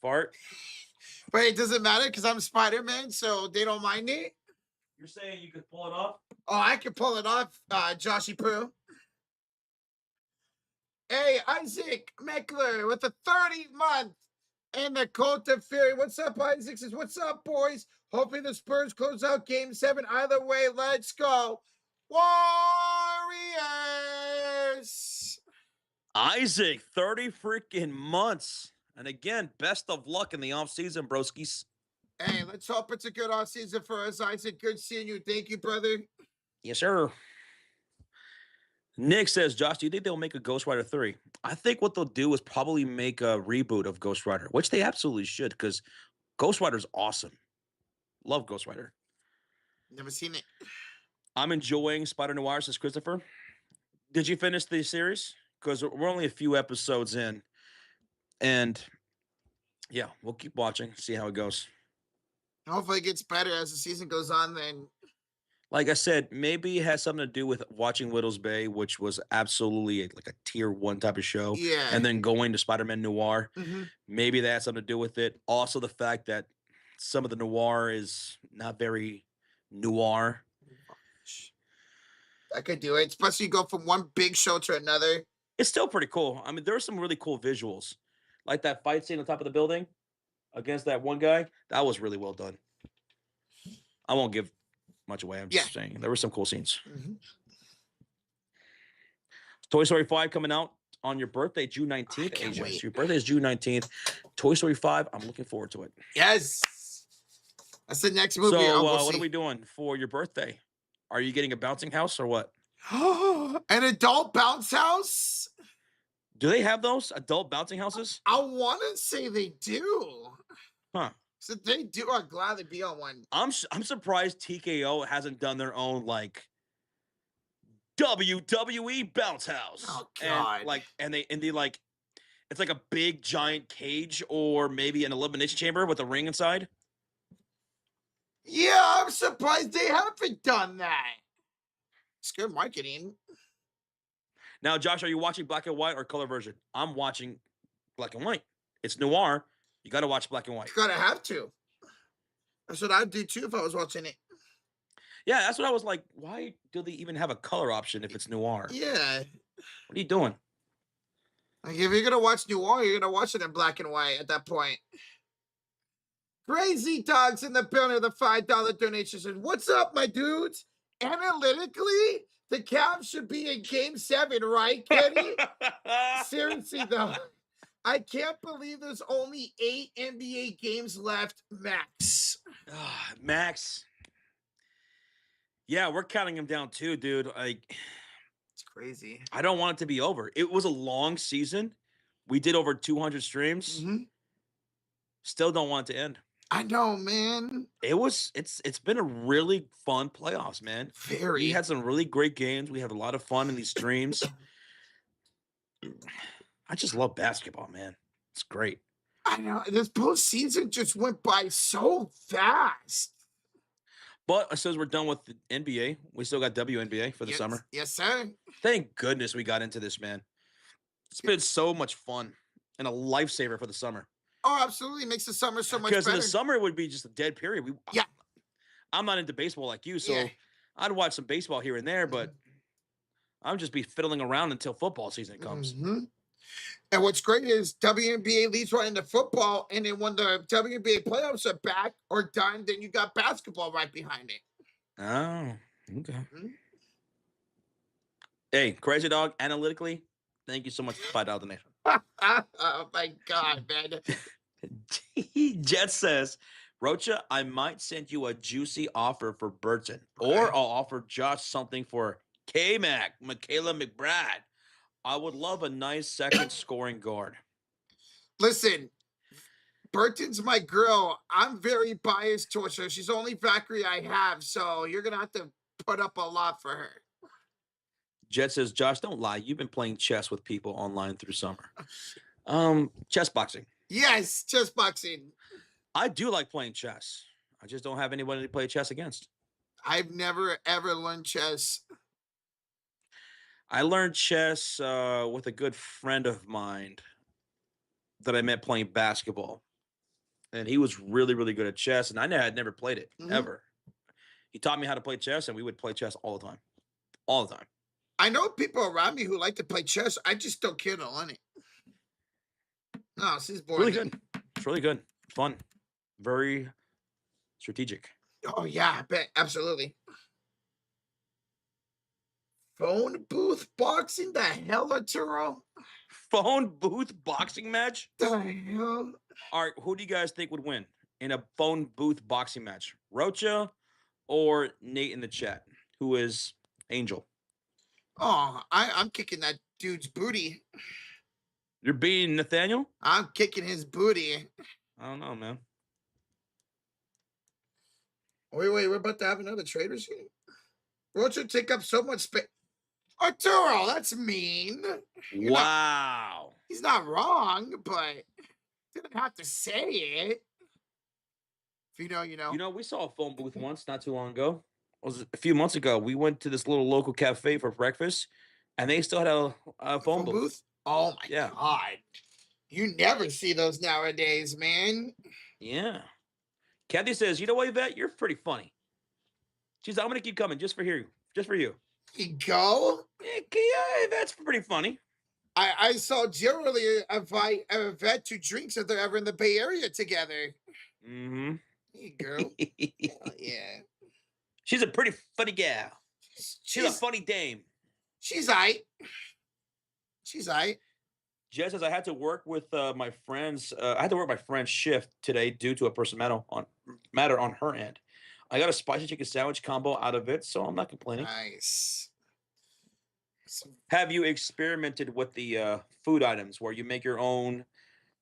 Speaker 2: fart.
Speaker 1: But it doesn't matter because I'm Spider-Man, so they don't mind it.
Speaker 2: You're saying you could pull it off?
Speaker 1: Oh, I can pull it off, Joshy Poo. Hey, Isaac Meckler with a 30-month and the Cult of Fury. What's up, Isaac? Says, what's up, boys? Hoping the Spurs close out Game 7. Either way, let's go. Warriors!
Speaker 2: Isaac, 30 freaking months. And again, best of luck in the offseason, broskies.
Speaker 1: Hey, let's hope it's a good off season for us, Isaac. Good seeing you. Thank you, brother.
Speaker 2: Yes, sir. Nick says, Josh, do you think they'll make a Ghost Rider 3? I think what they'll do is probably make a reboot of Ghost Rider, which they absolutely should, because Ghost Rider's awesome. Love Ghost Rider.
Speaker 1: Never seen it.
Speaker 2: I'm enjoying Spider Noir, says Christopher. Did you finish the series? Because we're only a few episodes in. And yeah, we'll keep watching, see how it goes.
Speaker 1: Hopefully it gets better as the season goes on then.
Speaker 2: Like I said, maybe it has something to do with watching Whittles Bay, which was absolutely like a tier 1 type of show.
Speaker 1: Yeah.
Speaker 2: And then going to Spider-Man Noir.
Speaker 1: Mm-hmm.
Speaker 2: Maybe that has something to do with it. Also, the fact that some of the noir is not very noir.
Speaker 1: I could do it, especially go from one big show to another.
Speaker 2: It's still pretty cool. I mean, there are some really cool visuals. Like that fight scene on top of the building against that one guy. That was really well done. I won't give much away. I'm just saying there were some cool scenes.
Speaker 1: Mm-hmm.
Speaker 2: Toy Story 5 coming out on your birthday, June 19th. AJ. Your birthday is June 19th. Toy Story 5, I'm looking forward to it.
Speaker 1: Yes. That's the next movie.
Speaker 2: So what are we doing for your birthday? Are you getting a bouncing house or what?
Speaker 1: An adult bounce house?
Speaker 2: Do they have those adult bouncing houses?
Speaker 1: I want to say they do.
Speaker 2: Huh.
Speaker 1: So they do. I'd gladly be on one.
Speaker 2: I'm surprised TKO hasn't done their own like WWE bounce house.
Speaker 1: Oh God!
Speaker 2: And they like it's like a big giant cage or maybe an elimination chamber with a ring inside.
Speaker 1: Yeah, I'm surprised they haven't done that. It's good marketing.
Speaker 2: Now, Josh, are you watching black and white or color version? I'm watching black and white. It's noir. You got to watch black and white.
Speaker 1: You gotta have to. That's what I'd do too if I was watching it.
Speaker 2: Yeah, that's what I was like. Why do they even have a color option if it's noir?
Speaker 1: Yeah.
Speaker 2: What are you doing?
Speaker 1: Like if you're gonna watch noir, you're gonna watch it in black and white at that point. Crazy Dogs in the building of the $5 donation says, "What's up, my dudes? Analytically, the Cavs should be in Game 7, right, Kenny? Seriously though, I can't believe there's only 8 NBA games left, max."
Speaker 2: Max. Yeah, we're counting him down too, dude. Like,
Speaker 1: it's crazy.
Speaker 2: I don't want it to be over. It was a long season. We did over 200 streams.
Speaker 1: Mm-hmm.
Speaker 2: Still don't want it to end.
Speaker 1: I know, man.
Speaker 2: It's been a really fun playoffs, man.
Speaker 1: Very.
Speaker 2: We had some really great games. We had a lot of fun in these streams. I just love basketball, man. It's great.
Speaker 1: I know. This postseason just went by so fast.
Speaker 2: But as soon as we're done with the NBA, we still got WNBA for the summer.
Speaker 1: Yes, sir.
Speaker 2: Thank goodness we got into this, man. It's been so much fun and a lifesaver for the summer.
Speaker 1: Oh, absolutely. Makes the summer so much better.
Speaker 2: Because in the summer it would be just a dead period. I'm not into baseball like you, so I'd watch some baseball here and there, but I'd just be fiddling around until football season comes.
Speaker 1: Mm-hmm. And what's great is WNBA leads right into football, and then when the WNBA playoffs are back or done, then you got basketball right behind it.
Speaker 2: Oh, okay. Mm-hmm. Hey, Crazy Dog, analytically, thank you so much for $5 donation.
Speaker 1: Oh my God, man.
Speaker 2: Jet says, Rocha, I might send you a juicy offer for Burton, or I'll offer Josh something for K-Mac, Michaela McBride. I would love a nice second scoring guard.
Speaker 1: Listen, Burton's my girl. I'm very biased towards her. She's the only Valkyrie I have, so you're going to have to put up a lot for her.
Speaker 2: Jet says, Josh, don't lie. You've been playing chess with people online through summer. Chess boxing.
Speaker 1: Yes, chess boxing.
Speaker 2: I do like playing chess. I just don't have anybody to play chess against.
Speaker 1: I've never, ever learned chess.
Speaker 2: I learned chess with a good friend of mine that I met playing basketball. And he was really, really good at chess. And I had never played it, ever. He taught me how to play chess, and we would play chess all the time. All the time.
Speaker 1: I know people around me who like to play chess. I just don't care to learn it. No, this is boring.
Speaker 2: Really good. It's really good. Fun. Very strategic.
Speaker 1: Oh, yeah, I bet. Absolutely. Phone booth boxing? The hell, Arturo?
Speaker 2: Phone booth boxing match?
Speaker 1: The hell?
Speaker 2: All right, who do you guys think would win in a phone booth boxing match? Rocha or Nate in the chat, who is Angel?
Speaker 1: Oh, I'm kicking that dude's booty.
Speaker 2: You're beating Nathaniel?
Speaker 1: I'm kicking his booty.
Speaker 2: I don't know, man.
Speaker 1: Wait, we're about to have another trader scene? Roger take up so much space. Arturo, that's mean.
Speaker 2: Wow.
Speaker 1: He's not wrong, but didn't have to say it. If you know, you know.
Speaker 2: You know, we saw a phone booth once not too long ago. It was a few months ago. We went to this little local cafe for breakfast, and they still had a phone booth.
Speaker 1: Oh my
Speaker 2: Yeah.
Speaker 1: God. You never see those nowadays, man.
Speaker 2: Yeah. Kathy says, you know what, Yvette? You're pretty funny. She's like, I'm going to keep coming just for you. Just for you.
Speaker 1: You go.
Speaker 2: Yeah, that's pretty funny.
Speaker 1: I saw Jill earlier invite Yvette to drinks if they're ever in the Bay Area together.
Speaker 2: Mm-hmm.
Speaker 1: Hey, girl. Hell yeah.
Speaker 2: She's a pretty funny gal. She's a funny dame.
Speaker 1: She's aight. She's aight.
Speaker 2: Jess says, I had to work with my friends. I had to work my friend's shift today due to a personal matter on her end. I got a spicy chicken sandwich combo out of it, so I'm not complaining.
Speaker 1: Nice.
Speaker 2: Have you experimented with the food items where you make your own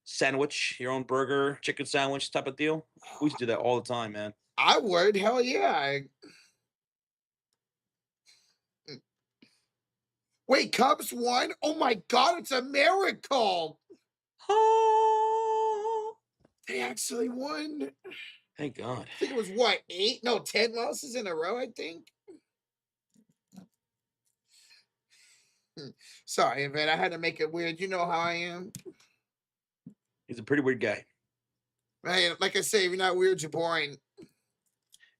Speaker 2: sandwich, your own burger, chicken sandwich type of deal? We used to do that all the time, man.
Speaker 1: I would. Hell yeah. Wait, Cubs won? Oh my God, it's a miracle.
Speaker 2: Oh,
Speaker 1: They actually won.
Speaker 2: thank God.
Speaker 1: I think it was what, 8? No, 10 losses in a row, I think. Sorry, man. I had to make it weird. You know how I am.
Speaker 2: He's a pretty weird guy.
Speaker 1: Right? Like I say, if you're not weird, you're boring.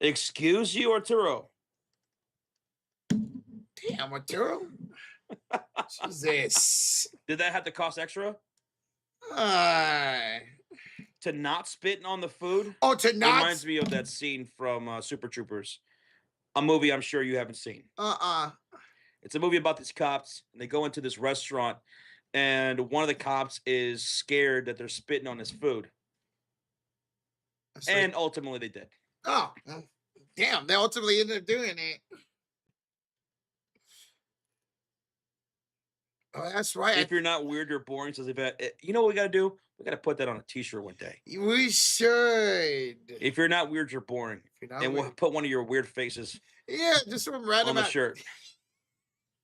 Speaker 2: Excuse you, Arturo.
Speaker 1: Damn, Arturo. Jesus.
Speaker 2: Did that have to cost extra? To not spitting on the food?
Speaker 1: Oh, to not.
Speaker 2: Reminds me of that scene from Super Troopers, a movie I'm sure you haven't seen. It's a movie about these cops, and they go into this restaurant, and one of the cops is scared that they're spitting on his food. And ultimately they did.
Speaker 1: Oh, damn. They ultimately ended up doing it. Oh, that's right.
Speaker 2: If you're not weird, you're boring, says Yvette. You know what we got to do? We got to put that on a t-shirt one day.
Speaker 1: We should.
Speaker 2: If you're not weird, you're boring. And we'll put one of your weird faces.
Speaker 1: Yeah, just some random
Speaker 2: on the shirt.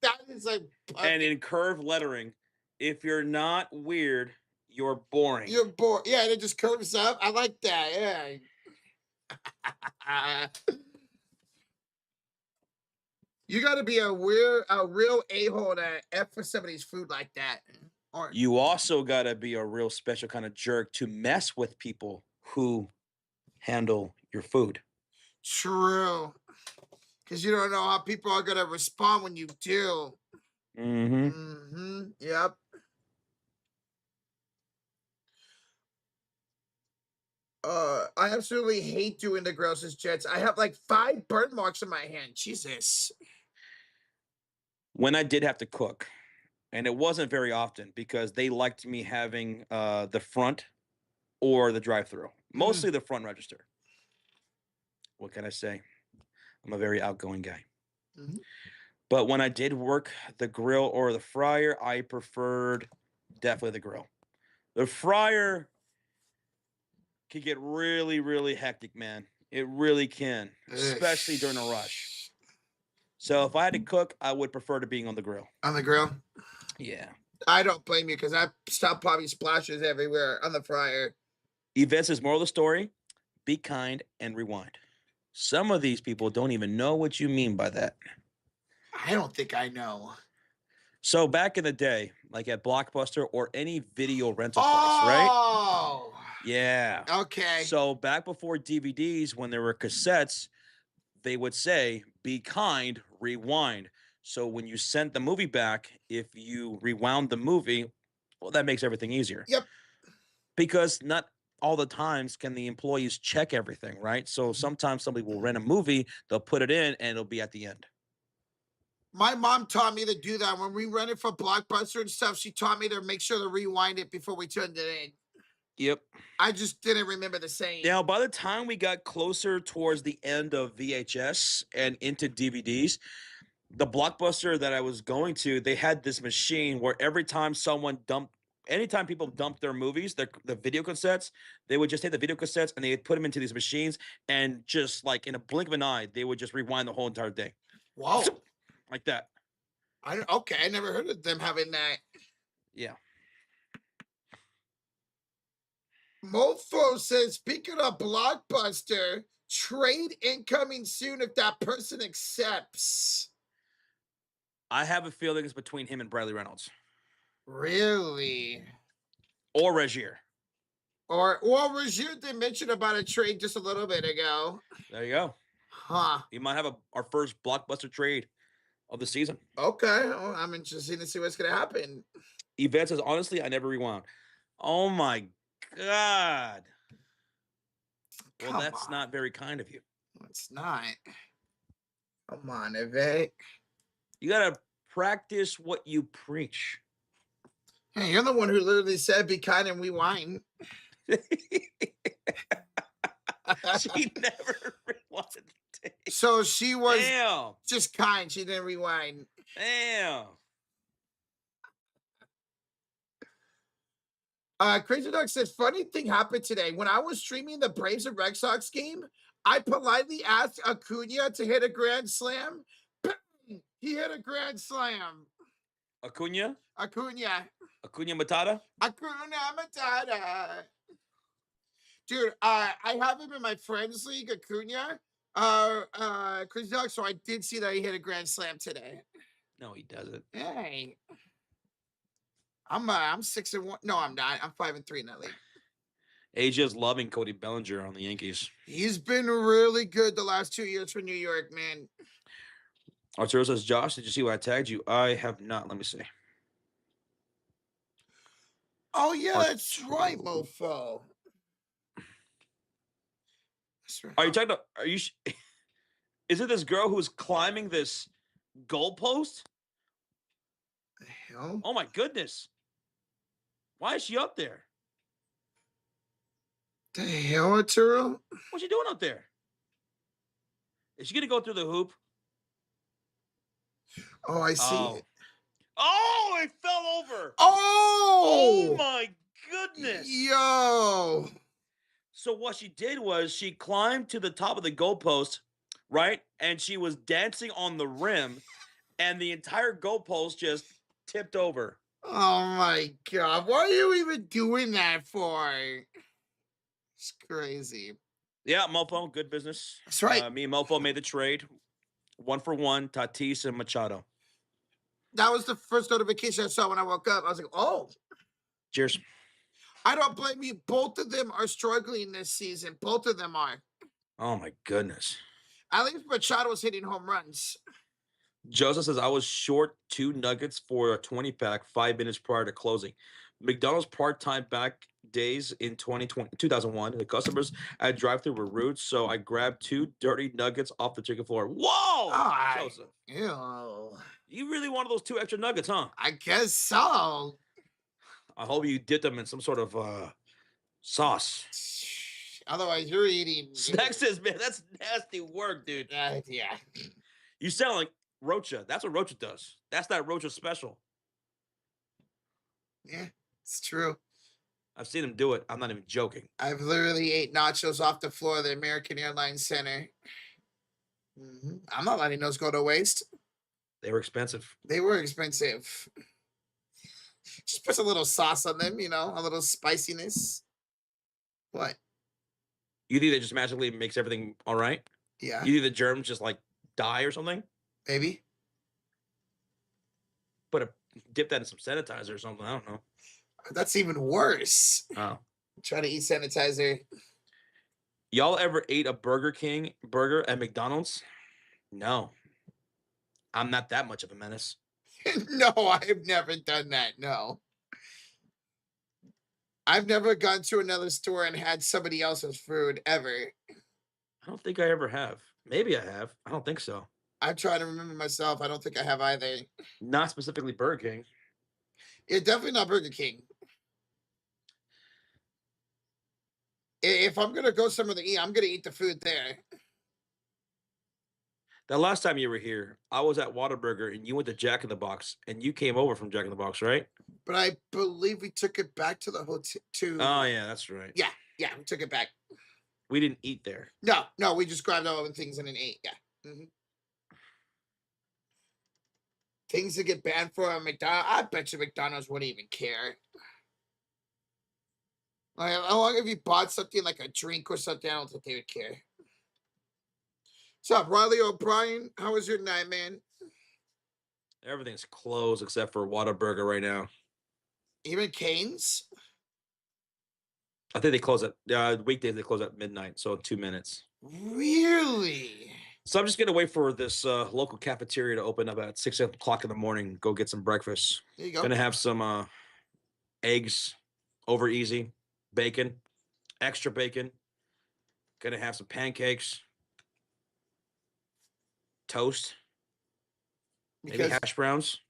Speaker 1: That is like.
Speaker 2: And in curved lettering, if you're not weird, you're boring.
Speaker 1: You're bored. Yeah, and it just curves up. I like that. Yeah. You got to be a real a-hole to F for somebody's food like that. Or
Speaker 2: you also got to be a real special kind of jerk to mess with people who handle your food.
Speaker 1: True. Because you don't know how people are going to respond when you do. Yep. I absolutely hate doing the grossest jets. I have like 5 burn marks on my hand. Jesus.
Speaker 2: When I did have to cook, and it wasn't very often because they liked me having the front or the drive-through, mostly the front register. What can I say? I'm a very outgoing guy. But when I did work the grill or the fryer, I preferred definitely the grill. The fryer can get really, really hectic, man. It really can, especially during a rush. So if I had to cook, I would prefer to being on the grill.
Speaker 1: On the grill?
Speaker 2: Yeah.
Speaker 1: I don't blame you because I stopped popping splashes everywhere on the fryer.
Speaker 2: Yvette says, moral of the story, be kind and rewind. Some of these people don't even know what you mean by that.
Speaker 1: I don't think I know.
Speaker 2: So back in the day, like at Blockbuster or any video rental place, right?
Speaker 1: Oh.
Speaker 2: Yeah.
Speaker 1: Okay.
Speaker 2: So back before DVDs, when there were cassettes, they would say, be kind, rewind. So when you sent the movie back, if you rewound the movie, well, that makes everything easier.
Speaker 1: Yep.
Speaker 2: Because not all the times can the employees check everything, right? So sometimes somebody will rent a movie, they'll put it in, and it'll be at the end.
Speaker 1: My mom taught me to do that when we rented for Blockbuster and stuff. She taught me to make sure to rewind it before we turned it in.
Speaker 2: Yep.
Speaker 1: I just didn't remember the saying.
Speaker 2: Now, by the time we got closer towards the end of VHS and into DVDs, the Blockbuster that I was going to, they had this machine where every time anytime people dumped their movies, the video cassettes, they would just take the video cassettes and they'd put them into these machines, and just like in a blink of an eye, they would just rewind the whole entire thing.
Speaker 1: Whoa.
Speaker 2: Like that.
Speaker 1: Okay, I never heard of them having that.
Speaker 2: Yeah.
Speaker 1: Mofo says, speaking of Blockbuster, trade incoming soon if that person accepts.
Speaker 2: I have a feeling it's between him and Bradley Reynolds.
Speaker 1: Really?
Speaker 2: Or Regier.
Speaker 1: Well, Rozier did mention about a trade just a little bit ago.
Speaker 2: There you go.
Speaker 1: Huh.
Speaker 2: We might have our first Blockbuster trade of the season.
Speaker 1: Okay. Well, I'm interested to see what's going to happen.
Speaker 2: Yvette says, honestly, I never rewound. Oh my God. Well, that's not very kind of you.
Speaker 1: It's not. Come on, Yvette.
Speaker 2: You got to practice what you preach.
Speaker 1: Hey, you're the one who literally said be kind and rewind.
Speaker 2: She never rewinded.
Speaker 1: So she was
Speaker 2: Damn.
Speaker 1: just kind. She didn't rewind.
Speaker 2: Damn.
Speaker 1: Crazy Dog says, funny thing happened today. When I was streaming the Braves and Red Sox game, I politely asked Acuna to hit a grand slam. Bang! He hit a grand slam.
Speaker 2: Acuna?
Speaker 1: Acuna.
Speaker 2: Acuna Matata?
Speaker 1: Acuna Matata. Dude, I have him in my friends league, Acuna. Crazy Dog, so I did see that he hit a grand slam today.
Speaker 2: No, he doesn't.
Speaker 1: Hey. I'm 6-1. No, I'm not. I'm 5-3 in that league.
Speaker 2: AJ's loving Cody Bellinger on the Yankees.
Speaker 1: He's been really good the last 2 years for New York, man.
Speaker 2: Arturo says, Josh, did you see why I tagged you? I have not. Let me see.
Speaker 1: Oh, yeah, that's right, mofo. That's right.
Speaker 2: Are you talking about, is it this girl who's climbing this goalpost?
Speaker 1: The hell?
Speaker 2: Oh my goodness. Why is she up there?
Speaker 1: The hell, Arturo?
Speaker 2: What's she doing up there? Is she gonna go through the hoop?
Speaker 1: Oh, I see it.
Speaker 2: Oh, it fell over.
Speaker 1: Oh!
Speaker 2: Oh my goodness.
Speaker 1: Yo!
Speaker 2: So what she did was she climbed to the top of the goalpost, right? And she was dancing on the rim, and the entire goalpost just tipped over.
Speaker 1: Oh my God. What are you even doing that for? It's crazy.
Speaker 2: Yeah, Mofo, good business.
Speaker 1: That's right.
Speaker 2: Me and Mofo made the trade. 1-for-1, Tatis and Machado.
Speaker 1: That was the first notification I saw when I woke up. I was like, oh.
Speaker 2: Cheers.
Speaker 1: I don't blame you. Both of them are struggling this season. Both of them are.
Speaker 2: Oh my goodness.
Speaker 1: At least Machado was hitting home runs.
Speaker 2: Joseph says, I was short 2 nuggets for a 20-pack 5 minutes prior to closing. McDonald's part-time back days in 2001. The customers at drive-thru were rude, so I grabbed 2 dirty nuggets off the chicken floor. Whoa! Joseph.
Speaker 1: Ew.
Speaker 2: You really wanted those 2 extra nuggets, huh?
Speaker 1: I guess so.
Speaker 2: I hope you dipped them in some sort of sauce.
Speaker 1: Otherwise, you're eating.
Speaker 2: Snack says, man, that's nasty work, dude.
Speaker 1: Yeah.
Speaker 2: You sound like Rocha. That's what Rocha does. That's that Rocha special.
Speaker 1: Yeah, it's true.
Speaker 2: I've seen him do it. I'm not even joking.
Speaker 1: I've literally ate nachos off the floor of the American Airlines Center. I'm not letting those go to waste.
Speaker 2: They were expensive.
Speaker 1: They were expensive. Just put a little sauce on them, a little spiciness. What?
Speaker 2: You think that just magically makes everything all right?
Speaker 1: Yeah.
Speaker 2: You think the germs just like die or something?
Speaker 1: Maybe.
Speaker 2: Dip that in some sanitizer or something. I don't know.
Speaker 1: That's even worse.
Speaker 2: Oh.
Speaker 1: Try to eat sanitizer.
Speaker 2: Y'all ever ate a Burger King burger at McDonald's? No. I'm not that much of a menace.
Speaker 1: No, I've never done that. No. I've never gone to another store and had somebody else's food ever.
Speaker 2: I don't think I ever have. Maybe I have. I don't think so.
Speaker 1: I'm trying to remember myself. I don't think I have either.
Speaker 2: Not specifically Burger King.
Speaker 1: Yeah, definitely not Burger King. If I'm gonna go somewhere to eat, I'm gonna eat the food there.
Speaker 2: The last time you were here, I was at Whataburger and you went to Jack in the Box and you came over from Jack in the Box, right?
Speaker 1: But I believe we took it back to the hotel.
Speaker 2: Oh, yeah, that's right.
Speaker 1: Yeah, yeah, we took it back.
Speaker 2: We didn't eat there.
Speaker 1: No, no, we just grabbed all the things and then ate. Yeah. Things that get banned for a McDonald's. I bet you McDonald's wouldn't even care. Like, how long have you bought something like a drink or something? I don't think they would care. What's up, Riley O'Brien? How was your night, man?
Speaker 2: Everything's closed except for Whataburger right now.
Speaker 1: Even Canes?
Speaker 2: I think they close at weekdays. They close at midnight, so 2 minutes.
Speaker 1: Really?
Speaker 2: So I'm just gonna wait for this local cafeteria to open up at 6 o'clock in the morning. Go get some breakfast.
Speaker 1: There you go.
Speaker 2: Gonna have some eggs over easy, bacon, extra bacon. Gonna have some pancakes, toast, maybe
Speaker 1: Because
Speaker 2: hash browns.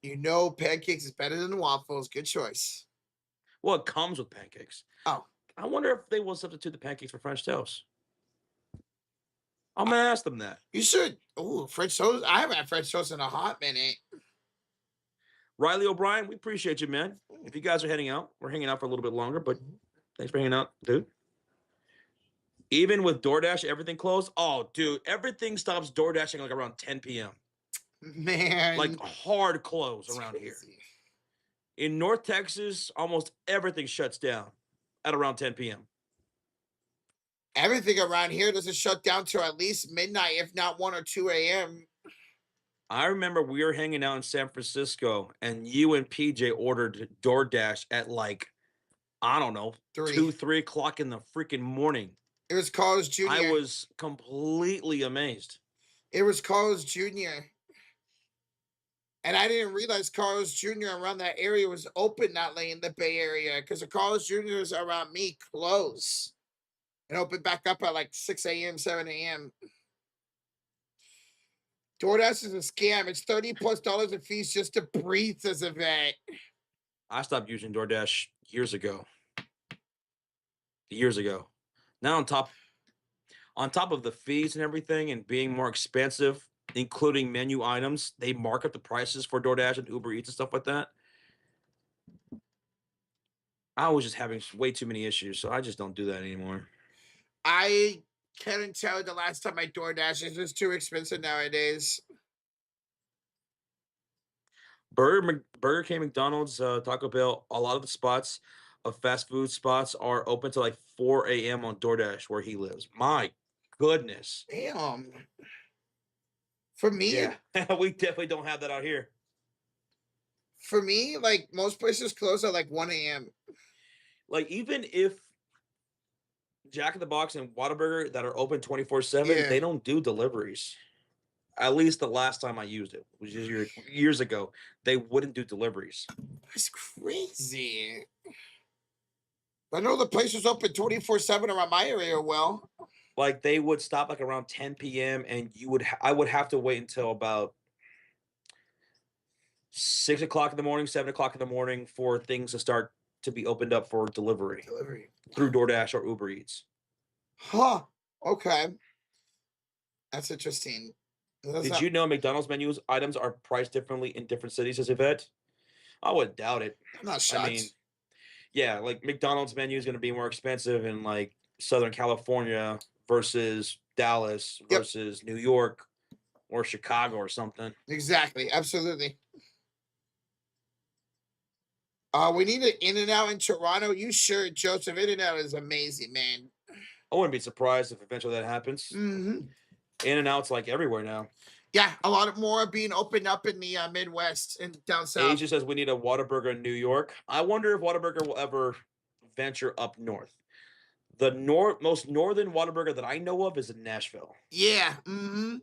Speaker 1: you know pancakes is better than waffles. Good choice.
Speaker 2: Well, it comes with pancakes.
Speaker 1: Oh,
Speaker 2: I wonder if they will substitute the pancakes for French toast. I'm gonna ask them that.
Speaker 1: you should. Oh, French toast. I haven't had French toast in a hot minute.
Speaker 2: Riley O'Brien, we appreciate you, man. If you guys are heading out, we're hanging out for a little bit longer, but thanks for hanging out, dude. Even with DoorDash, everything closed. Oh, dude, everything stops DoorDashing like around 10 p.m.
Speaker 1: Man.
Speaker 2: Like hard close
Speaker 1: it's
Speaker 2: around here.
Speaker 1: crazy.
Speaker 2: In North Texas, almost everything shuts down at around 10 p.m.
Speaker 1: Everything around here doesn't shut down till at least midnight, if not 1 or 2 a.m.
Speaker 2: I remember we were hanging out in San Francisco and you and PJ ordered DoorDash at like, I don't know, 2,
Speaker 1: 3.
Speaker 2: 3 o'clock in the freaking morning.
Speaker 1: It was Carl's Jr.
Speaker 2: I was completely amazed.
Speaker 1: It was Carl's Jr. And I didn't realize Carl's Jr. around that area was open that late in the Bay Area because the Carl's Jr.'s around me close and open back up at like 6 a.m., 7 a.m. DoorDash is a scam. It's $30+ in fees just to breathe as a vet.
Speaker 2: I stopped using DoorDash years ago. Years ago. Now on top of the fees and everything and being more expensive, including menu items, they mark up the prices for DoorDash and Uber Eats and stuff like that. I was just having way too many issues, so I just don't do that anymore.
Speaker 1: I couldn't tell the last time I DoorDash. It's just too expensive nowadays.
Speaker 2: Burger King, McDonald's, Taco Bell, a lot of the spots of fast food spots are open to like 4 a.m. on DoorDash where he lives. My goodness.
Speaker 1: Damn. For me,
Speaker 2: Yeah, we definitely don't have that out here.
Speaker 1: for me, like most places close at like 1 a.m.
Speaker 2: Like even if Jack in the Box and Whataburger that are open 24/7,
Speaker 1: Yeah.
Speaker 2: they don't do deliveries. At least the last time I used it, which is years ago, they wouldn't do deliveries.
Speaker 1: That's crazy. I know the place was open 24/7 around my area. Well,
Speaker 2: Like they would stop like around 10 p.m. and I would have to wait until about 6 o'clock in the morning, 7 o'clock in the morning for things to start to be opened up for delivery
Speaker 1: delivery.
Speaker 2: through DoorDash or Uber Eats.
Speaker 1: Huh. Okay. That's interesting. That's
Speaker 2: Did
Speaker 1: not-
Speaker 2: you know McDonald's menus items are priced differently in different cities as a vet? I would doubt it.
Speaker 1: I'm not shocked.
Speaker 2: I mean, yeah, like McDonald's menu is going to be more expensive in like Southern California versus Dallas
Speaker 1: Yep.
Speaker 2: versus New York or Chicago or something.
Speaker 1: Exactly. Absolutely. We need an In-N-Out in Toronto. You sure, Joseph? In-N-Out is amazing, man.
Speaker 2: I wouldn't be surprised if eventually that happens.
Speaker 1: Hmm.
Speaker 2: In and Out's like everywhere now.
Speaker 1: Yeah, a lot of more are being opened up in the Midwest and down south.
Speaker 2: Asia says we need a Whataburger in New York. I wonder if Whataburger will ever venture up north. The most northern Whataburger that I know of is in Nashville.
Speaker 1: Yeah. Mm-hmm.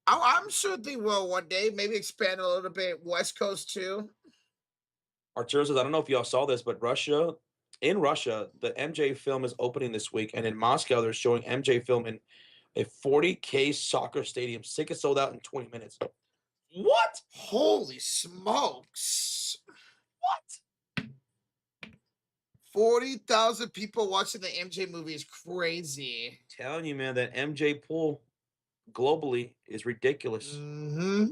Speaker 1: I'm sure they will one day. Maybe expand a little bit West Coast too.
Speaker 2: Arturo says, I don't know if y'all saw this, but in Russia, the MJ film is opening this week, and in Moscow, they're showing MJ film in A 40K soccer stadium. Tickets sold out in 20 minutes. What?
Speaker 1: Holy smokes.
Speaker 2: What?
Speaker 1: 40,000 people watching the MJ movie is crazy.
Speaker 2: Telling you, man, that MJ pool globally is ridiculous.
Speaker 1: Mm-hmm.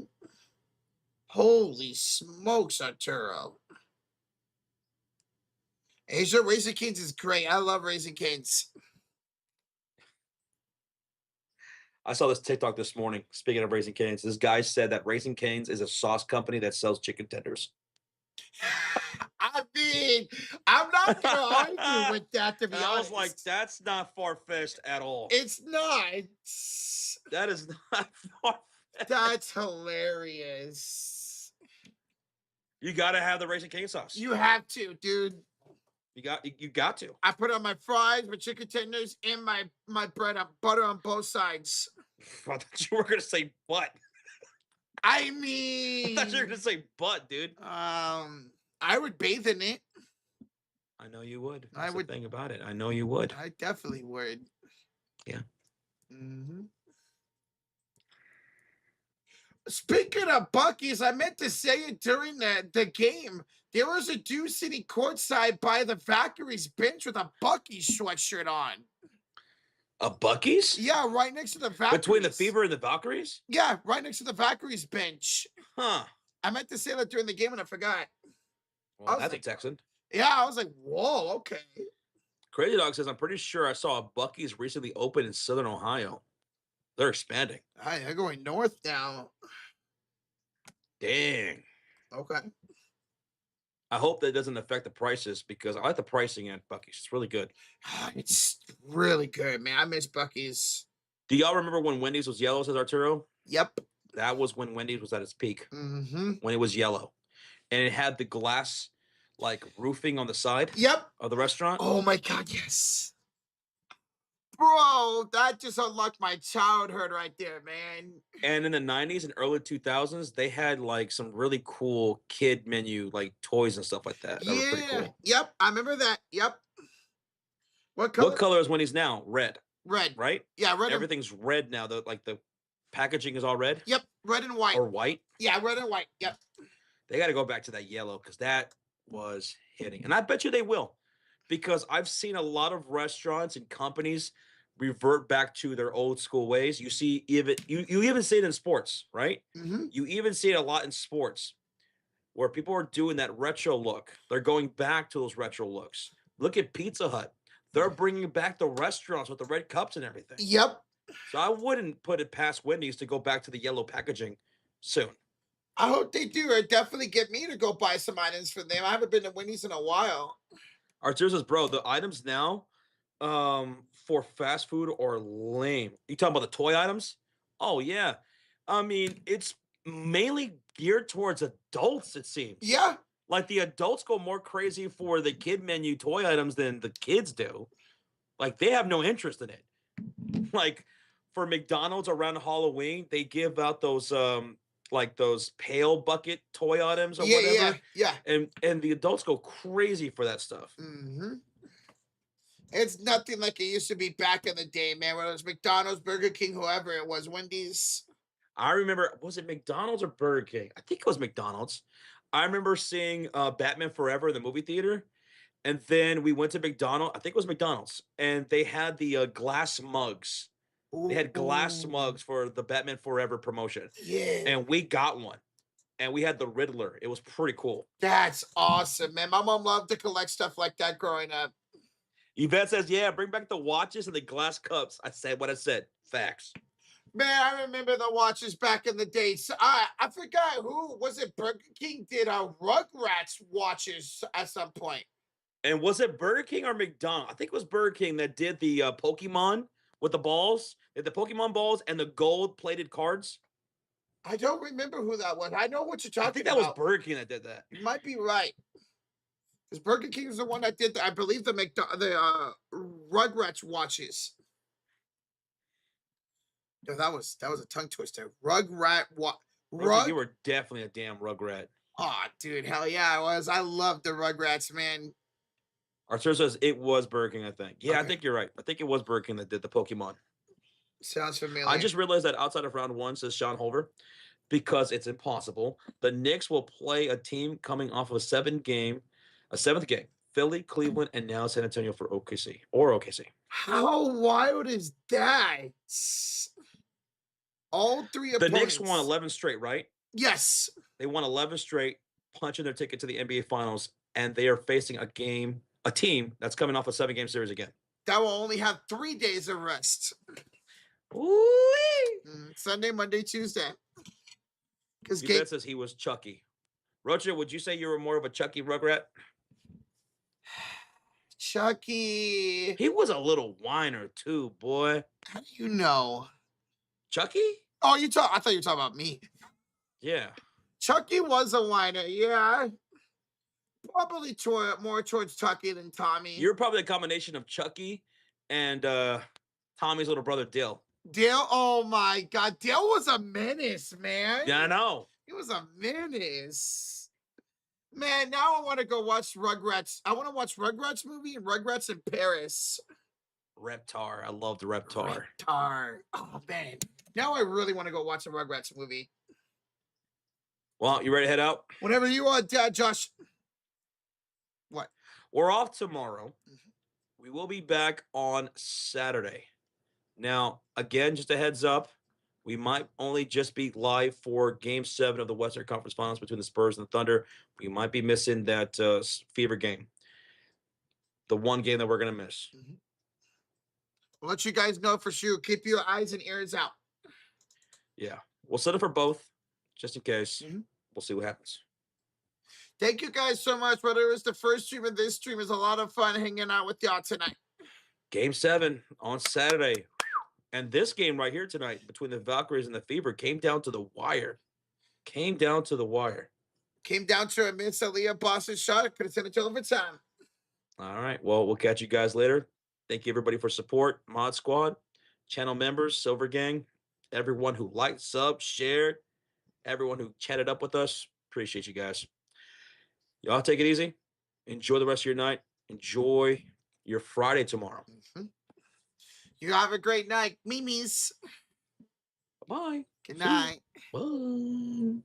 Speaker 1: Holy smokes, Arturo. Asia Raising Cane's is great. I love Raising Cane's.
Speaker 2: I saw this TikTok this morning. Speaking of Raising Cane's, this guy said that Raising Cane's is a sauce company that sells chicken tenders.
Speaker 1: I mean, I'm not gonna argue with that, to be
Speaker 2: And I
Speaker 1: honest.
Speaker 2: was like, that's not far-fetched at all.
Speaker 1: It's not.
Speaker 2: That is not far-fetched.
Speaker 1: That's hilarious.
Speaker 2: You got to have the Raising Cane sauce.
Speaker 1: You have to, dude.
Speaker 2: You got to.
Speaker 1: I put it on my fries, my chicken tenders, and my bread on butter on both sides.
Speaker 2: I thought you were gonna say butt.
Speaker 1: I
Speaker 2: I
Speaker 1: mean,
Speaker 2: thought you were gonna say butt, dude.
Speaker 1: I would bathe in it.
Speaker 2: I know you would.
Speaker 1: I
Speaker 2: That's
Speaker 1: would-
Speaker 2: the thing about it. I know you would.
Speaker 1: I definitely would.
Speaker 2: Yeah.
Speaker 1: Mm-hmm. Speaking of Buc-ee's, I meant to say it during the game. There was a dude sitting courtside by the Valkyries bench with a Buc-ee's sweatshirt on.
Speaker 2: A Buc-ee's?
Speaker 1: Yeah, right next to the Valkyries.
Speaker 2: Between the Fever and the Valkyries?
Speaker 1: Yeah, right next to the Valkyries bench.
Speaker 2: Huh.
Speaker 1: I meant to say that during the game and I forgot.
Speaker 2: Well,
Speaker 1: was
Speaker 2: that's
Speaker 1: like-
Speaker 2: a Texan.
Speaker 1: Yeah, I was like, whoa, okay.
Speaker 2: Crazy Dog says, I'm pretty sure I saw a Buc-ee's recently open in Southern Ohio. They're expanding.
Speaker 1: They're going north now.
Speaker 2: Dang.
Speaker 1: Okay.
Speaker 2: I hope that doesn't affect the prices because I like the pricing at Buc-ee's. It's really good.
Speaker 1: It's really good, man. I miss Buc-ee's.
Speaker 2: Do y'all remember when Wendy's was yellow, says Arturo?
Speaker 1: Yep.
Speaker 2: That was when Wendy's was at its peak,
Speaker 1: Mm-hmm.
Speaker 2: when it was yellow. And it had the glass, like, roofing on the side
Speaker 1: Yep.
Speaker 2: of the restaurant.
Speaker 1: Oh my God, yes. Bro, that just unlocked my childhood right there, man.
Speaker 2: And in the 90s and early 2000s, they had, like, some really cool kid menu, like, toys and stuff like that. That were pretty cool.
Speaker 1: Yep. I remember that. Yep. What color?
Speaker 2: What color is Wendy's now? Red,
Speaker 1: Red.
Speaker 2: right?
Speaker 1: Yeah, red.
Speaker 2: Everything's red now. The packaging is all red.
Speaker 1: Yep. Red and white.
Speaker 2: Or white.
Speaker 1: Yeah, red and white. Yep.
Speaker 2: They got to go back to that yellow because that was hitting. And I bet you they will because I've seen a lot of restaurants and companies revert back to their old school ways. You see, you even see it in sports, right?
Speaker 1: Mm-hmm.
Speaker 2: You even see it a lot in sports where people are doing that retro look. They're going back to those retro looks. Look at Pizza Hut. They're bringing back the restaurants with the red cups and everything.
Speaker 1: Yep.
Speaker 2: So I wouldn't put it past Wendy's to go back to the yellow packaging soon.
Speaker 1: I hope they do. Or definitely get me to go buy some items from them. I haven't been to Wendy's in a while.
Speaker 2: Artur says, bro, the items now for fast food are lame. You talking about the toy items? Oh, yeah. I mean, it's mainly geared towards adults, it seems.
Speaker 1: Yeah.
Speaker 2: Like the adults go more crazy for the kid menu toy items than the kids do. Like they have no interest in it. Like for McDonald's around Halloween, they give out those like those pail bucket toy items or whatever.
Speaker 1: Yeah.
Speaker 2: And the adults go crazy for that stuff.
Speaker 1: Mm-hmm. It's nothing like it used to be back in the day, man. Whether it was McDonald's, Burger King, whoever it was, Wendy's.
Speaker 2: I remember, was it McDonald's or Burger King? I think it was McDonald's. I remember seeing Batman Forever in the movie theater. And then we went to McDonald's. I think it was McDonald's. And they had the glass mugs. They had glass mugs for the Batman Forever promotion.
Speaker 1: Yeah.
Speaker 2: And we got one. And we had the Riddler. It was pretty cool.
Speaker 1: That's awesome, man. My mom loved to collect stuff like that growing up.
Speaker 2: Yvette says, yeah, bring back the watches and the glass cups. I said what I said. Facts.
Speaker 1: Man, I remember the watches back in the day. So I forgot who was it. Burger King did Rugrats watches at some point.
Speaker 2: And was it Burger King or McDonald's? I think it was Burger King that did the Pokemon with the balls. They had the Pokemon balls and the gold-plated cards.
Speaker 1: I don't remember who that was. I know what you're talking about.
Speaker 2: I think that was Burger King that did that.
Speaker 1: You might be right. Because Burger King is the one that did, I believe, the Rugrats watches. No, that was a tongue twister.
Speaker 2: You were definitely a damn Rugrat.
Speaker 1: Oh, dude, hell yeah, I was. I love the Rugrats, man.
Speaker 2: Arthur says it was Burger King, I think. Yeah, I
Speaker 1: Okay.
Speaker 2: think you're right. I think it was Burger King that did the Pokemon.
Speaker 1: Sounds familiar.
Speaker 2: I just realized that outside of round 1, says Sean Holver, because it's impossible. The Knicks will play a team coming off of a 7th game. Philly, Cleveland, and now San Antonio for OKC.
Speaker 1: How wild is that? All 3
Speaker 2: The
Speaker 1: opponents.
Speaker 2: Knicks won 11 straight, right?
Speaker 1: Yes.
Speaker 2: They won 11 straight, punching their ticket to the NBA Finals, and they are facing a team that's coming off a 7-game series again.
Speaker 1: That will only have 3 days of rest.
Speaker 2: Ooh.
Speaker 1: Sunday, Monday, Tuesday. Because
Speaker 2: Yvette says he was Chucky. Roger, would you say you were more of a Chucky Rugrat?
Speaker 1: Chucky.
Speaker 2: He was a little whiner too, boy.
Speaker 1: How do you know?
Speaker 2: Chucky?
Speaker 1: Oh, I thought you were talking about me.
Speaker 2: Yeah.
Speaker 1: Chucky was a whiner, yeah. Probably more towards Chucky than Tommy.
Speaker 2: You're probably a combination of Chucky and Tommy's little brother, Dill.
Speaker 1: Dill? Oh my God. Dill was a menace, man.
Speaker 2: Yeah, I know.
Speaker 1: He was a menace. Man, now I want to go watch Rugrats. I want to watch Rugrats movie and Rugrats in Paris.
Speaker 2: Reptar. I love the Reptar.
Speaker 1: Reptar. Oh, man. Now I really want to go watch a Rugrats movie.
Speaker 2: Well, you ready to head out?
Speaker 1: Whenever you are, Dad, Josh. What?
Speaker 2: We're off tomorrow. We will be back on Saturday. Now, again, just a heads up, we might only just be live for Game 7 of the Western Conference Finals between the Spurs and the Thunder. We might be missing that Fever game, the one game that we're going to miss.
Speaker 1: We'll let you guys know for sure. Keep your eyes and ears out.
Speaker 2: Yeah. We'll set it for both, just in case. We'll see what happens.
Speaker 1: Thank you guys so much. Whether it was the first stream or this stream, it was a lot of fun hanging out with y'all tonight.
Speaker 2: Game 7 on Saturday. And this game right here tonight between the Valkyries and the Fever came down to the wire. Came down to a miss Aaliyah Boston shot. Could have sent it to overtime. All right. Well, we'll catch you guys later. Thank you, everybody, for support. Mod Squad, channel members, Silver Gang, everyone who liked, subbed, shared, everyone who chatted up with us. Appreciate you guys. Y'all take it easy. Enjoy the rest of your night. Enjoy your Friday tomorrow.
Speaker 1: You have a great night. Mimis.
Speaker 2: Bye.
Speaker 1: Good night.
Speaker 2: Bye.